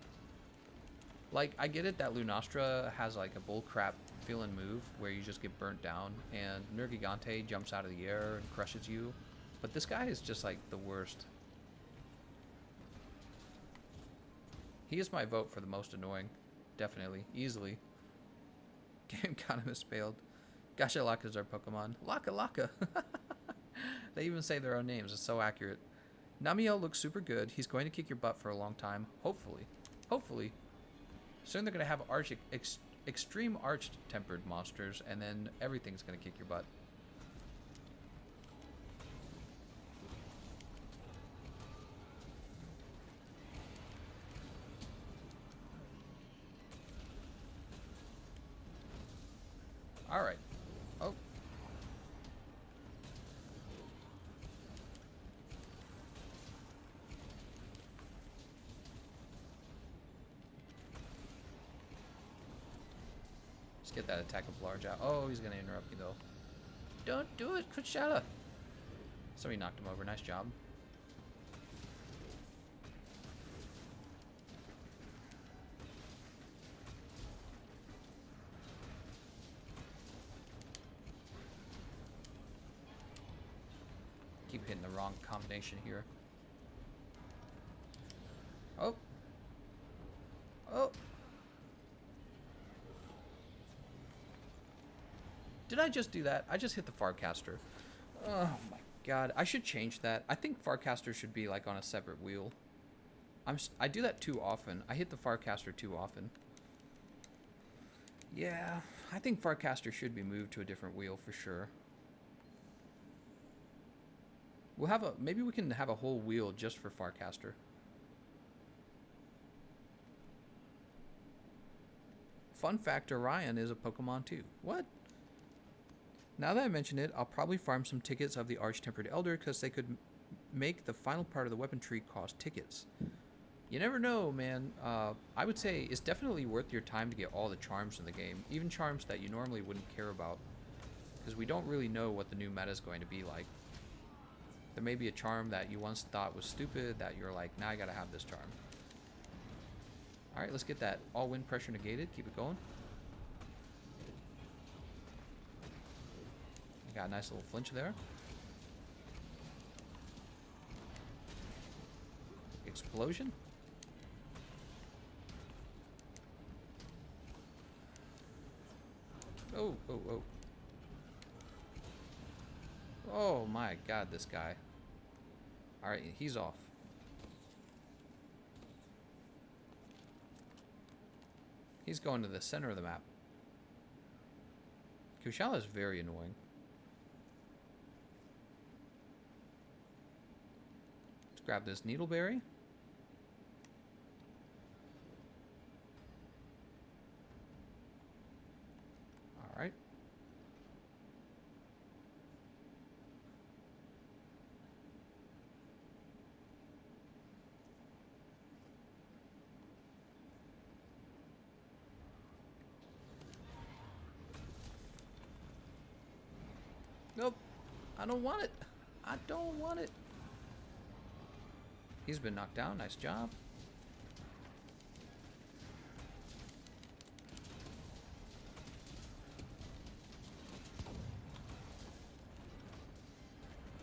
Like, I get it that Lunastra has like a bullcrap feeling move where you just get burnt down, and Nergigante jumps out of the air and crushes you. But this guy is just like the worst. He is my vote for the most annoying. Definitely. Easily. Gameconomist failed. Kushala is our Pokemon. Laka. They even say their own names. It's so accurate. Namiel looks super good. He's going to kick your butt for a long time. Hopefully. Hopefully. Soon they're going to have extreme arched tempered monsters, and then everything's going to kick your butt. Alright. Oh. Let's get that attack of large out. Oh, he's going to interrupt me, though. Don't do it, Kushala! Somebody knocked him over. Nice job. Keep hitting the wrong combination here. Oh. Oh. Did I just do that? I just hit the Farcaster. Oh my god. I should change that. I think Farcaster should be like on a separate wheel. I do that too often. I hit the Farcaster too often. Yeah, I think Farcaster should be moved to a different wheel for sure. We'll have a, maybe we can have a whole wheel just for Farcaster. Fun fact, Orion is a Pokemon too. What? Now that I mention it, I'll probably farm some tickets of the Arch-Tempered Elder because they could make the final part of the weapon tree cost tickets. You never know, man. I would say it's definitely worth your time to get all the charms in the game, even charms that you normally wouldn't care about, because we don't really know what the new meta is going to be like. There may be a charm that you once thought was stupid that you're like, now I gotta have this charm. Alright, let's get that all wind pressure negated. Keep it going. Got a nice little flinch there. Explosion. Oh, oh, oh. Oh my god, this guy. Alright, he's off. He's going to the center of the map. Kushala is very annoying. Let's grab this needleberry. Alright. Nope. I don't want it. I don't want it. He's been knocked down. Nice job.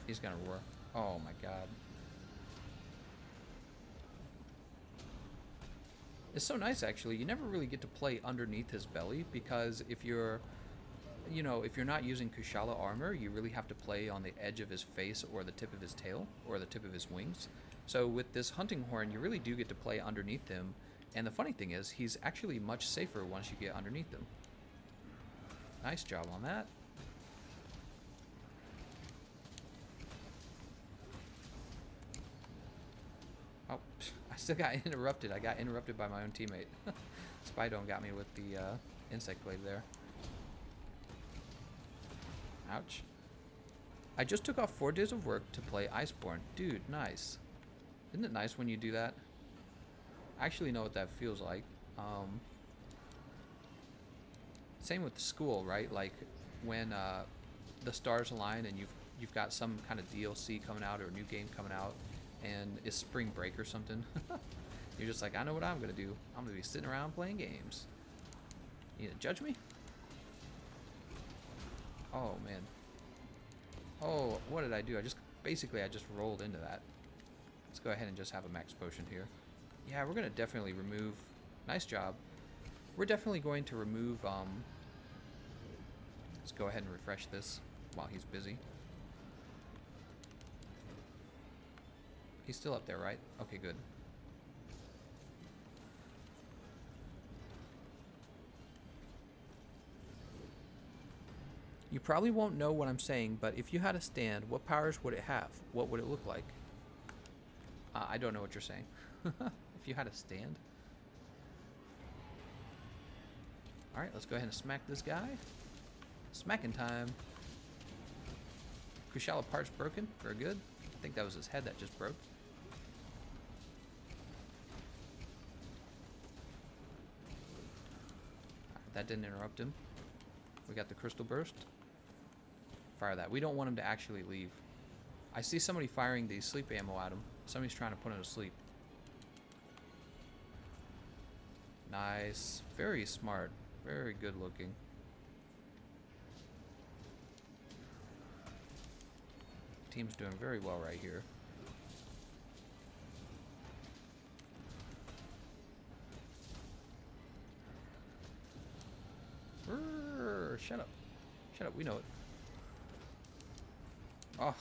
He's gonna roar. Oh my god. It's so nice, actually. You never really get to play underneath his belly, because if you're, you know, if you're not using Kushala armor, you really have to play on the edge of his face or the tip of his tail or the tip of his wings. So with this hunting horn, you really do get to play underneath him. And the funny thing is, he's actually much safer once you get underneath him. Nice job on that. Oh, I still got interrupted. I got interrupted by my own teammate. Spydome got me with the insect blade there. Ouch. I just took off 4 days of work to play Iceborne. Dude, nice. Isn't it nice when you do that? I actually know what that feels like. Same with school, right? Like when the stars align and you've got some kind of DLC coming out or a new game coming out, and it's spring break or something. You're just like, I know what I'm gonna do. I'm gonna be sitting around playing games. You gonna judge me? Oh man. Oh, what did I do? I just rolled into that. Let's go ahead and just have a max potion here. Yeah, we're gonna definitely remove. Nice job. We're definitely going to remove. Let's go ahead and refresh this while he's busy. He's still up there, right? Okay, good. You probably won't know what I'm saying, but if you had a stand, what powers would it have? What would it look like? I don't know what you're saying. If you had a stand? Alright, let's go ahead and smack this guy. Smacking time. Kushala parts broken. Very good. I think that was his head that just broke. That didn't interrupt him. We got the crystal burst. Fire that. We don't want him to actually leave. I see somebody firing the sleep ammo at him. Somebody's trying to put him to sleep. Nice. Very smart. Very good looking. Team's doing very well right here. Shut up. Shut up, we know it. Oh.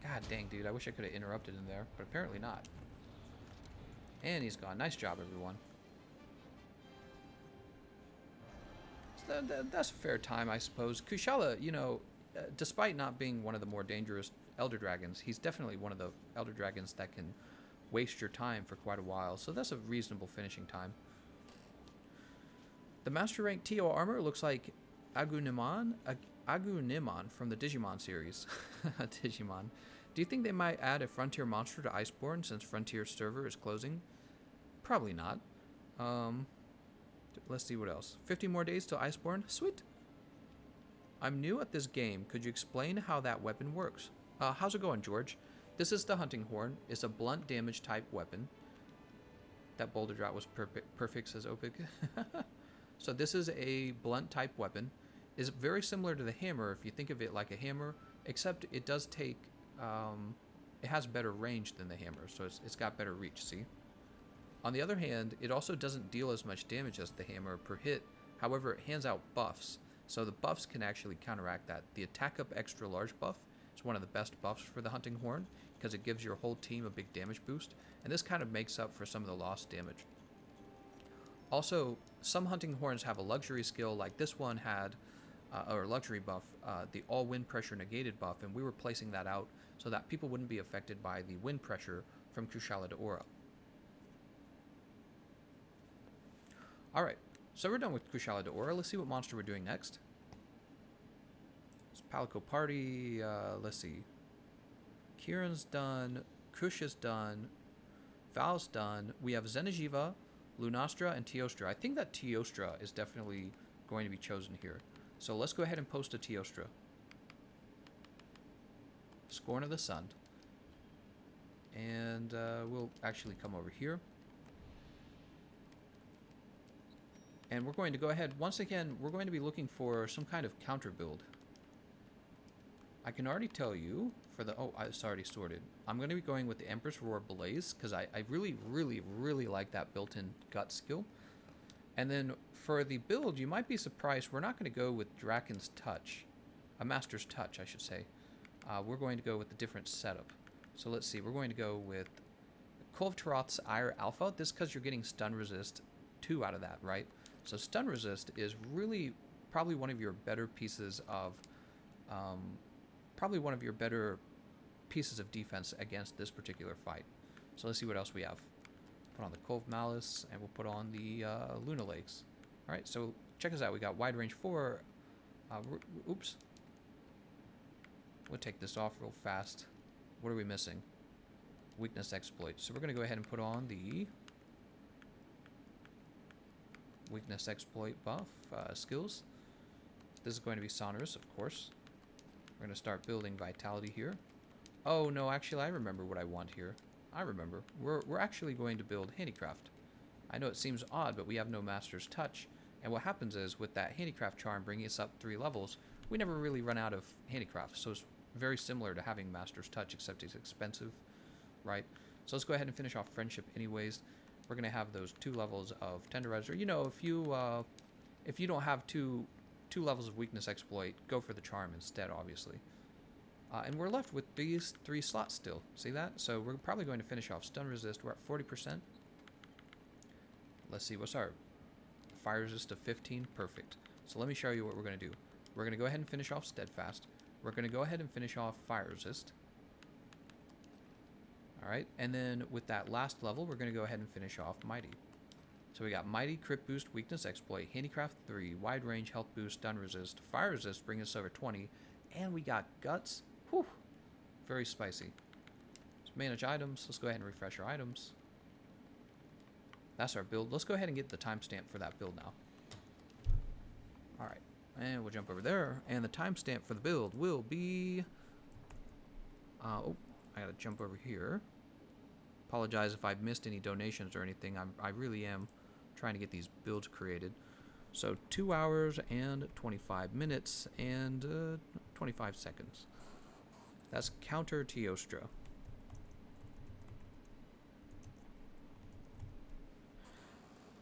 God God dang, dude. I wish I could have interrupted him there, but apparently not. And he's gone. Nice job, everyone. So that's a fair time, I suppose. Kushala, you know, despite not being one of the more dangerous Elder Dragons, he's definitely one of the Elder Dragons that can waste your time for quite a while. So that's a reasonable finishing time. The Master Rank TO armor looks like Agunimon from the Digimon series. Digimon. Do you think they might add a Frontier monster to Iceborne since Frontier server is closing? Probably not. Let's see what else. 50 more days till Iceborne? Sweet. I'm new at this game. Could you explain how that weapon works? How's it going, George? This is the Hunting Horn. It's a blunt damage type weapon. That Boulder Drought was perfect, says Opik. So this is a blunt type weapon. It's very similar to the hammer if you think of it like a hammer, except it does take, it has better range than the hammer, so it's got better reach, see? On the other hand, it also doesn't deal as much damage as the hammer per hit. However, it hands out buffs, so the buffs can actually counteract that. The Attack Up Extra Large buff is one of the best buffs for the Hunting Horn because it gives your whole team a big damage boost, and this kind of makes up for some of the lost damage. Also, some Hunting Horns have a luxury skill like this one had, or luxury buff, the all wind pressure negated buff, and we were placing that out so that people wouldn't be affected by the wind pressure from Kushala d'Ora. Alright, so we're done with Kushala d'Ora. Let's see what monster we're doing next. It's Palico Party, let's see. Kirin's done, Kush is done, Vaal's done. We have Xenojiiva, Lunastra, and Teostra. I think that Teostra is definitely going to be chosen here. So let's go ahead and post a Teostra. Scorn of the Sun. And we'll actually come over here. And we're going to go ahead, once again, we're going to be looking for some kind of counter build. I can already tell you, for the, oh, it's already sorted. I'm going to be going with the Empress Roar Blaze, because I really, really, really like that built-in gut skill. And then for the build, you might be surprised, we're not going to go with Draken's Touch. A Master's Touch, I should say. We're going to go with a different setup. So let's see, we're going to go with Kulve Taroth's Ire Alpha. This is because you're getting Stun Resist 2 out of that, right? So Stun Resist is really probably one of your better pieces of... probably one of your better pieces of defense against this particular fight. So let's see what else we have. Put on the Kulve Malice, and we'll put on the Luna Legs. Alright, so check this out. We got Wide Range 4. Oops. We'll take this off real fast. What are we missing? Weakness Exploit. So we're going to go ahead and put on the Weakness Exploit buff skills. This is going to be Sonorous, of course. We're going to start building Vitality here. Oh, no, actually, I remember what I want here. I remember. We're actually going to build Handicraft. I know it seems odd, but we have no Master's Touch. And what happens is, with that Handicraft charm bringing us up 3 levels, we never really run out of Handicraft. So it's very similar to having Master's Touch, except it's expensive, right? So let's go ahead and finish off Friendship anyways. We're going to have those 2 levels of Tenderizer. You know, if you don't have two levels of Weakness Exploit, go for the Charm instead, obviously. And we're left with these 3 slots still. See that? So we're probably going to finish off Stun Resist. We're at 40%. Let's see, what's our Fire Resist of 15? Perfect. So let me show you what we're going to do. We're going to go ahead and finish off Steadfast. We're going to go ahead and finish off Fire Resist. Alright, and then with that last level, we're going to go ahead and finish off Mighty. So we got Mighty, Crit Boost, Weakness Exploit, Handicraft 3, Wide Range, Health Boost, Stun Resist, Fire Resist, bringing us over 20, and we got Guts. Whew, very spicy. Let's manage items. Let's go ahead and refresh our items. That's our build. Let's go ahead and get the timestamp for that build now. Alright, and we'll jump over there, and the timestamp for the build will be... oh, I gotta jump over here. Apologize if I've missed any donations or anything. I really am trying to get these builds created. So 2 hours and 25 minutes and 25 seconds. That's counter Teostra.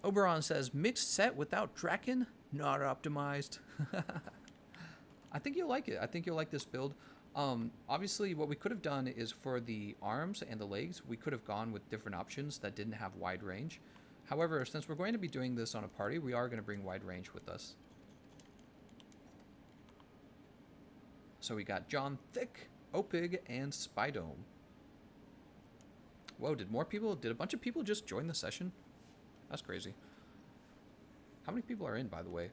Oberon says, mixed set without Draken? Not optimized. I think you'll like it. I think you'll like this build. Obviously, what we could have done is for the arms and the legs, we could have gone with different options that didn't have wide range. However, since we're going to be doing this on a party, we are going to bring wide range with us. So we got John Thick, Opig, and Spydome. Whoa, did a bunch of people just join the session? That's crazy. How many people are in, by the way?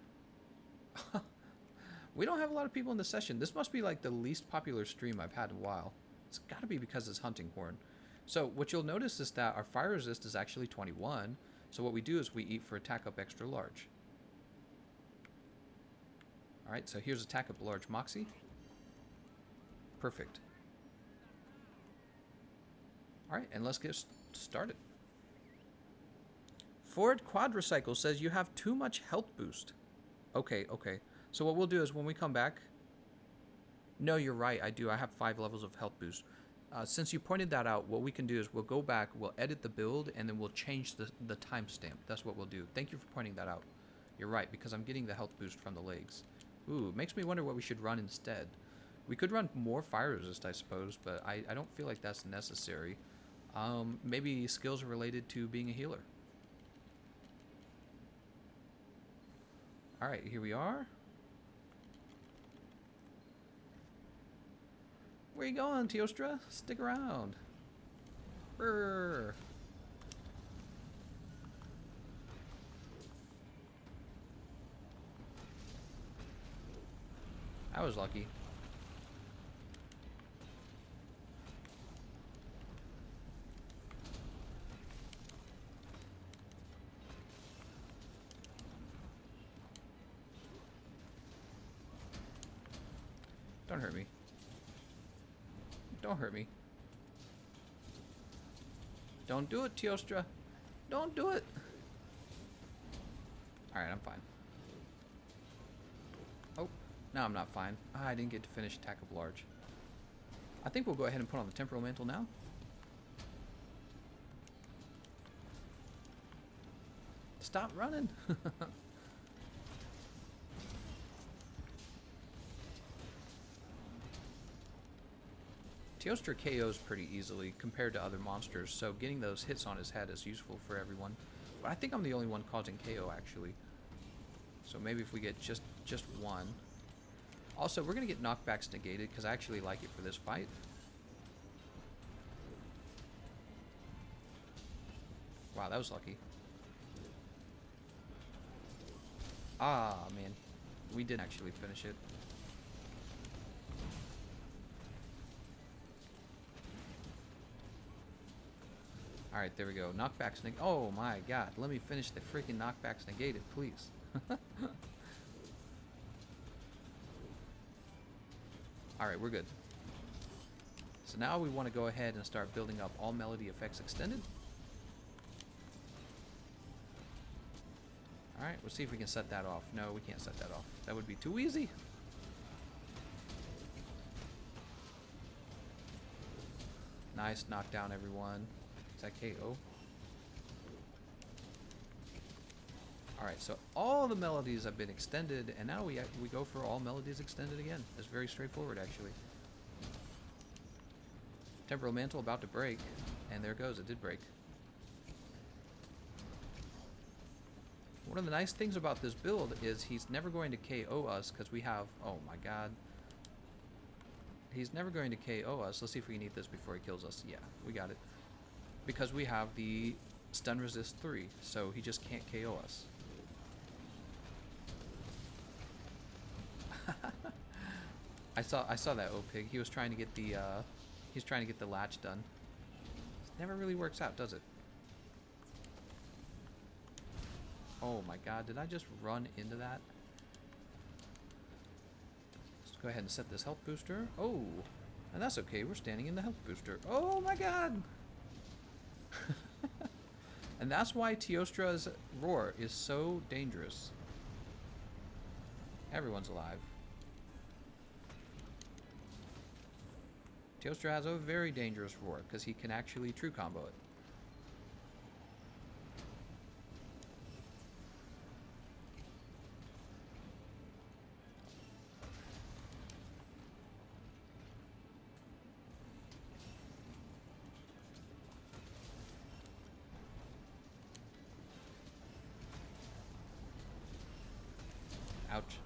We don't have a lot of people in the session. This must be like the least popular stream I've had in a while. It's got to be because it's Hunting Horn. So what you'll notice is that our fire resist is actually 21. So what we do is we eat for attack up extra large. Alright, so here's attack up large Moxie. Perfect. Alright, and let's get started. Ford Quadricycle says you have too much health boost. Okay, okay. So what we'll do is when we come back... No, you're right, I do. I have 5 levels of health boost. Since you pointed that out, what we can do is we'll go back, we'll edit the build, and then we'll change the timestamp. That's what we'll do. Thank you for pointing that out. You're right, because I'm getting the health boost from the legs. Ooh, it makes me wonder what we should run instead. We could run more fire resist, I suppose, but I don't feel like that's necessary. Maybe skills are related to being a healer. Alright, here we are. Where you going, Teostra? Stick around. Brrr. I was lucky. Don't hurt me. Don't hurt me. Don't do it, Teostra. Don't do it. Alright, I'm fine. Oh, no, I'm not fine. I didn't get to finish attack up large. I think we'll go ahead and put on the temporal mantle now. Stop running. Teostra KOs pretty easily compared to other monsters, so getting those hits on his head is useful for everyone. But I think I'm the only one causing KO, actually. So maybe if we get just one. Also, we're going to get knockbacks negated, because I actually like it for this fight. Wow, that was lucky. Ah, man. We didn't actually finish it. Alright, there we go. Knockbacks negated. Oh my god. Let me finish the freaking knockbacks negated, please. Alright, we're good. So now we want to go ahead and start building up all melody effects extended. Alright, we'll see if we can set that off. No, we can't set that off. That would be too easy. Nice knockdown, everyone. Is that KO? Alright, so all the melodies have been extended, and now we go for all melodies extended again. It's very straightforward, actually. Temporal Mantle about to break, and there it goes, it did break. One of the nice things about this build is he's never going to KO us, because we have... Oh my god. He's never going to KO us. Let's see if we can eat this before he kills us. Yeah, we got it. Because we have the stun resist 3, so he just can't KO us. I saw that O-Pig. He was trying to get the he's trying to get the latch done. It never really works out, does it? Oh my god, did I just run into that? Let's go ahead and set this health booster. Oh, and that's okay, we're standing in the health booster. Oh my god! And that's why Teostra's roar is so dangerous. Everyone's alive. Teostra has a very dangerous roar because he can actually true combo it. Ouch.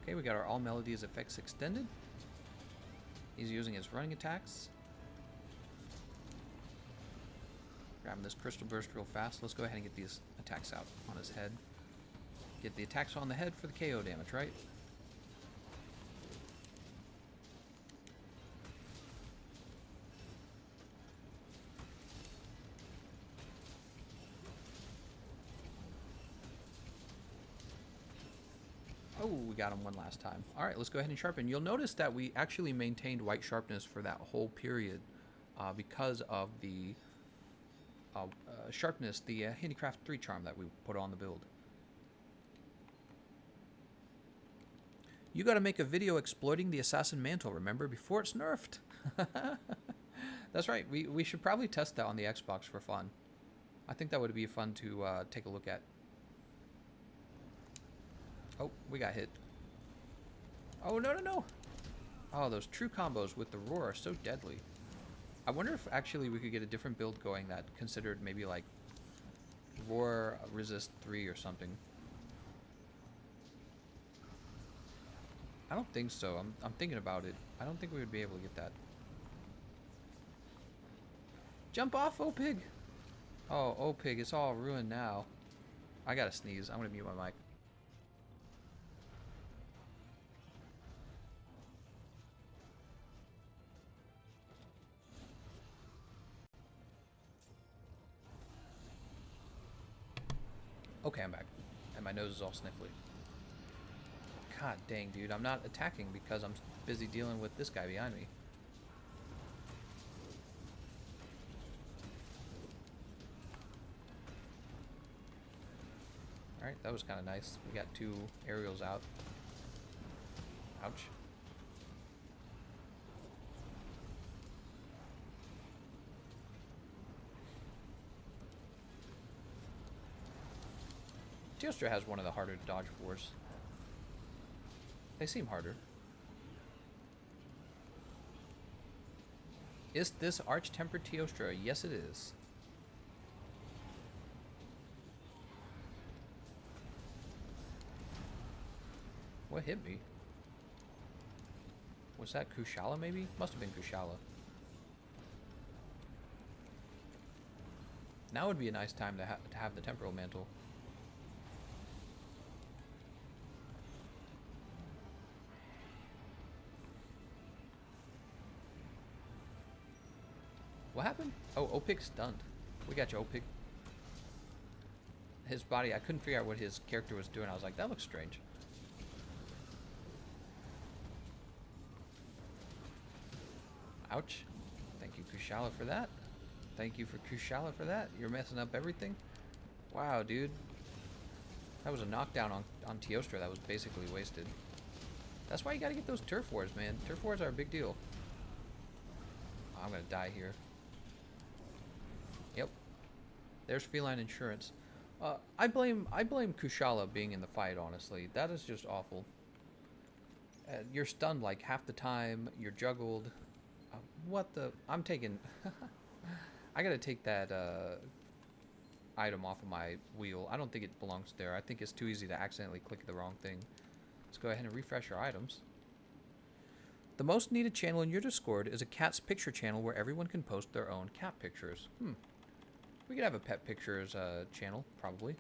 Okay, we got our All Melodies effects extended. He's using his running attacks. Grabbing this Crystal Burst real fast. Let's go ahead and get these attacks out on his head. Get the attacks on the head for the KO damage, right? Oh, we got him one last time. Alright, let's go ahead and sharpen. You'll notice that we actually maintained white sharpness for that whole period because of the sharpness, the Handicraft 3 charm that we put on the build. You gotta make a video exploiting the Assassin Mantle, remember, before it's nerfed. That's right, we should probably test that on the Xbox for fun. I think that would be fun to take a look at. Oh, we got hit. Oh, no, no, no! Oh, those true combos with the Roar are so deadly. I wonder if actually we could get a different build going that considered maybe like Roar Resist 3 or something. I don't think so. I'm thinking about it. I don't think we would be able to get that. Jump off, O-Pig! Oh, O-Pig, it's all ruined now. I gotta sneeze. I'm gonna mute my mic. Okay, I'm back. And my nose is all sniffly. God dang, dude. I'm not attacking because I'm busy dealing with this guy behind me. Alright, that was kind of nice. We got 2 aerials out. Ouch. Teostra has one of the harder to dodge fours. They seem harder. Is this Arch-Tempered Teostra? Yes, it is. What hit me? Was that Kushala, maybe? Must have been Kushala. Now would be a nice time to have the Temporal Mantle. What happened? Oh, O-Pig stunned. We got you, O-Pig. His body, I couldn't figure out what his character was doing. I was like, that looks strange. Ouch. Thank you, Kushala, for that. Thank you for Kushala for that. You're messing up everything. Wow, dude. That was a knockdown on Teostra that was basically wasted. That's why you gotta get those turf wars, man. Turf wars are a big deal. Oh, I'm gonna die here. Yep. There's feline insurance. I blame Kushala being in the fight, honestly. That is just awful. You're stunned like half the time. You're juggled. What the... I'm taking... I gotta take that item off of my wheel. I don't think it belongs there. I think it's too easy to accidentally click the wrong thing. Let's go ahead and refresh our items. The most needed channel in your Discord is a cat's picture channel where everyone can post their own cat pictures. We could have a pet pictures channel, probably.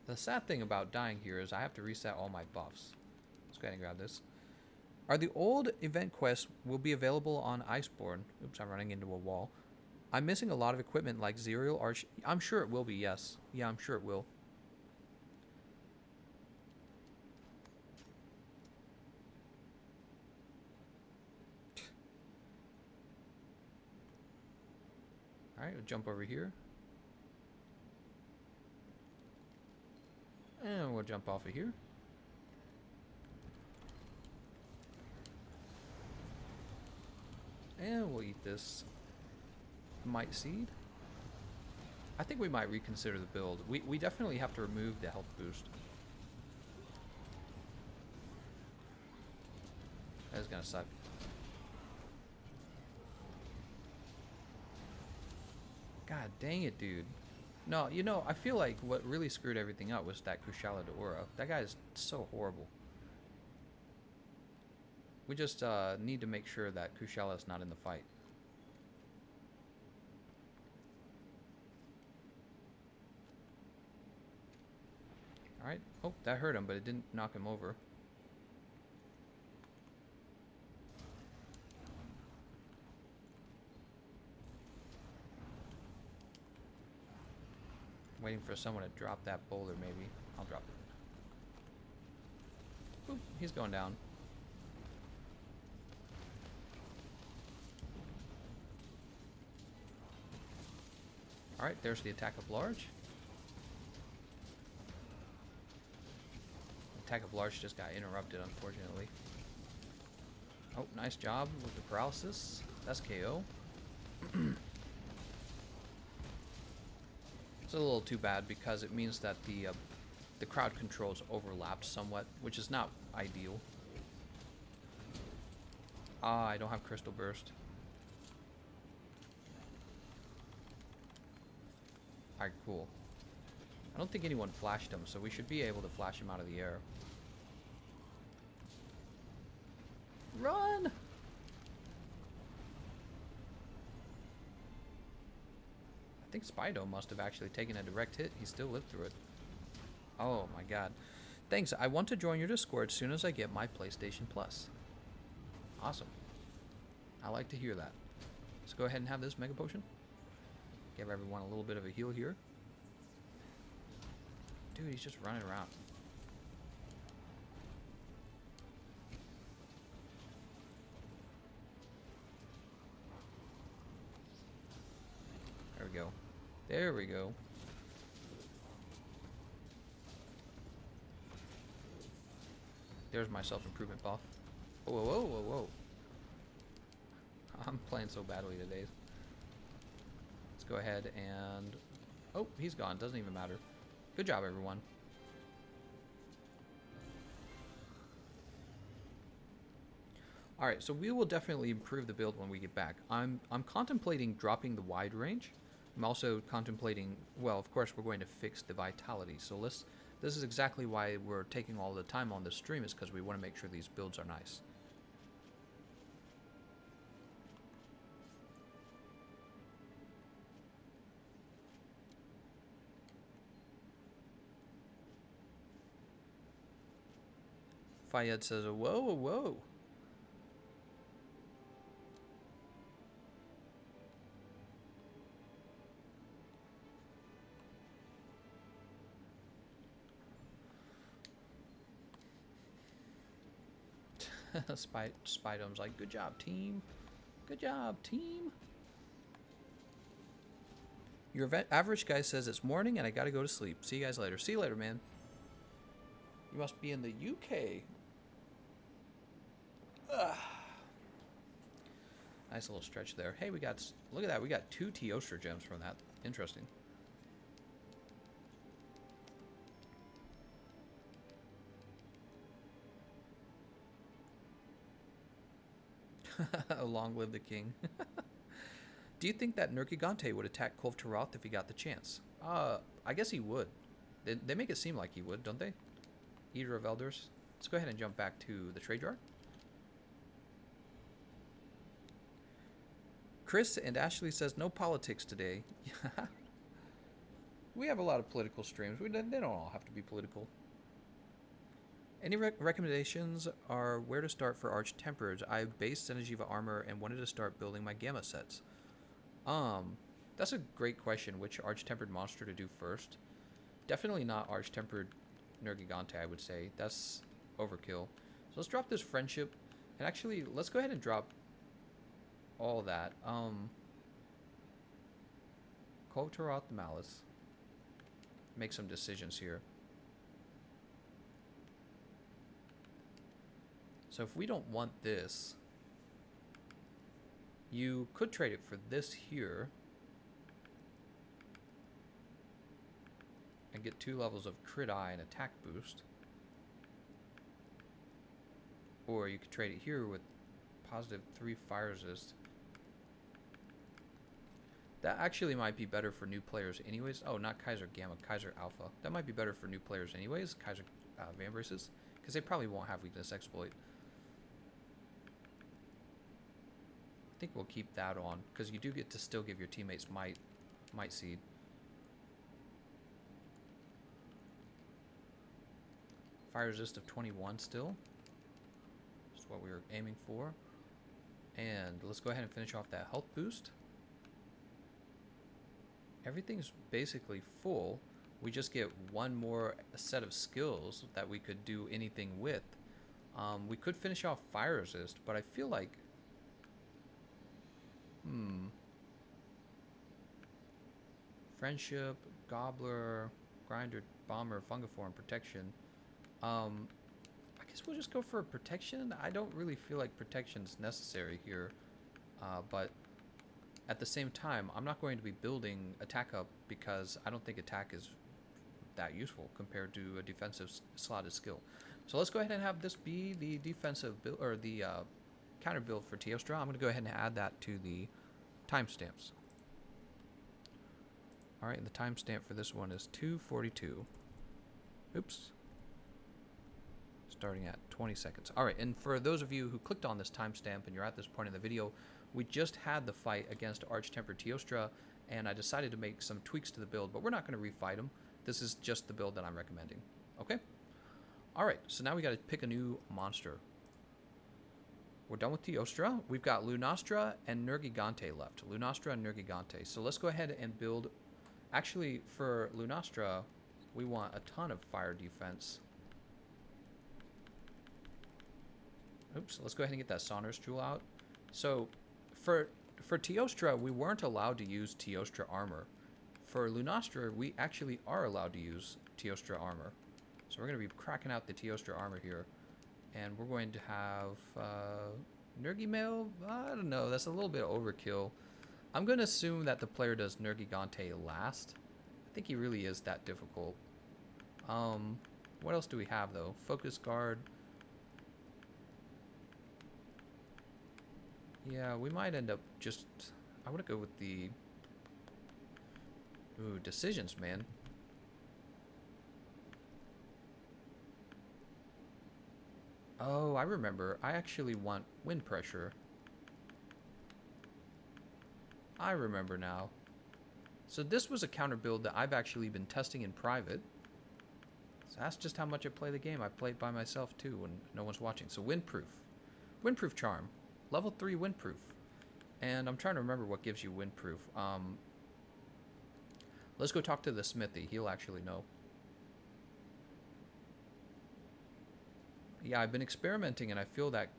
The sad thing about dying here is I have to reset all my buffs. Let's go ahead and grab this. Are the old event quests will be available on Iceborne? Oops, I'm running into a wall. I'm missing a lot of equipment like Zerial Arch. I'm sure it will be, yes. Yeah, I'm sure it will. Alright, we'll jump over here. And we'll jump off of here. And we'll eat this Might Seed. I think we might reconsider the build. We definitely have to remove the health boost. That is gonna suck. God dang it, dude. No, you know, I feel like what really screwed everything up was that Kushala D'Ora. That guy is so horrible. We just need to make sure that Kushala is not in the fight. Alright. Oh, that hurt him, but it didn't knock him over. Waiting for someone to drop that boulder, maybe. I'll drop it. Oop, he's going down. Alright, there's the attack of large. Attack of large just got interrupted, unfortunately. Oh, nice job with the paralysis. That's KO. It's a little too bad because it means that the crowd controls overlapped somewhat, which is not ideal. Ah, I don't have Crystal Burst. Alright, cool. I don't think anyone flashed him, so we should be able to flash him out of the air. Run! I think Spydo must have actually taken a direct hit. He still lived through it. Oh my god. Thanks. I want to join your Discord as soon as I get my PlayStation Plus. Awesome. I like to hear that. Let's go ahead and have this Mega Potion. Give everyone a little bit of a heal here. Dude, he's just running around. There we go. There we go. There's my self-improvement buff. Whoa, whoa, whoa, whoa. I'm playing so badly today. Let's go ahead and... Oh, he's gone. Doesn't even matter. Good job, everyone. Alright, so we will definitely improve the build when we get back. I'm contemplating dropping the wide range. I'm also contemplating... Well, of course, we're going to fix the vitality. So this is exactly why we're taking all the time on this stream, is because we want to make sure these builds are nice. Fayed says, whoa, whoa, whoa. Spidom's like, good job, team. Good job, team. Your average guy says it's morning and I gotta go to sleep. See you guys later. See you later, man. You must be in the UK. Ugh. Nice little stretch there. Hey, look at that. We got 2 Teostra gems from that. Interesting. Long live the king. Do you think that Nergigante would attack Kulve Taroth if he got the chance? I guess he would. They make it seem like he would, don't they? Eater of Elders. Let's go ahead and jump back to the trade yard. Chris and Ashley says no politics today. We have a lot of political streams. They don't all have to be political. Any recommendations are where to start for Arch-Tempered? I have base Xenojiiva armor and wanted to start building my Gamma sets. That's a great question. Which Arch-Tempered monster to do first? Definitely not Arch-Tempered Nergigante, I would say. That's overkill. So let's drop this friendship. And actually, let's go ahead and drop all that. Kulve Taroth the Malice. Make some decisions here. So if we don't want this, you could trade it for this here and get 2 levels of crit eye and attack boost. Or you could trade it here with positive 3 fire resist. That actually might be better for new players anyways. Oh, not Kaiser Gamma, Kaiser Alpha. That might be better for new players anyways, Kaiser Vambraces, because they probably won't have weakness exploit. I think we'll keep that on, because you do get to still give your teammates might seed. Fire resist of 21 still. That's what we were aiming for. And let's go ahead and finish off that health boost. Everything's basically full. We just get one more set of skills that we could do anything with. We could finish off fire resist, but I feel like... Friendship, Gobbler, Grinder, Bomber, Fungiform, Protection. I guess we'll just go for Protection. I don't really feel like Protection's necessary here, but at the same time, I'm not going to be building Attack up because I don't think Attack is that useful compared to a defensive slotted skill. So let's go ahead and have this be the defensive build, or the counter build for Teostra. I'm going to go ahead and add that to the timestamps. Alright, and the timestamp for this one is 2:42. Oops. Starting at 20 seconds. Alright, and for those of you who clicked on this timestamp and you're at this point in the video, we just had the fight against Arch-Tempered Teostra, and I decided to make some tweaks to the build, but we're not going to refight him. This is just the build that I'm recommending. Okay? Alright, so now we got to pick a new monster. We're done with Teostra. We've got Lunastra and Nergigante left. Lunastra and Nergigante. So let's go ahead and build... Actually, for Lunastra, we want a ton of fire defense. Oops, let's go ahead and get that Sonorous Jewel out. So, for Teostra, we weren't allowed to use Teostra armor. For Lunastra, we actually are allowed to use Teostra armor. So we're going to be cracking out the Teostra armor here. And we're going to have Nergimail? I don't know, that's a little bit overkill. I'm going to assume that the player does Nergigante last. I think he really is that difficult. What else do we have, though? Focus Guard. Yeah, we might end up just... I want to go with the... Ooh, decisions, man. Oh, I remember. I actually want wind pressure. I remember now. So this was a counter build that I've actually been testing in private. So that's just how much I play the game. I play it by myself too when no one's watching. So windproof. Windproof charm. Level 3 windproof. And I'm trying to remember what gives you windproof. Let's go talk to the smithy. He'll actually know. Yeah, I've been experimenting and I feel that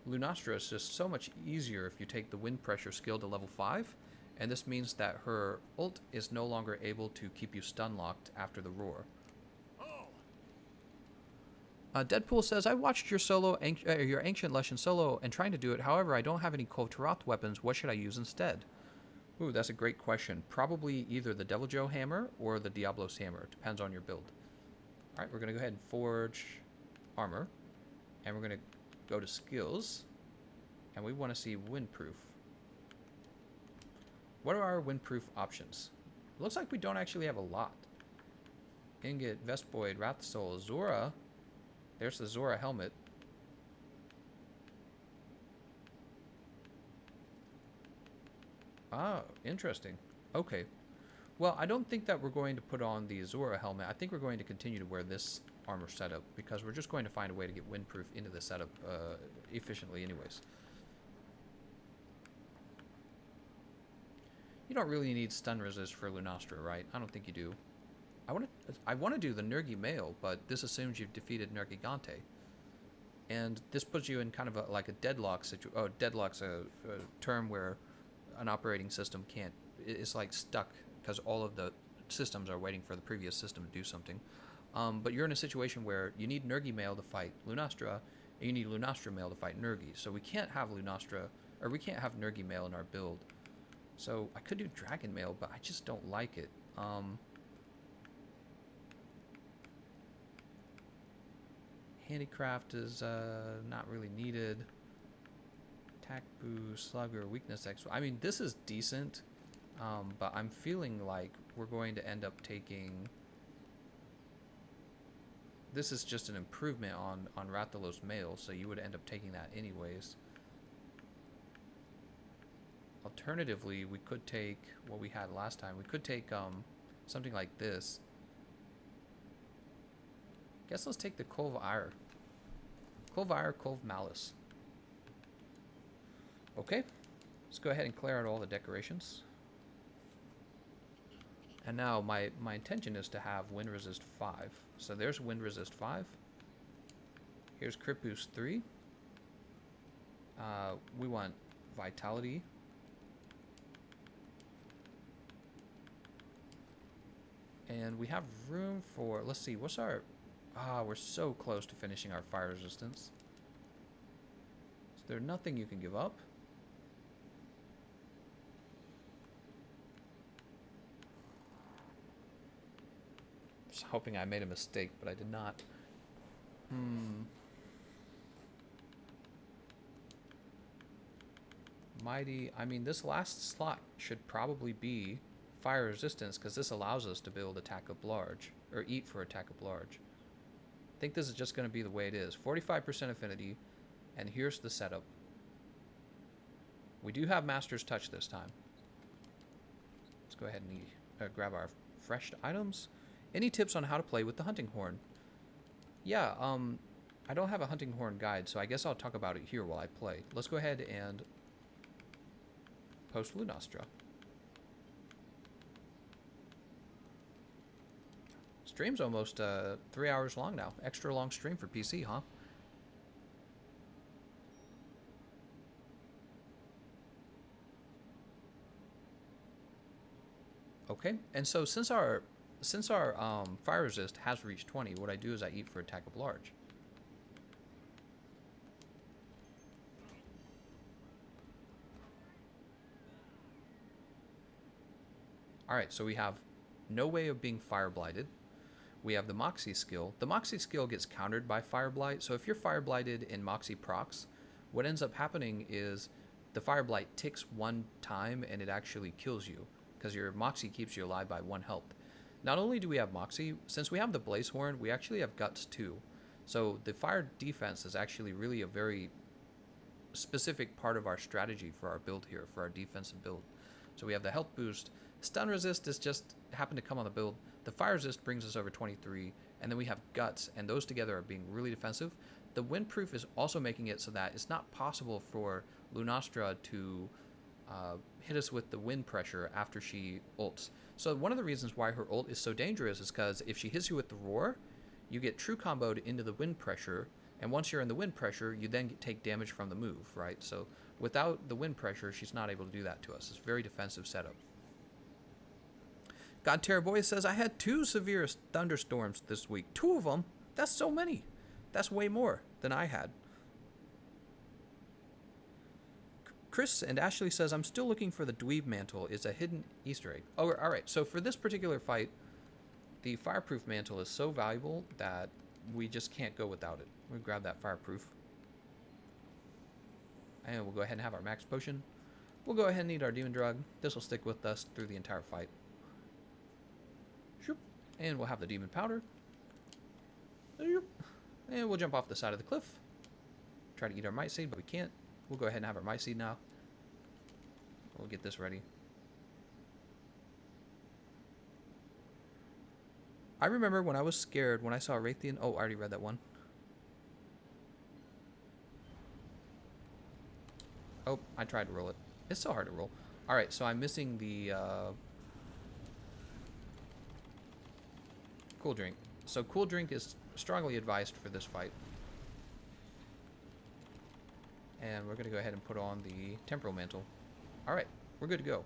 Lunastra is just so much easier if you take the wind pressure skill to level 5. And this means that her ult is no longer able to keep you stun locked after the roar. Deadpool says, I watched your your Ancient Leshen solo and trying to do it. However, I don't have any Taroth weapons. What should I use instead? Ooh, that's a great question. Probably either the Devil Joe hammer or the Diablos hammer. Depends on your build. Alright, we're going to go ahead and forge armor. And we're going to go to skills. And we want to see windproof. What are our windproof options? It looks like we don't actually have a lot. Ingot, Vespoid, Wrath Soul, Zora. There's the Zora helmet. Ah, interesting. Okay. Well, I don't think that we're going to put on the Zora helmet. I think we're going to continue to wear this armor setup because we're just going to find a way to get windproof into the setup efficiently anyways. You don't really need stun resist for Lunastra, right? I don't think you do. I want to do the Nergimail, but this assumes you've defeated Nergigante. And this puts you in kind of like a deadlock situation. Oh, deadlock's a term where an operating system can't... It's like stuck because all of the systems are waiting for the previous system to do something. But you're in a situation where you need Nergimail to fight Lunastra, and you need Lunastra Mail to fight Nergi. So we can't have Lunastra, or we can't have Nergimail in our build. So I could do Dragon Mail, but I just don't like it. Handicraft is not really needed. Attack boost, slugger, weakness X. I mean, this is decent. But I'm feeling like we're going to end up taking... This is just an improvement on Rathalos male, so you would end up taking that anyways. Alternatively, we could take what we had last time. We could take something like this. Guess let's take the Kulve Ire. Kulve Ire, Kulve Malice. Okay, let's go ahead and clear out all the decorations. And now my intention is to have Wind Resist 5. So there's Wind Resist 5. Here's Crit Boost 3. We want Vitality. And we have room for, let's see, what's our... we're so close to finishing our fire resistance. Is there nothing you can give up? Just hoping I made a mistake, but I did not. Mighty, I mean, this last slot should probably be fire resistance, because this allows us to build attack up large, or eat for attack up large. I think this is just going to be the way it is. 45% affinity, and here's the setup. We do have Master's Touch this time. Let's go ahead and grab our fresh items. Any tips on how to play with the hunting horn? Yeah, I don't have a hunting horn guide, so I guess I'll talk about it here while I play. Let's go ahead and post Lunastra. Stream's almost 3 hours long now. Extra long stream for PC, huh? Okay, and so since our fire resist has reached 20, what I do is I eat for attack of large. Alright, so we have no way of being fire blighted. We have the Moxie skill. The Moxie skill gets countered by Fire Blight, so if you're Fire Blighted in Moxie procs, what ends up happening is the Fire Blight ticks one time and it actually kills you, because your Moxie keeps you alive by 1 health. Not only do we have Moxie, since we have the Blaze Horn, we actually have Guts too. So the fire defense is actually really a very specific part of our strategy for our build here, for our defensive build. So we have the health boost. Stun resist is just happened to come on the build. The fire resist brings us over 23, and then we have guts, and those together are being really defensive. The windproof is also making it so that it's not possible for Lunastra to hit us with the wind pressure after she ults. So one of the reasons why her ult is so dangerous is because if she hits you with the roar, you get true comboed into the wind pressure, and once you're in the wind pressure, you then take damage from the move, right? So without the wind pressure, she's not able to do that to us. It's a very defensive setup. God Terror Boy says, I had 2 severe thunderstorms this week. 2 of them? That's so many. That's way more than I had. Chris and Ashley says, I'm still looking for the Dweeb Mantle. It's a hidden Easter egg. Oh, alright. So for this particular fight, the Fireproof Mantle is so valuable that we just can't go without it. We'll grab that Fireproof. And we'll go ahead and have our Max Potion. We'll go ahead and eat our Demon Drug. This will stick with us through the entire fight. And we'll have the Demon Powder. And we'll jump off the side of the cliff. Try to eat our Might Seed, but we can't. We'll go ahead and have our Might Seed now. We'll get this ready. I remember when I was scared when I saw Raytheon. Oh, I already read that one. Oh, I tried to roll it. It's so hard to roll. Alright, so I'm missing the Cool Drink. So Cool Drink is strongly advised for this fight. And we're going to go ahead and put on the Temporal Mantle. Alright, we're good to go.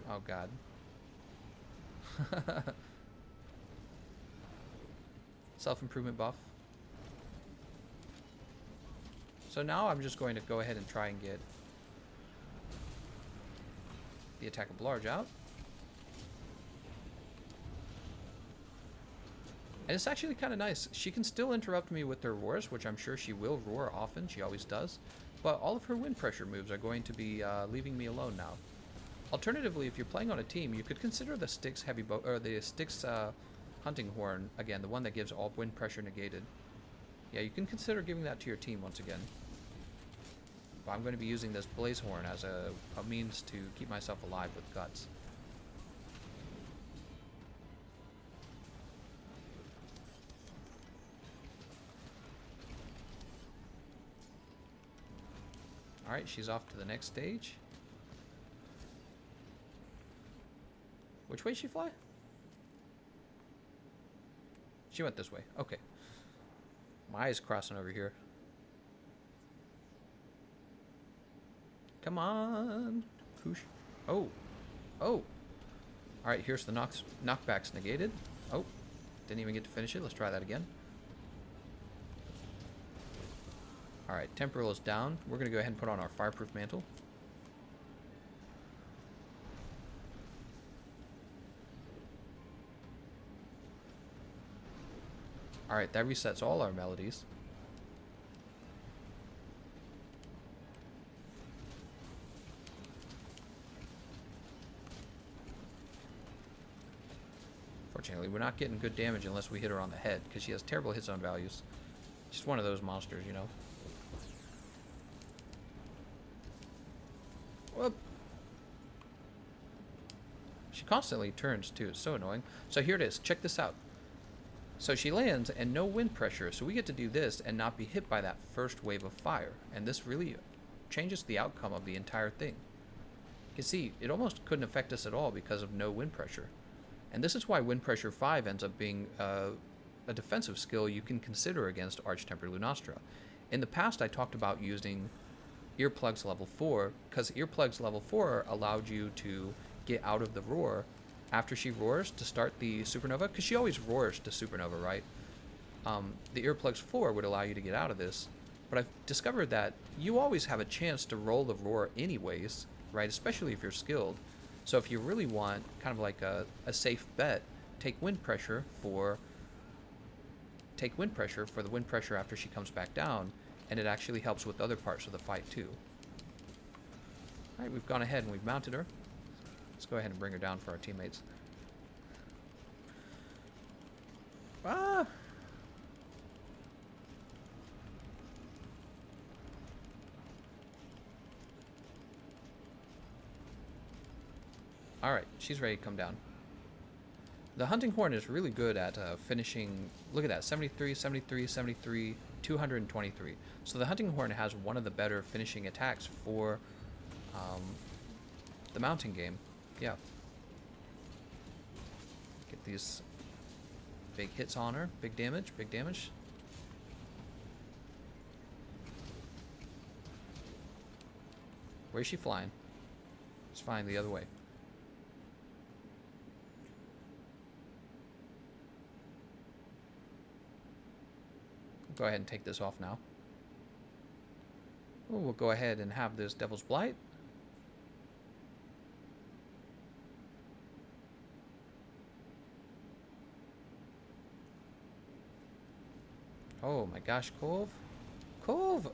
Oh god. Self-improvement buff. So now I'm just going to go ahead and try and get the Attack of Large out. And it's actually kind of nice. She can still interrupt me with her roars, which I'm sure she will roar often. She always does. But all of her wind pressure moves are going to be leaving me alone now. Alternatively, if you're playing on a team, you could consider the Styx heavy bow or the Styx hunting horn again, the one that gives all wind pressure negated. Yeah, you can consider giving that to your team once again. But I'm going to be using this blaze horn as a means to keep myself alive with guts. Alright, she's off to the next stage. Which way did she fly? She went this way. Okay. My eyes crossing over here. Come on. Whoosh. Oh. Oh. Alright, here's the knockbacks negated. Oh. Didn't even get to finish it. Let's try that again. Alright, temporal is down. We're going to go ahead and put on our fireproof mantle. Alright, that resets all our melodies. Fortunately, we're not getting good damage unless we hit her on the head, because she has terrible hit zone values. Just one of those monsters, you know. Whoop. She constantly turns, too. It's so annoying. So here it is. Check this out. So she lands and no wind pressure, so we get to do this and not be hit by that first wave of fire. And this really changes the outcome of the entire thing. You can see, it almost couldn't affect us at all because of no wind pressure. And this is why wind pressure 5 ends up being a defensive skill you can consider against Arch-Tempered Lunastra. In the past, I talked about using Earplugs level 4, because Earplugs level 4 allowed you to get out of the roar after she roars to start the supernova, because she always roars to supernova, right? The Earplugs 4 would allow you to get out of this, but I've discovered that you always have a chance to roll the roar anyways, right? Especially if you're skilled. So if you really want kind of like a safe bet, take wind pressure for the wind pressure after she comes back down, and it actually helps with other parts of the fight too. Alright, we've gone ahead and we've mounted her. Let's go ahead and bring her down for our teammates. Ah! Alright, she's ready to come down. The hunting horn is really good at finishing. Look at that, 73, 73, 73, 223. So the hunting horn has one of the better finishing attacks for the mountain game. Yeah. Get these big hits on her. Big damage, big damage. Where's she flying? It's flying the other way. Go ahead and take this off now. Oh, we'll go ahead and have this Devil's Blight. Oh my gosh, Kulve. Kulve!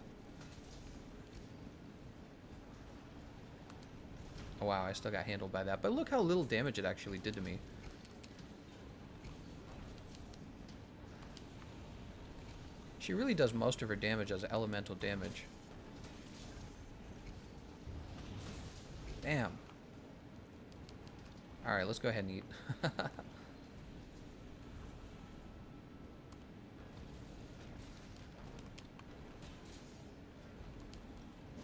Oh wow, I still got handled by that. But look how little damage it actually did to me. She really does most of her damage as elemental damage. Damn. Alright, let's go ahead and eat.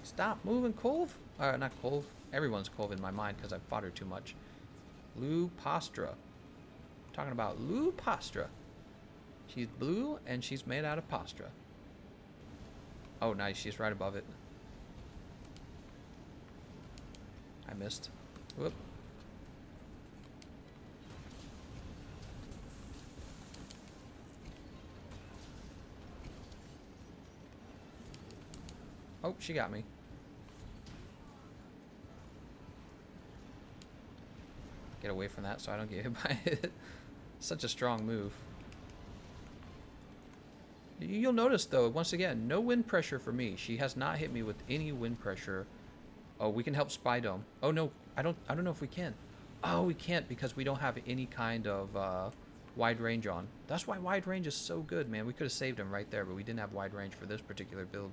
Stop moving, Kulve. Not Kulve. Everyone's Kulve in my mind because I've fought her too much. Lupastra. I'm talking about Lupastra. She's blue and she's made out of pastra. Oh, nice. She's right above it. I missed. Whoop. Oh, she got me. Get away from that so I don't get hit by it. Such a strong move. You'll notice though, once again, no wind pressure for me. She has not hit me with any wind pressure. Oh, we can help Spy Dome. Oh no, I don't know if we can. Oh, we can't because we don't have any kind of wide range on. That's why wide range is so good, man. We could have saved him right there, but we didn't have wide range for this particular build.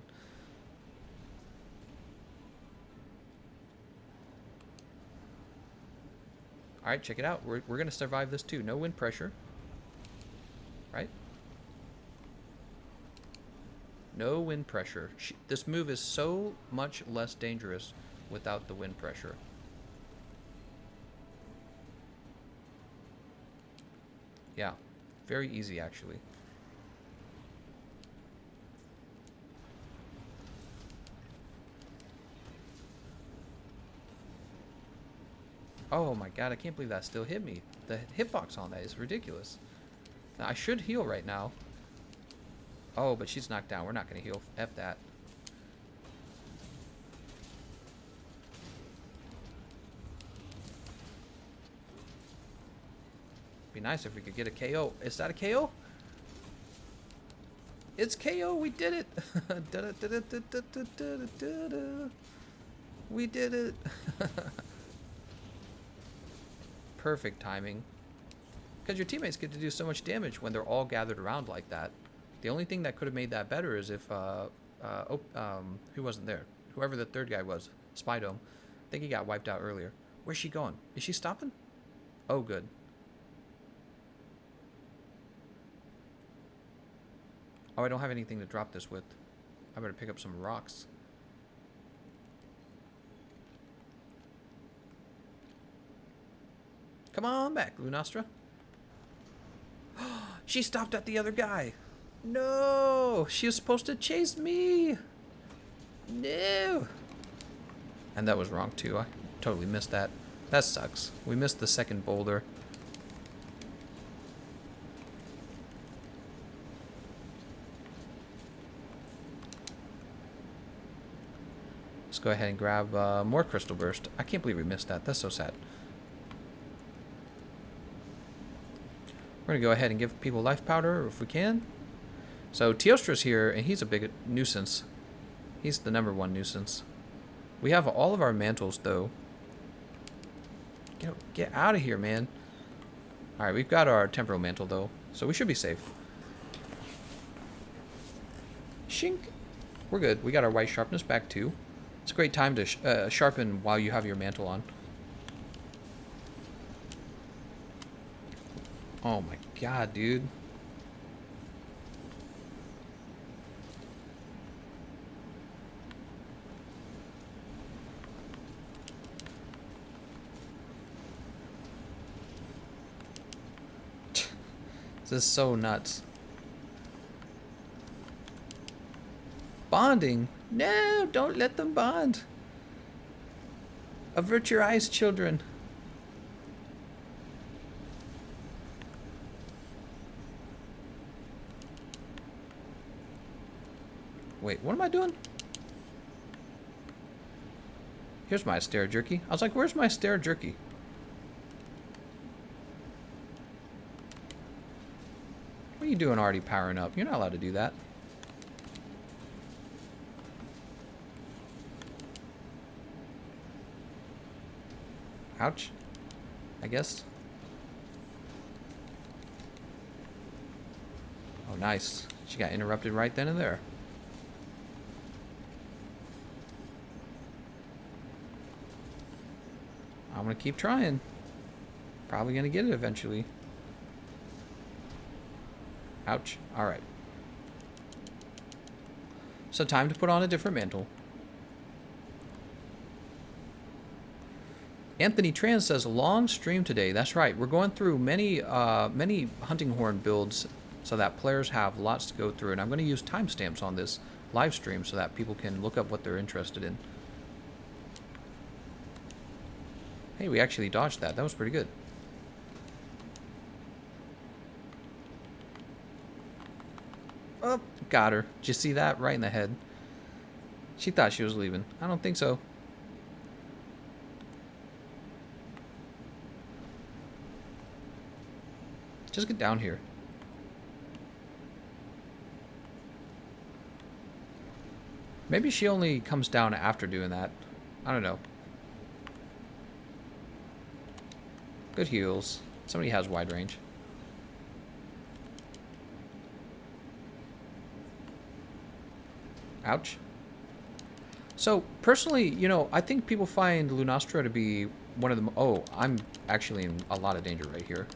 Alright, check it out. We're going to survive this too. No wind pressure. Right? No wind pressure. This move is so much less dangerous without the wind pressure. Yeah, very easy actually. Oh my god, I can't believe that still hit me. The hitbox on that is ridiculous. Now, I should heal right now. Oh, but she's knocked down. We're not going to heal. F that. Be nice if we could get a KO. Is that a KO? It's KO. We did it. We did it. Perfect timing. Because your teammates get to do so much damage when they're all gathered around like that. The only thing that could have made that better is if, who wasn't there? Whoever the third guy was. Spy Dome. I think he got wiped out earlier. Where's she going? Is she stopping? Oh, good. Oh, I don't have anything to drop this with. I better pick up some rocks. Come on back, Lunastra. She stopped at the other guy. No! She was supposed to chase me! No! And that was wrong too. I totally missed that. That sucks. We missed the second boulder. Let's go ahead and grab more Crystal Burst. I can't believe we missed that. That's so sad. We're going to go ahead and give people life powder if we can. So Teostra's here, and he's a big nuisance. He's the #1 nuisance. We have all of our mantles, though. Get out of here, man. Alright, we've got our temporal mantle, though. So we should be safe. Shink. We're good. We got our white sharpness back, too. It's a great time to sharpen while you have your mantle on. Oh my god, dude. This is so nuts. Bonding? No, don't let them bond. Avert your eyes, children. Wait, what am I doing? Here's my stare jerky. I was like, where's my stare jerky? What are you doing already powering up? You're not allowed to do that. Ouch. I guess. Oh, nice. She got interrupted right then and there. I'm gonna keep trying. Probably gonna get it eventually. Ouch. Alright. So time to put on a different mantle. Anthony Tran says, long stream today. That's right. We're going through many hunting horn builds so that players have lots to go through. And I'm going to use timestamps on this live stream so that people can look up what they're interested in. Hey, we actually dodged that. That was pretty good. Oh, got her. Did you see that? Right in the head. She thought she was leaving. I don't think so. Just get down here. Maybe she only comes down after doing that. I don't know. Good heals. Somebody has wide range. Ouch. So, personally, you know, I think people find Lunastra to be one of the... Oh, I'm actually in a lot of danger right here.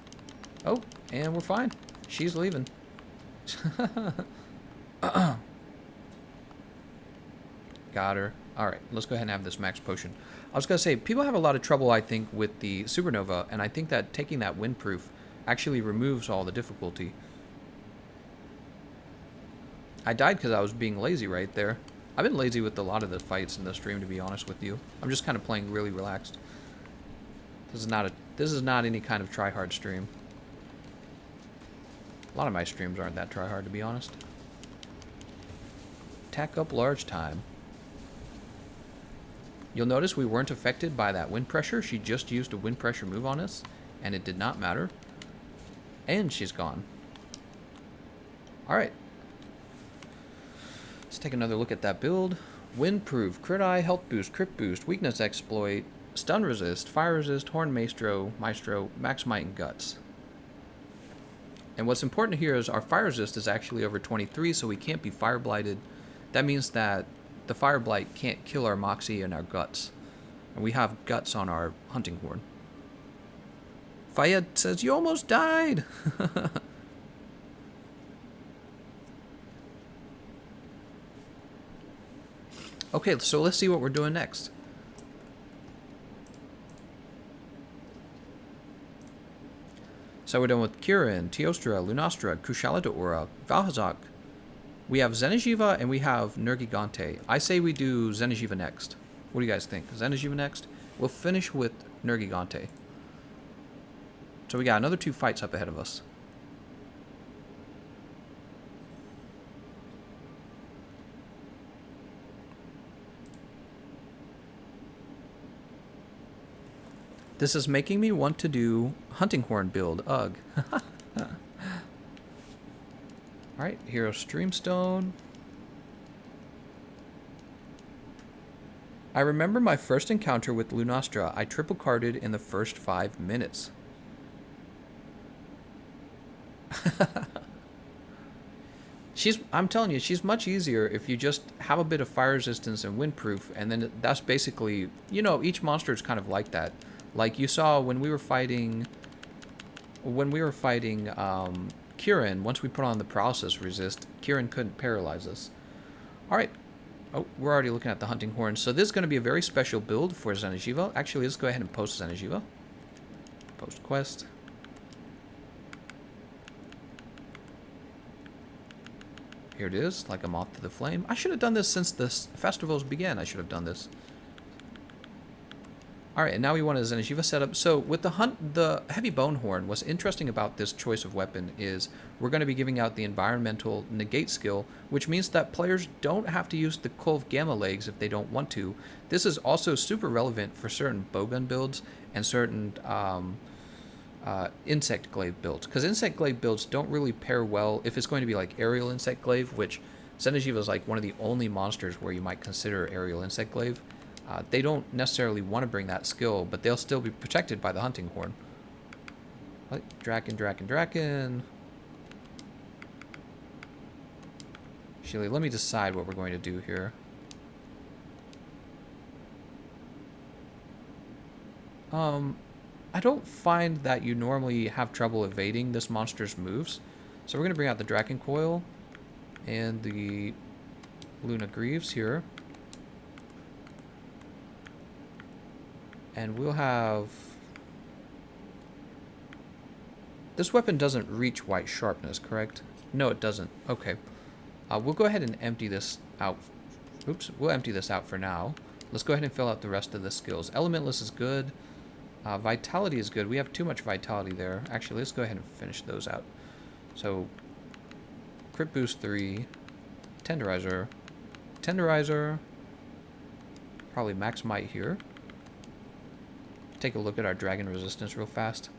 Oh, and we're fine. She's leaving. Got her. Alright, let's go ahead and have this max potion. I was going to say, people have a lot of trouble, I think, with the Supernova, and I think that taking that windproof actually removes all the difficulty. I died because I was being lazy right there. I've been lazy with a lot of the fights in the stream, to be honest with you. I'm just kind of playing really relaxed. This is not any kind of try-hard stream. A lot of my streams aren't that try-hard, to be honest. Tack up large time. You'll notice we weren't affected by that wind pressure. She just used a wind pressure move on us, and it did not matter. And she's gone. Alright. Let's take another look at that build. Windproof, crit eye, health boost, crit boost, weakness exploit, stun resist, fire resist, horn maestro, max might, and guts. And what's important here is our fire resist is actually over 23, so we can't be fire blighted. That means that the fire blight can't kill our moxie and our guts. And we have guts on our hunting horn. Fayed says, you almost died! Okay, so let's see what we're doing next. So we're done with Kirin, Teostra, Lunastra, Kushala Aura, Vaal. We have Xenojiiva and we have Nergigante. I say we do Xenojiiva next. What do you guys think? Xenojiiva next? We'll finish with Nergigante. So we got another 2 fights up ahead of us. This is making me want to do hunting horn build. Ugh. Alright, Hero Streamstone. I remember my first encounter with Lunastra. I triple carded in the first 5 minutes. I'm telling you, she's much easier if you just have a bit of fire resistance and windproof, and then that's basically, you know, each monster is kind of like that. Like you saw when we were fighting Kirin, once we put on the paralysis resist, Kirin couldn't paralyze us. Alright. Oh, we're already looking at the hunting horn. So this is going to be a very special build for Xenojiiva. Actually, let's go ahead and post Xenojiiva. Post quest. Here it is, like a moth to the flame. I should have done this since the festivals began. I should have done this. Alright, and now we want a Xenojiiva setup. So with the heavy bone horn, what's interesting about this choice of weapon is we're going to be giving out the environmental negate skill, which means that players don't have to use the Kulve gamma legs if they don't want to. This is also super relevant for certain bowgun builds and certain insect glaive builds, because insect glaive builds don't really pair well if it's going to be like aerial insect glaive, which Xenojiiva is like one of the only monsters where you might consider aerial insect glaive. They don't necessarily want to bring that skill, but they'll still be protected by the hunting horn. Draken. Actually, let me decide what we're going to do here. I don't find that you normally have trouble evading this monster's moves. So we're going to bring out the Draken Coil and the Luna Greaves here. And we'll have... This weapon doesn't reach white sharpness, correct? No, it doesn't. Okay. We'll go ahead and empty this out. Oops, we'll empty this out for now. Let's go ahead and fill out the rest of the skills. Elementless is good. Vitality is good. We have too much vitality there. Actually, let's go ahead and finish those out. So, Crit Boost 3. Tenderizer. Probably Max Might here. Take a look at our dragon resistance real fast.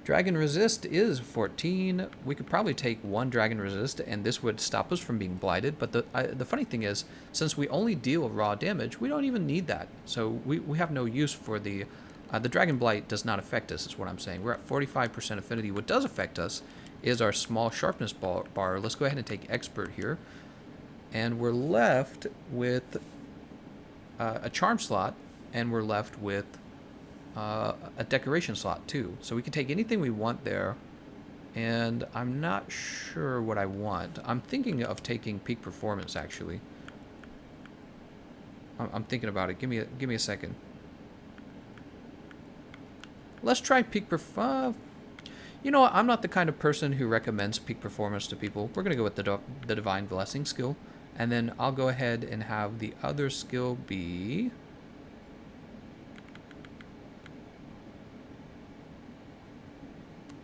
Dragon Resist is 14. We could probably take one Dragon Resist, and this would stop us from being blighted. But the funny thing is, since we only deal raw damage, we don't even need that. So we have no use for the Dragon Blight does not affect us, is what I'm saying. We're at 45% affinity. What does affect us is our small sharpness bar. Let's go ahead and take Expert here. And we're left with a Charm slot, and we're left with a decoration slot too, so we can take anything we want there, and I'm not sure what I want. I'm thinking of taking Peak Performance actually. I'm thinking about it. Give me a second. Let's try Peak Performance. You know what? I'm not the kind of person who recommends Peak Performance to people. We're gonna go with the Divine Blessing skill, and then I'll go ahead and have the other skill be.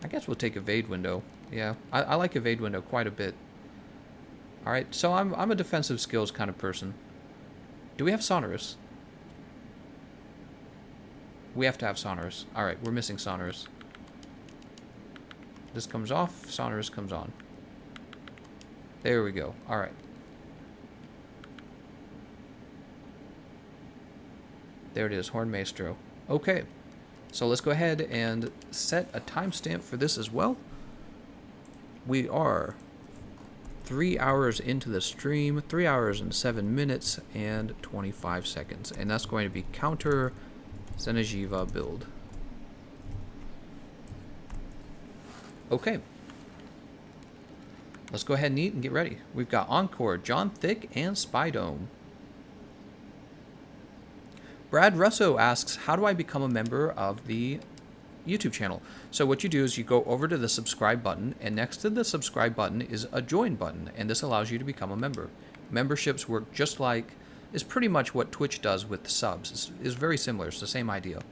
I guess we'll take Evade Window. Yeah, I like Evade Window quite a bit. Alright, so I'm a defensive skills kind of person. Do we have Sonorous? We have to have Sonorous. Alright, we're missing Sonorous. This comes off, Sonorous comes on. There we go. Alright. There it is, Horn Maestro. Okay. So let's go ahead and set a timestamp for this as well. We are 3 hours into the stream, 3 hours and 7 minutes and 25 seconds. And that's going to be counter Xenojiiva build. Okay. Let's go ahead and eat and get ready. We've got Encore, John Thick, and Spydome. Brad Russo asks, how do I become a member of the YouTube channel? So what you do is you go over to the subscribe button, and next to the subscribe button is a join button, and this allows you to become a member. Memberships work just like, is pretty much what Twitch does with the subs. It's very similar, it's the same idea.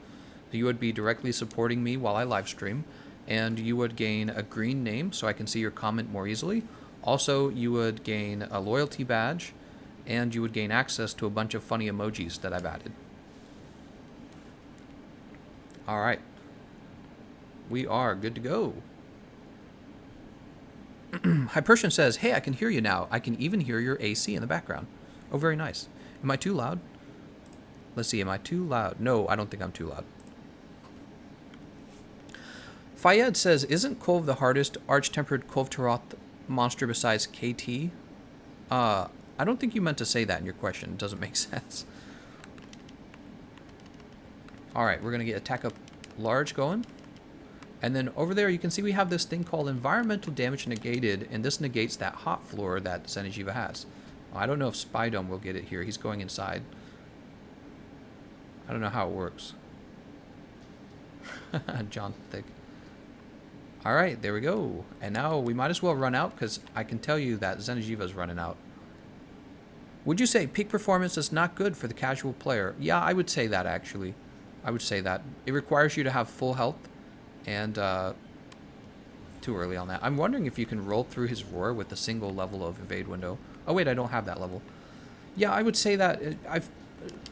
You would be directly supporting me while I live stream, and you would gain a green name so I can see your comment more easily. Also, you would gain a loyalty badge, and you would gain access to a bunch of funny emojis that I've added. All right, we are good to go. Hypertian says, hey, I can hear you now. I can even hear your AC in the background. Oh, very nice. Am I too loud? Let's see, am I too loud? No, I don't think I'm too loud. Fayed says, isn't Kulve the hardest Arch-Tempered Kulve Taroth monster besides KT? I don't think you meant to say that in your question. It doesn't make sense. Alright, we're going to get attack up large going. And then over there you can see we have this thing called environmental damage negated, and this negates that hot floor that Xenojiiva has. I don't know if Spydome will get it here. He's going inside. I don't know how it works. John Thick. Alright, there we go. And now we might as well run out, because I can tell you that Xenojiiva's running out. Would you say peak performance is not good for the casual player? Yeah, I would say that actually. I would say that. It requires you to have full health, and too early on that. I'm wondering if you can roll through his roar with a single level of evade window. Oh wait, I don't have that level. Yeah, I would say that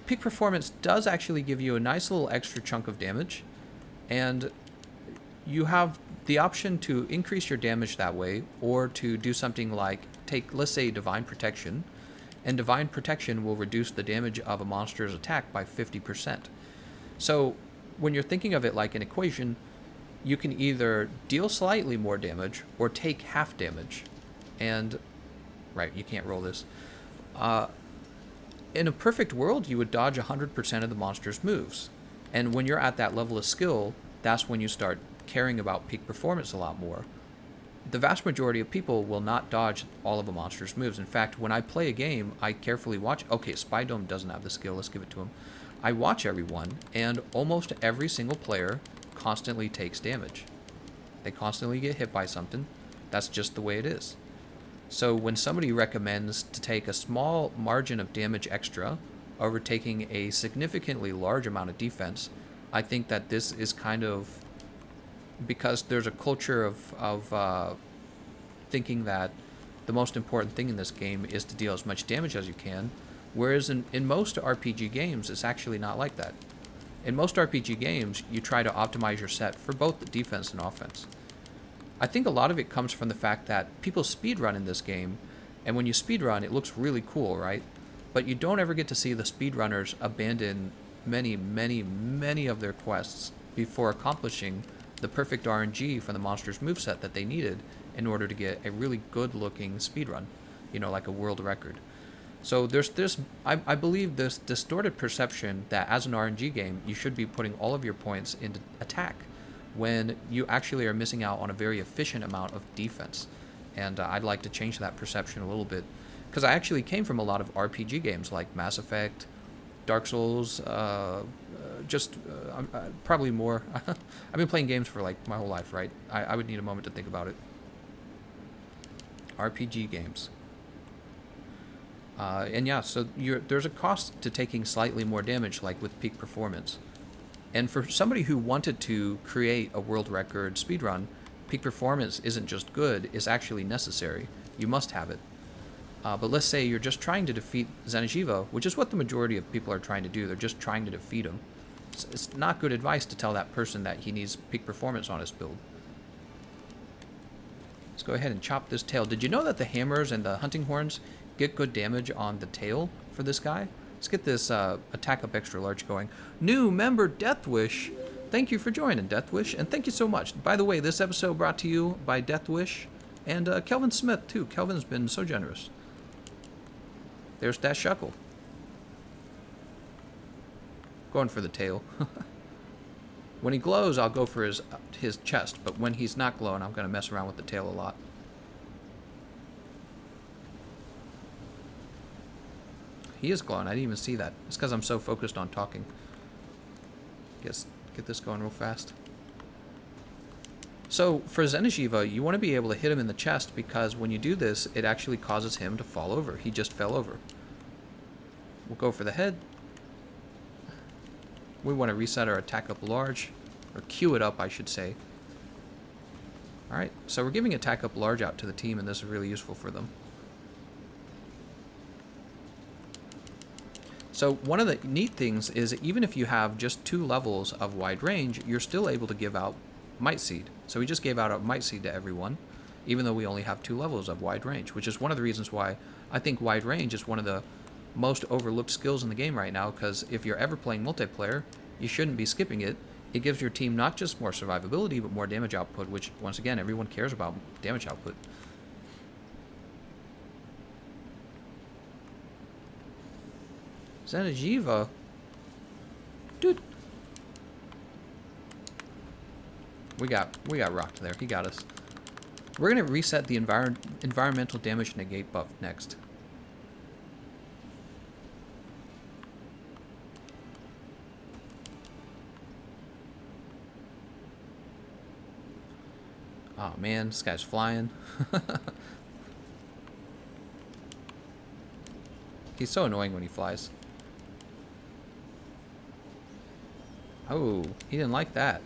peak performance does actually give you a nice little extra chunk of damage, and you have the option to increase your damage that way, or to do something like take, let's say, Divine Protection, and Divine Protection will reduce the damage of a monster's attack by 50%. So when you're thinking of it like an equation, you can either deal slightly more damage or take half damage. And, right, you can't roll this. In a perfect world, you would dodge 100% of the monster's moves. And when you're at that level of skill, that's when you start caring about peak performance a lot more. The vast majority of people will not dodge all of a monster's moves. In fact, when I play a game, I carefully watch. Okay, Spydome doesn't have the skill. Let's give it to him. I watch everyone, and almost every single player constantly takes damage. They constantly get hit by something. That's just the way it is. So when somebody recommends to take a small margin of damage extra over taking a significantly large amount of defense, I think that this is kind of because there's a culture of thinking that the most important thing in this game is to deal as much damage as you can. Whereas in most RPG games, it's actually not like that. In most RPG games, you try to optimize your set for both the defense and offense. I think a lot of it comes from the fact that people speedrun in this game, and when you speedrun, it looks really cool, right? But you don't ever get to see the speedrunners abandon many of their quests before accomplishing the perfect RNG for the monster's moveset that they needed in order to get a really good-looking speedrun, you know, like a world record. So there's this, I believe, this distorted perception that as an RNG game, you should be putting all of your points into attack, when you actually are missing out on a very efficient amount of defense. And I'd like to change that perception a little bit, because I actually came from a lot of RPG games like Mass Effect, Dark Souls, probably more. I've been playing games for like my whole life, right? I would need a moment to think about it. RPG games. And yeah, so there's a cost to taking slightly more damage, like with peak performance. And for somebody who wanted to create a world record speedrun, peak performance isn't just good, it's actually necessary. You must have it. But let's say you're just trying to defeat Xenojiiva, which is what the majority of people are trying to do. They're just trying to defeat him. It's not good advice to tell that person that he needs peak performance on his build. Let's go ahead and chop this tail. Did you know that the hammers and the hunting horns get good damage on the tail for this guy? Let's get this attack up extra large going. New member Deathwish. Thank you for joining, Deathwish, and thank you so much. By the way, this episode brought to you by Deathwish and Kelvin Smith, too. Kelvin's been so generous. There's that Shuckle. Going for the tail. When he glows, I'll go for his chest, but when he's not glowing, I'm going to mess around with the tail a lot. He is glowing. I didn't even see that. It's because I'm so focused on talking. Guess get this going real fast. So for Xenojiiva, you want to be able to hit him in the chest, because when you do this, it actually causes him to fall over. He just fell over. We'll go for the head. We want to reset our attack up large, or queue it up, I should say. Alright, so we're giving attack up large out to the team, and this is really useful for them. So one of the neat things is that even if you have just 2 levels of wide range, you're still able to give out Might Seed. So we just gave out a Might Seed to everyone, even though we only have 2 levels of wide range, which is one of the reasons why I think wide range is one of the most overlooked skills in the game right now, because if you're ever playing multiplayer, you shouldn't be skipping it. It gives your team not just more survivability, but more damage output, which, once again, everyone cares about damage output. Xenojiiva? Dude. We got rocked there. He got us. We're going to reset the environmental damage negate buff next. Oh man, this guy's flying. He's so annoying when he flies. Oh, he didn't like that.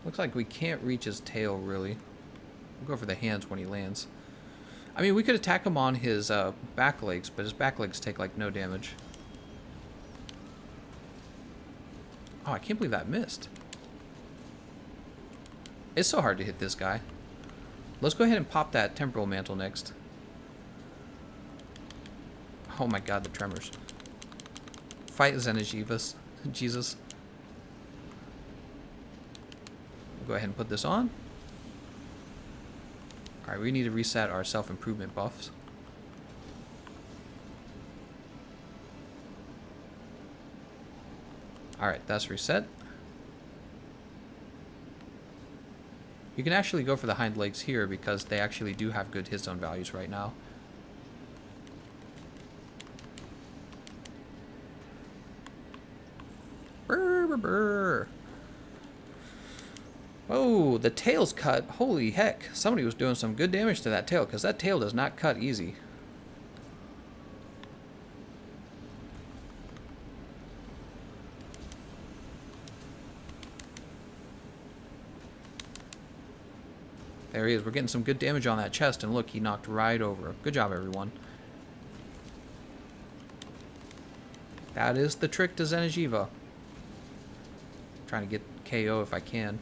Looks like we can't reach his tail, really. We'll go for the hands when he lands. I mean, we could attack him on his back legs, but his back legs take, like, no damage. Oh, I can't believe that missed. It's so hard to hit this guy. Let's go ahead and pop that temporal mantle next. Oh my god, the tremors. Fight Xenojiivas. Jesus. Go ahead and put this on. Alright, we need to reset our self-improvement buffs. Alright, that's reset. You can actually go for the hind legs here because they actually do have good hit zone values right now. Brr, brr, brr. Oh, the tail's cut. Holy heck. Somebody was doing some good damage to that tail, because that tail does not cut easy. There he is. We're getting some good damage on that chest, and look, he knocked right over. Good job, everyone. That is the trick to Xenojiiva. Trying to get KO if I can.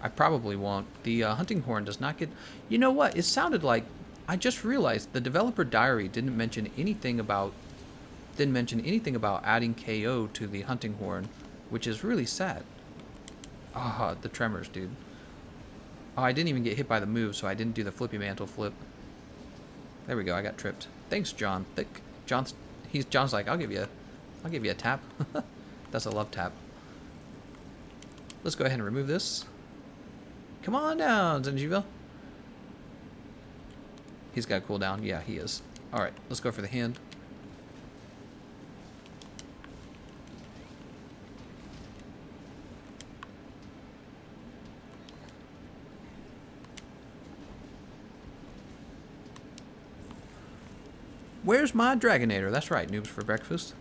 I probably won't. The hunting horn does not get... You know what? It sounded like... I just realized the developer diary didn't mention anything about adding KO to the hunting horn, which is really sad. Ah, the tremors, dude. Oh, I didn't even get hit by the move, so I didn't do the flippy mantle flip. There we go. I got tripped. Thanks, John. John's like, I'll give you a tap. That's a love tap. Let's go ahead and remove this. Come on down, Xenojiiva. He's got a cooldown. Yeah, he is. All right, let's go for the hand. Where's my Dragonator? That's right, noobs for breakfast.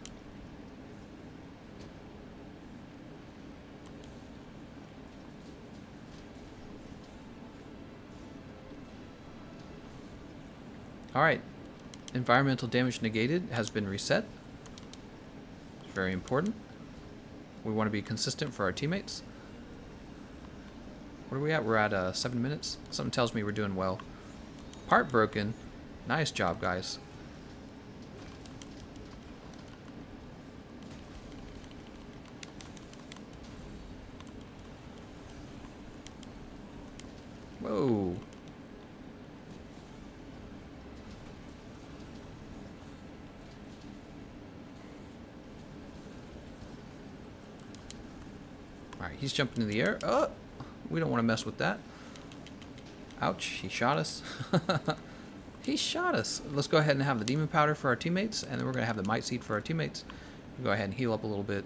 Alright. Environmental damage negated has been reset. It's very important. We want to be consistent for our teammates. What are we at? We're at 7 minutes. Something tells me we're doing well. Part broken. Nice job, guys. Whoa. Alright, he's jumping in the air. Oh! We don't want to mess with that. Ouch, he shot us. He shot us. Let's go ahead and have the demon powder for our teammates, and then we're going to have the might seed for our teammates. We'll go ahead and heal up a little bit.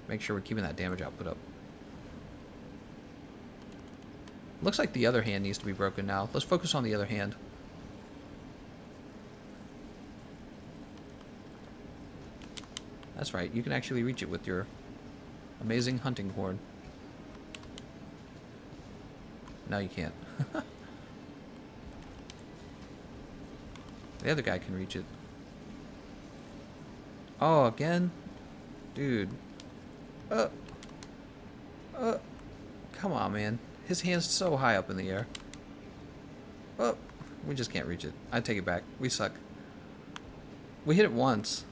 Make sure we're keeping that damage output up. Looks like the other hand needs to be broken now. Let's focus on the other hand. That's right, you can actually reach it with your amazing hunting horn. No, you can't. The other guy can reach it. Oh, again? Dude. Come on, man. His hand's so high up in the air. Oh, we just can't reach it. I take it back. We suck. We hit it once.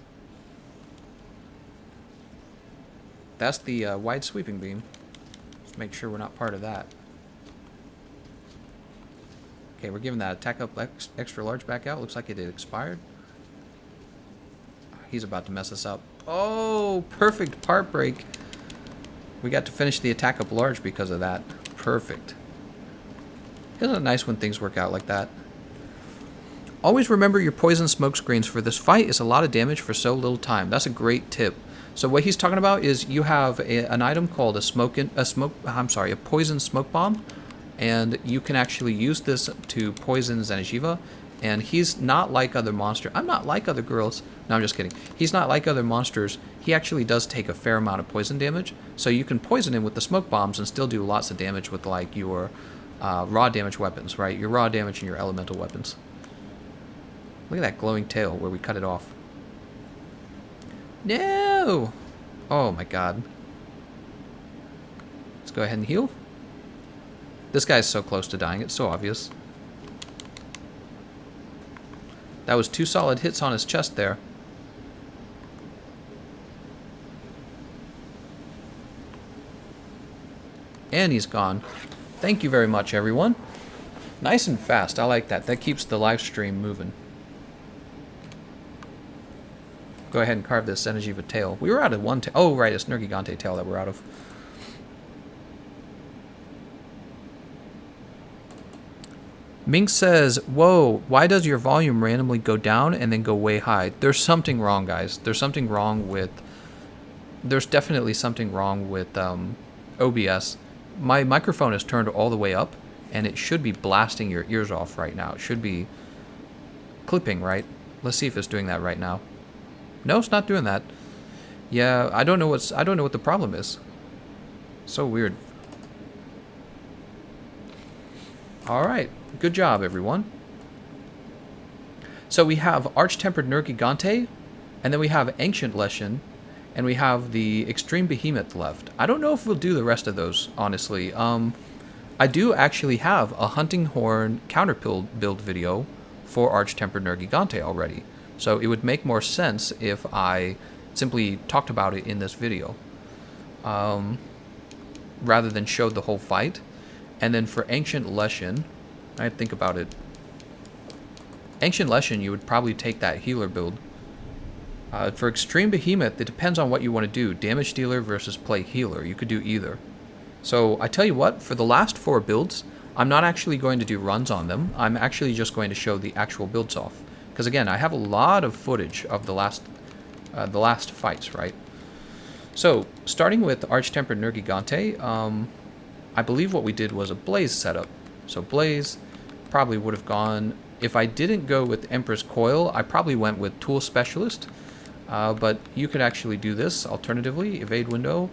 That's the wide sweeping beam. Just make sure we're not part of that. Okay, we're giving that attack up extra large back out. Looks like it had expired. He's about to mess us up. Oh, perfect part break. We got to finish the attack up large because of that. Perfect. Isn't it nice when things work out like that? Always remember your poison smoke screens for this fight is a lot of damage for so little time. That's a great tip. So what he's talking about is you have an item called a poison smoke bomb, and you can actually use this to poison Xenojiiva. And he's not like other monsters. I'm not like other girls. No, I'm just kidding. He's not like other monsters. He actually does take a fair amount of poison damage. So you can poison him with the smoke bombs and still do lots of damage with like your raw damage weapons, right? Your raw damage and your elemental weapons. Look at that glowing tail where we cut it off. No! Oh my god. Let's go ahead and heal. This guy's so close to dying. It's so obvious. That was 2 solid hits on his chest there. And he's gone. Thank you very much, everyone. Nice and fast. I like that. That keeps the live stream moving. Go ahead and carve this Xenojiiva tail. We were out of one tail. Oh, right. It's Nergigante tail that we're out of. Mink says, whoa, why does your volume randomly go down and then go way high? There's something wrong, guys. There's something wrong with... There's definitely something wrong with OBS. My microphone is turned all the way up, and it should be blasting your ears off right now. It should be clipping, right? Let's see if it's doing that right now. No, it's not doing that. Yeah, I don't know what the problem is. So weird. Alright, good job everyone. So we have Arch-Tempered Nergigante, and then we have Ancient Leshen, and we have the Extreme Behemoth left. I don't know if we'll do the rest of those, honestly. I do actually have a Hunting Horn counter build video for Arch-Tempered Nergigante already. So it would make more sense if I simply talked about it in this video, rather than showed the whole fight. And then for Ancient Leshen, I think about it. Ancient Leshen, you would probably take that healer build. For Extreme Behemoth, it depends on what you want to do. Damage dealer versus play healer. You could do either. So I tell you what, for the last 4 builds, I'm not actually going to do runs on them. I'm actually just going to show the actual builds off. Because again, I have a lot of footage of the last fights, right? So starting with Arch-Tempered Nergigante, I believe what we did was a Blaze setup. So Blaze probably would have gone, if I didn't go with Empress Coil, I probably went with Tool Specialist. But you could actually do this alternatively, Evade Window.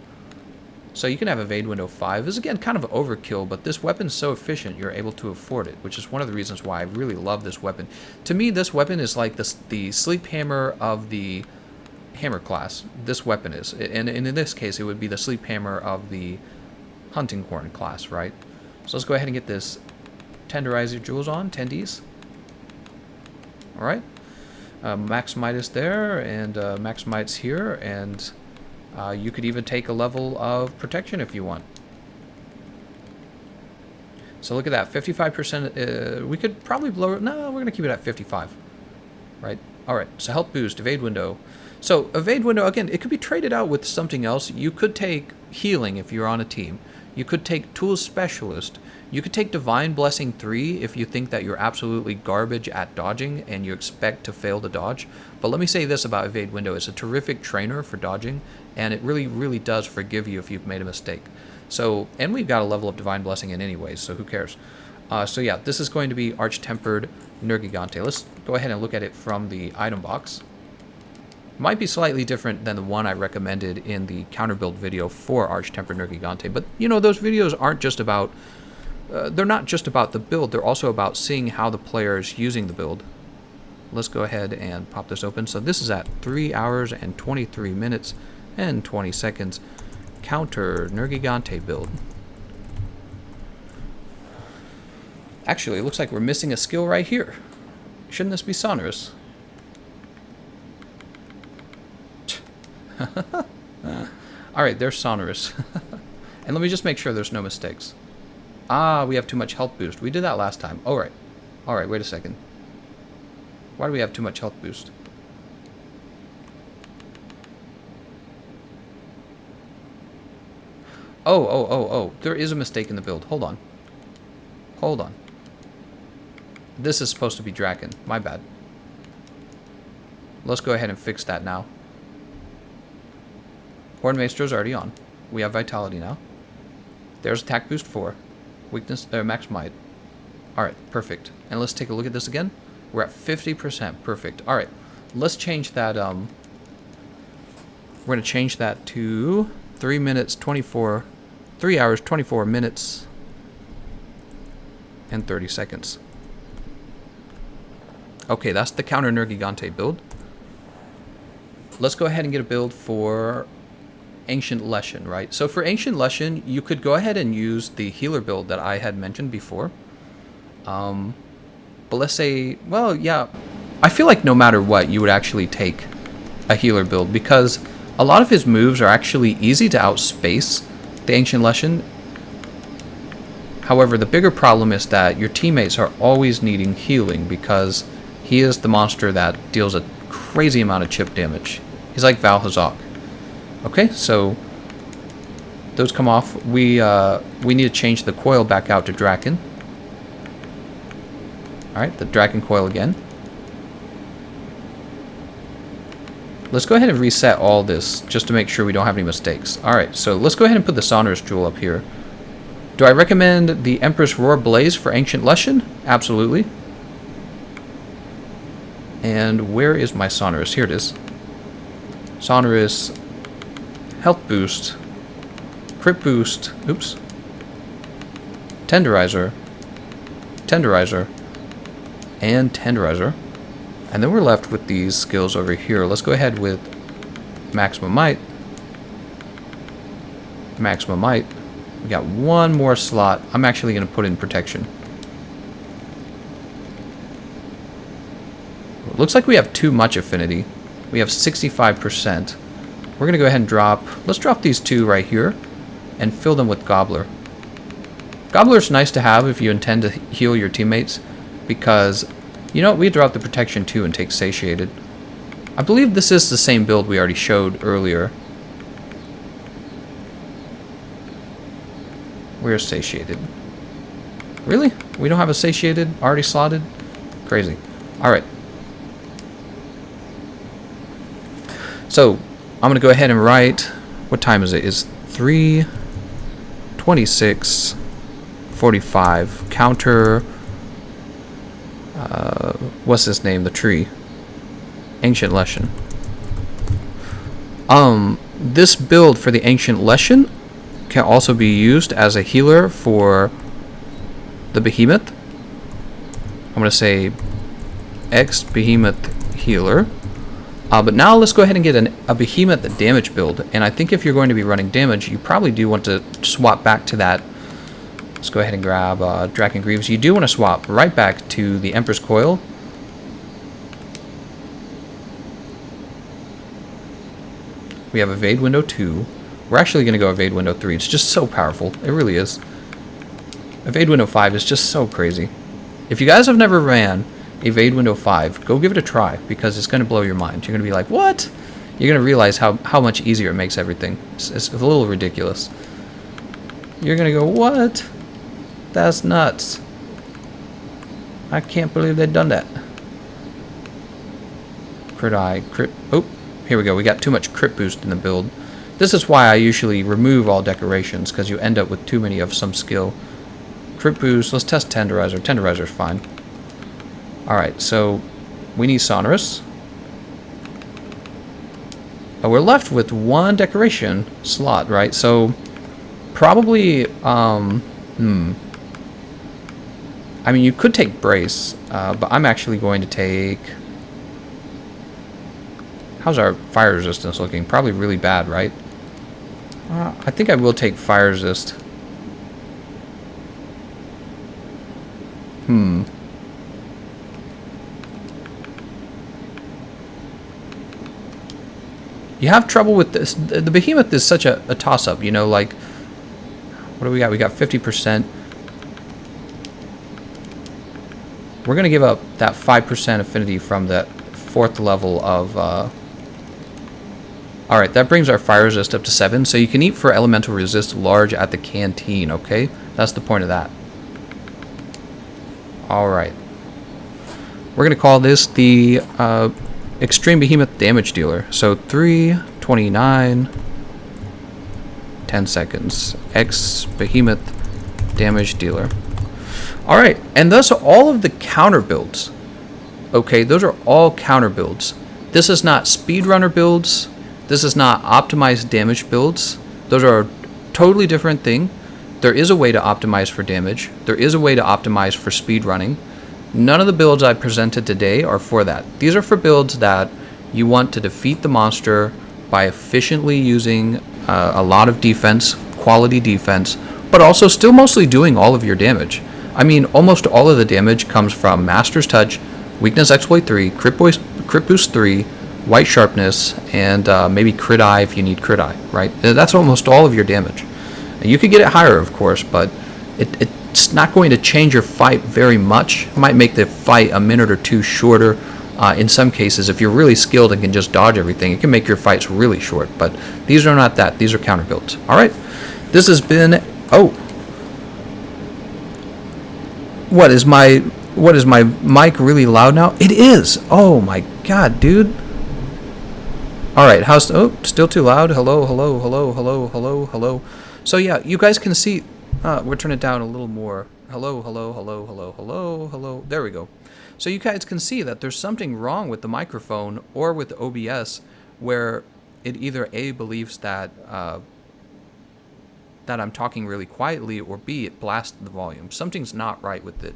So you can have Evade Window 5. This is again kind of overkill, but this weapon is so efficient you're able to afford it, which is one of the reasons why I really love this weapon. To me, this weapon is like the Sleep Hammer of the Hammer class. This weapon is. And in this case, it would be the Sleep Hammer of the Hunting Horn class, right? So let's go ahead and get this Tenderizer Jewels on, Tendies. Alright. Max Might is there, and Max Might's here, and you could even take a level of protection if you want. So look at that, 55%. We could probably blow it. No, we're going to keep it at 55. Right? Alright, so health boost, Evade Window. So Evade Window, again, it could be traded out with something else. You could take Healing if you're on a team. You could take Tools Specialist. You could take Divine Blessing 3 if you think that you're absolutely garbage at dodging and you expect to fail to dodge. But let me say this about Evade Window. It's a terrific trainer for dodging, and it really, really does forgive you if you've made a mistake. So, and we've got a level of Divine Blessing in anyways, so who cares? So yeah, this is going to be Arch-Tempered Nergigante. Let's go ahead and look at it from the item box. Might be slightly different than the one I recommended in the counter build video for Arch-Tempered Nergigante, but you know, those videos aren't just about, they're not just about the build, they're also about seeing how the player is using the build. Let's go ahead and pop this open. So this is at 3 hours and 23 minutes and 20 seconds. Counter Nergigante build. Actually, it looks like we're missing a skill right here. Shouldn't this be sonorous? Alright, there's sonorous. And let me just make sure there's no mistakes. Ah, we have too much health boost. We did that last time. Alright. Alright, wait a second. Why do we have too much health boost? Oh. There is a mistake in the build. Hold on. Hold on. This is supposed to be Draken. My bad. Let's go ahead and fix that now. Hornmaester is already on. We have Vitality now. There's Attack Boost 4. Weakness, Max Might. Alright, perfect. And let's take a look at this again. We're at 50%. Perfect. Alright, let's change that. We're going to change that to 3 hours, 24 minutes, and 30 seconds. Okay, that's the counter Nergigante build. Let's go ahead and get a build for Ancient Leshen, right? So for Ancient Leshen, you could go ahead and use the healer build that I had mentioned before. But let's say, well, yeah, I feel like no matter what, you would actually take a healer build because a lot of his moves are actually easy to outspace the Ancient Leshen. However, the bigger problem is that your teammates are always needing healing because he is the monster that deals a crazy amount of chip damage. He's like Vaal. Okay, so those come off. We need to change the coil back out to Draken. Alright, the Draken coil again. Let's go ahead and reset all this just to make sure we don't have any mistakes. Alright, so let's go ahead and put the Sonorous Jewel up here. Do I recommend the Empress Roar Blaze for Ancient Leshen? Absolutely. And where is my Sonorous? Here it is. Sonorous, Health Boost, Crit Boost, oops, Tenderizer, Tenderizer, and Tenderizer. And then we're left with these skills over here. Let's go ahead with Maximum Might. Maximum Might. We got one more slot. I'm actually going to put in Protection. It looks like we have too much affinity. We have 65%. We're going to go ahead and drop... Let's drop these two right here and fill them with Gobbler. Gobbler's nice to have if you intend to heal your teammates because, you know, we drop the Protection too and take Satiated. I believe this is the same build we already showed earlier. Where's Satiated? Really? We don't have a Satiated already slotted? Crazy. Alright. So, I'm going to go ahead and write... What time is it? It's 3:26:45. Counter... what's his name? The tree. Ancient Leshen. This build for the Ancient Leshen can also be used as a healer for the Behemoth. I'm going to say X Behemoth healer. But now let's go ahead and get a Behemoth damage build. And I think if you're going to be running damage, you probably do want to swap back to that. Let's go ahead and grab Drachen Greaves. You do want to swap right back to the Emperor's Coil. We have Evade Window 2. We're actually going to go Evade Window 3. It's just so powerful. It really is. Evade Window 5 is just so crazy. If you guys have never ran Evade Window 5, go give it a try because it's going to blow your mind. You're going to be like, what? You're going to realize how much easier it makes everything. It's a little ridiculous. You're going to go, what? That's nuts. I can't believe they've done that. Crit Eye, crit... Oh, here we go. We got too much crit boost in the build. This is why I usually remove all decorations, because you end up with too many of some skill. Crit boost. Let's test Tenderizer. Tenderizer's fine. Alright, so we need Sonorous. We're left with one decoration slot, right? So probably, I mean, you could take Brace, but I'm actually going to take... How's our fire resistance looking? Probably really bad, right? I think I will take Fire Resist. You have trouble with this. The Behemoth is such a toss-up, you know, like... What do we got? We got 50%. We're going to give up that 5% affinity from that 4th level of... Alright, that brings our fire resist up to 7, so you can eat for elemental resist large at the canteen, okay? That's the point of that. Alright. We're going to call this the Extreme Behemoth Damage Dealer. So 3:29, 10 seconds. X Behemoth Damage Dealer. Alright, and thus all of the counter builds. Okay, those are all counter builds. This is not speedrunner builds. This is not optimized damage builds. Those are a totally different thing. There is a way to optimize for damage. There is a way to optimize for speedrunning. None of the builds I presented today are for that. These are for builds that you want to defeat the monster by efficiently using a lot of defense, quality defense, but also still mostly doing all of your damage. I mean, almost all of the damage comes from Master's Touch, Weakness Exploit 3, Crit Boost 3, White Sharpness, and maybe Crit Eye if you need Crit Eye, right? That's almost all of your damage. You could get it higher, of course, but it's not going to change your fight very much. It might make the fight a minute or two shorter. In some cases, if you're really skilled and can just dodge everything, it can make your fights really short. But these are not that. These are counter builds. All right. This has been... Oh. What is my mic really loud now? It is. Oh my god, dude. All right. How's... Oh, still too loud. Hello, hello, hello, hello, hello, hello. So yeah, you guys can see... we'll turn it down a little more. Hello, hello, hello, hello, hello, hello. There we go. So you guys can see that there's something wrong with the microphone or with OBS where it either A, believes that that I'm talking really quietly, or B, it blasts the volume. Something's not right with it.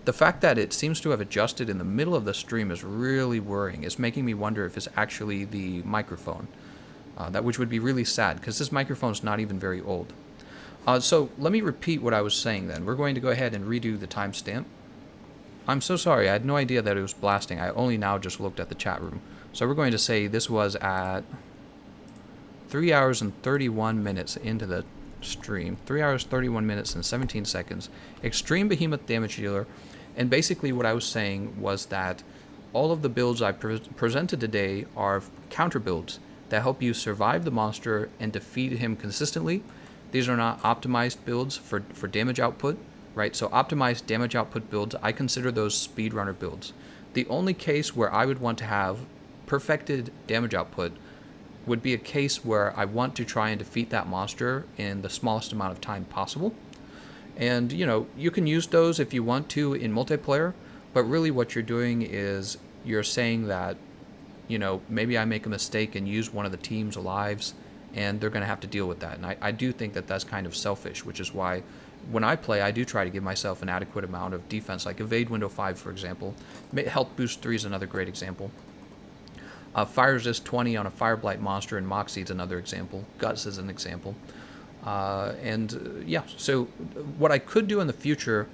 The fact that it seems to have adjusted in the middle of the stream is really worrying. It's making me wonder if it's actually the microphone. That which would be really sad, because this microphone's not even very old. So let me repeat what I was saying then. We're going to go ahead and redo the timestamp. I'm so sorry, I had no idea that it was blasting. I only now just looked at the chat room. So we're going to say this was at 3 hours and 31 minutes into the stream. 3 hours, 31 minutes, and 17 seconds. Extreme Behemoth damage dealer. And basically what I was saying was that all of the builds I presented today are counter builds that help you survive the monster and defeat him consistently. These are not optimized builds for damage output, right? So optimized damage output builds, I consider those speedrunner builds. The only case where I would want to have perfected damage output would be a case where I want to try and defeat that monster in the smallest amount of time possible. And, you know, you can use those if you want to in multiplayer, but really what you're doing is you're saying that, you know, maybe I make a mistake and use one of the team's lives, and they're going to have to deal with that. And I do think that that's kind of selfish, which is why when I play, I do try to give myself an adequate amount of defense, like Evade Window 5, for example. Health Boost 3 is another great example. Fire Resist 20 on a Fireblight monster and Moxie's another example. Guts is an example. Yeah, so what I could do in the future,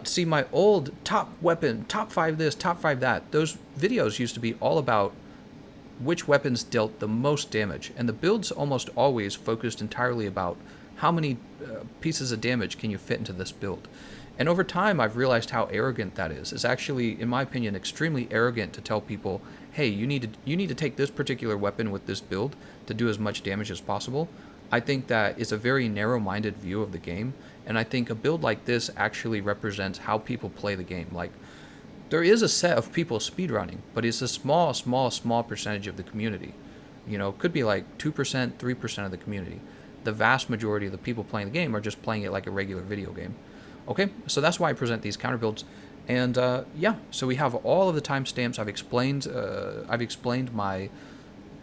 see my old top weapon, top 5 this, top 5 that, those videos used to be all about which weapons dealt the most damage, and the builds almost always focused entirely about how many pieces of damage can you fit into this build. And over time, I've realized how arrogant that is. It's actually, in my opinion, extremely arrogant to tell people, hey, you need to take this particular weapon with this build to do as much damage as possible. I think that is a very narrow-minded view of the game, and I think a build like this actually represents how people play the game. Like, there is a set of people speedrunning, but it's a small percentage of the community. You know, it could be like 2%, 3% of the community. The vast majority of the people playing the game are just playing it like a regular video game. Okay, so that's why I present these counter builds. And yeah, so we have all of the timestamps. I've explained my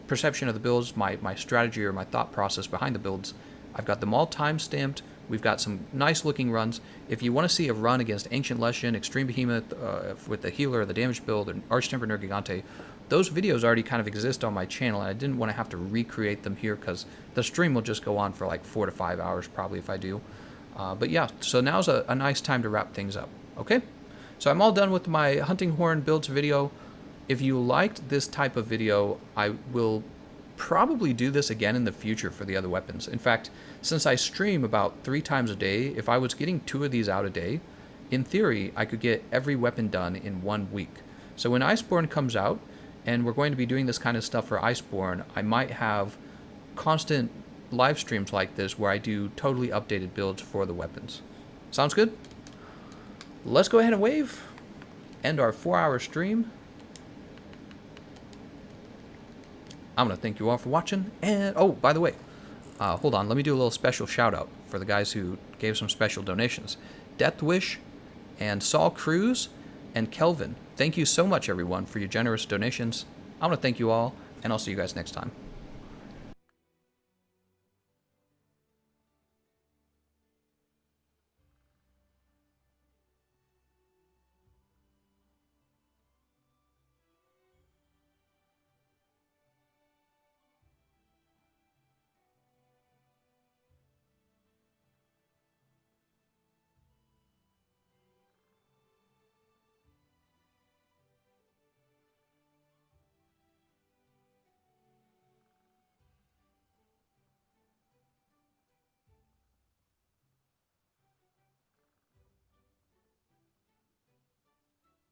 perception of the builds, my strategy or my thought process behind the builds. I've got them all timestamped. We've got some nice looking runs. If you want to see a run against Ancient Leshen, Extreme Behemoth with the healer, the damage build, and Arch-Tempered Nergigante, those videos already kind of exist on my channel, and I didn't want to have to recreate them here because the stream will just go on for like 4 to 5 hours probably if I do. But yeah, so now's a nice time to wrap things up. Okay, so I'm all done with my hunting horn builds video. If you liked this type of video, I will probably do this again in the future for the other weapons. In fact, since I stream about 3 times a day, if I was getting 2 of these out a day, in theory, I could get every weapon done in 1 week. So when Iceborne comes out, and we're going to be doing this kind of stuff for Iceborne, I might have constant live streams like this where I do totally updated builds for the weapons. Sounds good? Let's go ahead and wave. End our 4-hour stream. I'm going to thank you all for watching. And, oh, by the way, hold on. Let me do a little special shout out for the guys who gave some special donations. Deathwish and Saul Cruz and Kelvin. Thank you so much, everyone, for your generous donations. I want to thank you all, and I'll see you guys next time.